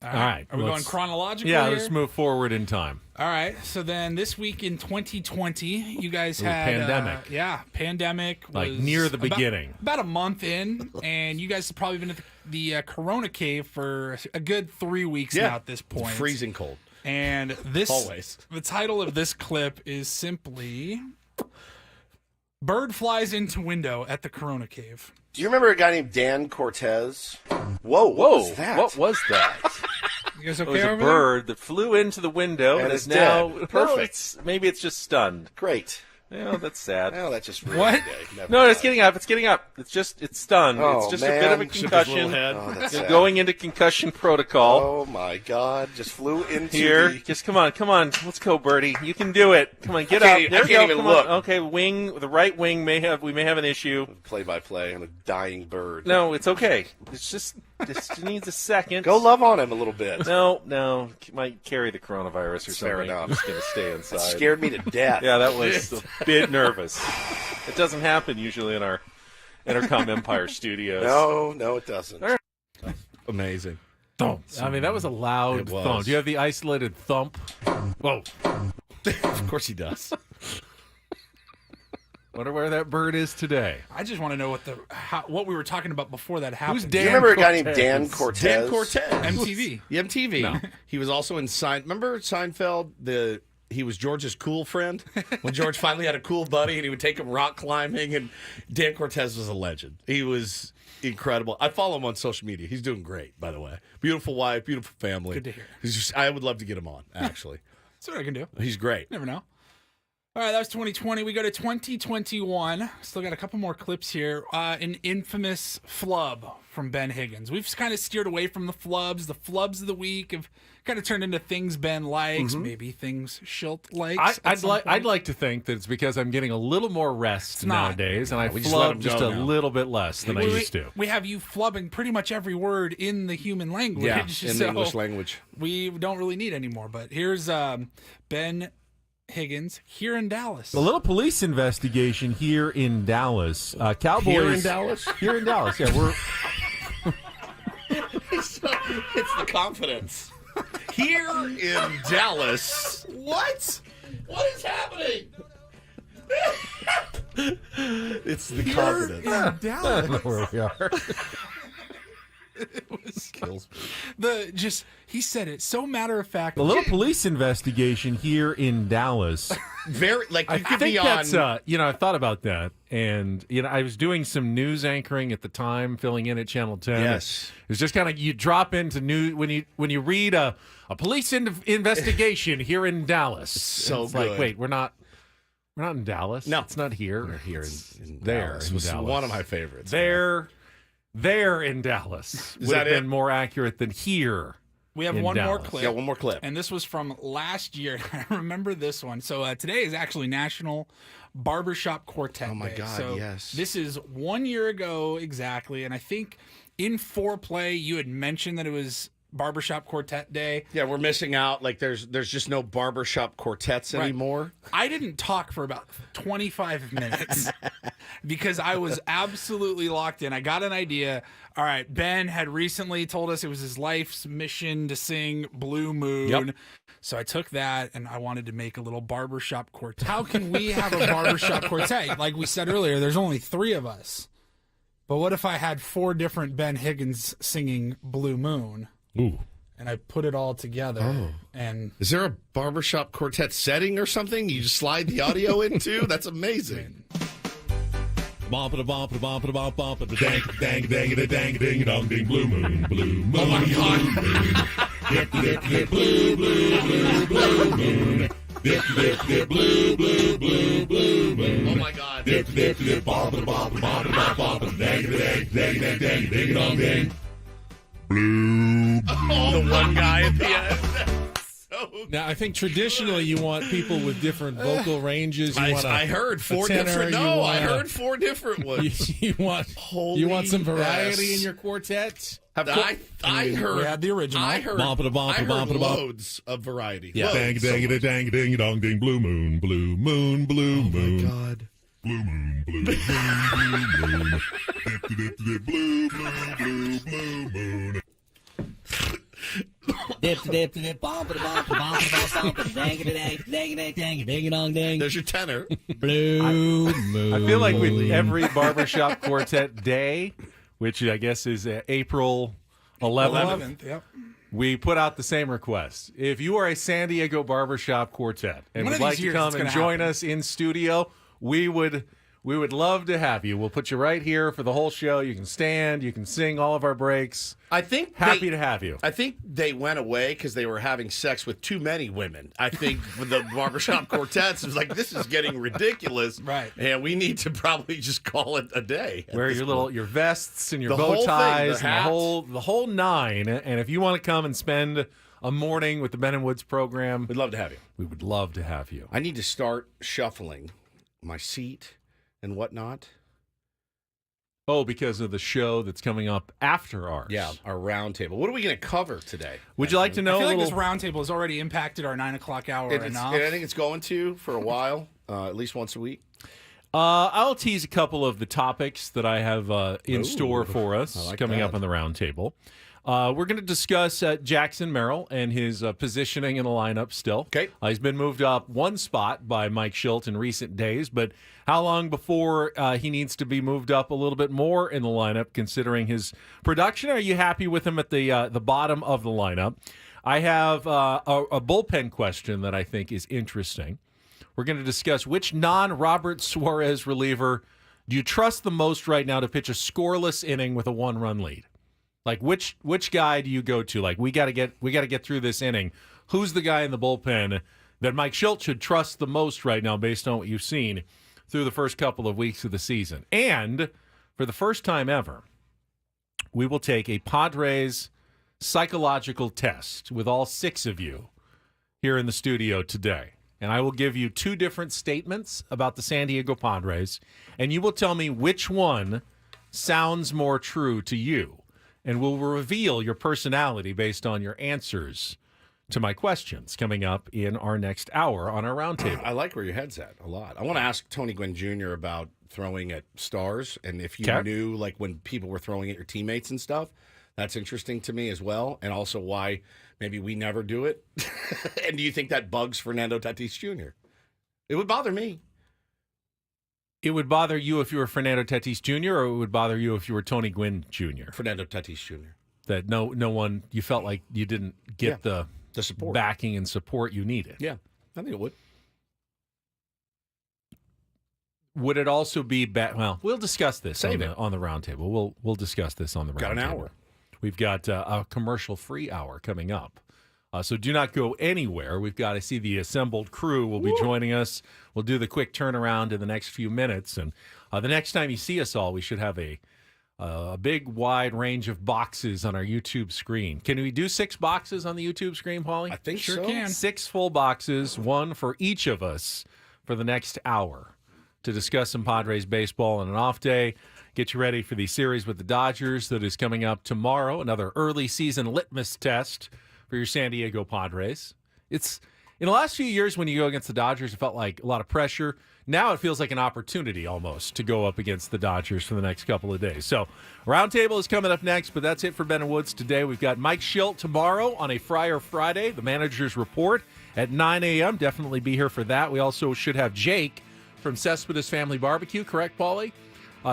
All right. Are we going chronologically Yeah, here? let's move forward in time. All right. So then this week in 2020, you guys Ooh, had... pandemic. Pandemic was... Like near the beginning. About a month in, and you guys have probably been at the Corona Cave for a good 3 weeks now at this point. Freezing cold. And this... Always. The title of this clip is simply... Bird flies into window at the Corona Cave. Do you remember a guy named Dan Cortez? Whoa, what was that? What was that? You guys It okay was a over bird that flew into the window And is is now dead. No, Perfect. maybe it's just stunned. Great. Yeah, that's sad. Well, that just ruined What? the day. Never No, mind. it's getting up. It's getting up. It's stunned. Oh, it's just man. a bit of a Shook his concussion. little head. Oh, that's sad. Going into concussion protocol. Oh my God! Just flew into Here, the... just come on. Let's go, Birdie. You can do it. Come on, get I up. can't There even- you I go. can't even Come look. on. Okay, the right wing we may have an issue. Play-by-play on a dying bird. No, it's okay. It's just needs a second. Go love on him a little bit. No, might carry the coronavirus or something. Fair enough. I'm just gonna stay inside. That scared me to death. Yeah, that was a bit nervous. It doesn't happen usually in our Intercom Empire studios. No, it doesn't. Amazing. Thump. I mean, that was a loud It was. thump. Do you have the isolated thump? Whoa. Of course he does. Wonder where that bird is today. I just want to know what we were talking about before that happened. Who's Do Dan you remember a guy Cortez? named Dan Cortez? Dan Cortez. MTV. MTV. No. He was also in Remember Seinfeld? He was George's cool friend when George finally had a cool buddy and he would take him rock climbing. And Dan Cortez was a legend. He was incredible. I follow him on social media. He's doing great, by the way. Beautiful wife, beautiful family. Good to hear. I would love to get him on, actually. That's what I can do. He's great. Never know. All right, that was 2020. We go to 2021. Still got a couple more clips here. An infamous flub from Ben Higgins. We've kind of steered away from the flubs. The flubs of the week have kind of turned into things Ben likes, maybe things Schilt likes. I'd like to think that it's because I'm getting a little more rest not. nowadays, and I We just let him flub just go a now. little bit less than I used to. We have you flubbing pretty much every word in the human language. Yeah, in so the English language. We don't really need any more. But here's Ben Higgins here in Dallas. A little police investigation here in Dallas. Cowboys Here in Dallas? Here in Dallas. Yeah, we're It's the confidence. Here in Dallas. What? What is happening? It's the confidence. in I Dallas. don't know where we are. It was he said it so matter of fact. A little police investigation here in Dallas. Very like you I could think be on. that's I thought about that, and I was doing some news anchoring at the time, filling in at Channel 10. Yes. It was just kind of you drop into news when you read a police investigation here in Dallas. So it's good. like, wait, we're not in Dallas. No. it's not here. We're here It's in there. Dallas. in It was Dallas. one of my favorites. There in Dallas. Is Would that have been it? more accurate than here. We have in one more Dallas. clip. Yeah, one more clip. And this was from last year. I remember this one. So today is actually National Barbershop Quartet Oh, my Day. God, so yes. This is 1 year ago exactly. And I think in Foreplay, you had mentioned that it was Barbershop Quartet Day. Yeah, we're missing out. Like there's just no barbershop quartets Right. anymore. I didn't talk for about 25 minutes because I was absolutely locked in. I got an idea. All right, Ben had recently told us it was his life's mission to sing Blue Moon. Yep. So I took that and I wanted to make a little barbershop quartet. How can we have a barbershop quartet? Like we said earlier, there's only 3 of us. But what if I had 4 different Ben Higgins singing Blue Moon? Ooh. And I put it all together. Oh. And Is there a barbershop quartet setting or something you just slide the audio into? That's amazing. Bump it a bump it a bump it a bump bump it a dang dang dang it a dang ding dong ding blue moon blue moon. Oh my God! Dip dip dip blue blue blue blue moon. Dip dip dip blue blue blue blue moon. Oh my God! Dip dip dip bump it a bump it a bump it a bump bump it a dang it a dang dang dang dang ding dong ding. Blue. Oh, the one guy at the end. Now, I think traditionally you want people with different vocal ranges. I heard four different. No, I heard four different ones. You want some variety in your quartet? I heard. We had the original. I heard loads of variety. Yeah. Dang dang it, dang ding dong ding blue moon blue moon blue moon. Oh my God. Blue moon blue moon blue moon. Dip dip dip blue blue blue blue moon. Dip dip dip bump it bump it bump it bump it dang it dang dang it dang ding it dong ding. There's your tenor. Blue moon. I feel like with every barbershop quartet day, which I guess is April 11th, yep. we put out the same request. If you are a San Diego barbershop quartet and would like to come and join us in studio, we would love to have you. We'll put you right here for the whole show. You can stand, you can sing all of our breaks. I think happy to have you. I think they went away because they were having sex with too many women. I think for the barbershop quartets, it was like, this is getting ridiculous. Right. And we need to probably just call it a day. Wear your vests and your bow ties and the whole nine. And if you want to come and spend a morning with the Ben and Woods program, we'd love to have you. We would love to have you. I need to start shuffling my seat and whatnot. Oh, because of the show that's coming up after ours. Yeah, our roundtable. What are we going to cover today? Would you like to know? I feel like this roundtable has already impacted our 9 o'clock hour enough. I think it's going to for a while, at least once a week. I'll tease a couple of the topics that I have in store for us coming up on the roundtable. We're going to discuss Jackson Merrill and his positioning in the lineup still. Okay. He's been moved up one spot by Mike Schilt in recent days, but how long before he needs to be moved up a little bit more in the lineup, considering his production? Are you happy with him at the bottom of the lineup? I have a bullpen question that I think is interesting. We're going to discuss which non-Robert Suarez reliever do you trust the most right now to pitch a scoreless inning with a one-run lead? Like which guy do you go to? Like we got to get through this inning. Who's the guy in the bullpen that Mike Schilt should trust the most right now, based on what you've seen through the first couple of weeks of the season? And for the first time ever, we will take a Padres psychological test with all 6 of you here in the studio today. And I will give you 2 different statements about the San Diego Padres, and you will tell me which one sounds more true to you. And we'll reveal your personality based on your answers to my questions coming up in our next hour on our roundtable. I like where your head's at a lot. I want to ask Tony Gwynn Jr. about throwing at stars, and if you knew, like, when people were throwing at your teammates and stuff. That's interesting to me as well, and also why maybe we never do it. And do you think that bugs Fernando Tatis Jr.? It would bother me. It would bother you if you were Fernando Tatis Jr., or it would bother you if you were Tony Gwynn Jr.? Fernando Tatis Jr. That no one, you felt like you didn't get the support, backing and support you needed. Yeah, I think it would. Would it also be well, we'll discuss this on the roundtable. We'll discuss this on the roundtable. Got an hour. We've got a commercial-free hour coming up. So do not go anywhere. We've got to see the assembled crew will be joining us. We'll do the quick turnaround in the next few minutes. And the next time you see us all, we should have a big, wide range of boxes on our YouTube screen. Can we do 6 boxes on the YouTube screen, Paulie? I think sure so. Can. 6 full boxes, 1 for each of us for the next hour to discuss some Padres baseball on an off day. Get you ready for the series with the Dodgers that is coming up tomorrow. Another early season litmus test for your San Diego Padres. It's in the last few years when you go against the Dodgers, it felt like a lot of pressure. Now it feels like an opportunity almost to go up against the Dodgers for the next couple of days. So roundtable is coming up next, but that's it for Ben and Woods today. We've got Mike Schilt tomorrow on a Friar Friday, the manager's report at 9 a.m. Definitely be here for that. We also should have Jake from Cespedes Family Barbecue, correct, Paulie?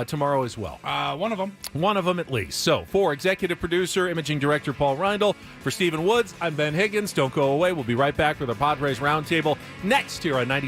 Tomorrow as well. One of them. One of them at least. So, for executive producer, imaging director Paul Reindl, for Stephen Woods, I'm Ben Higgins. Don't go away. We'll be right back with our Padres Roundtable next here on 90.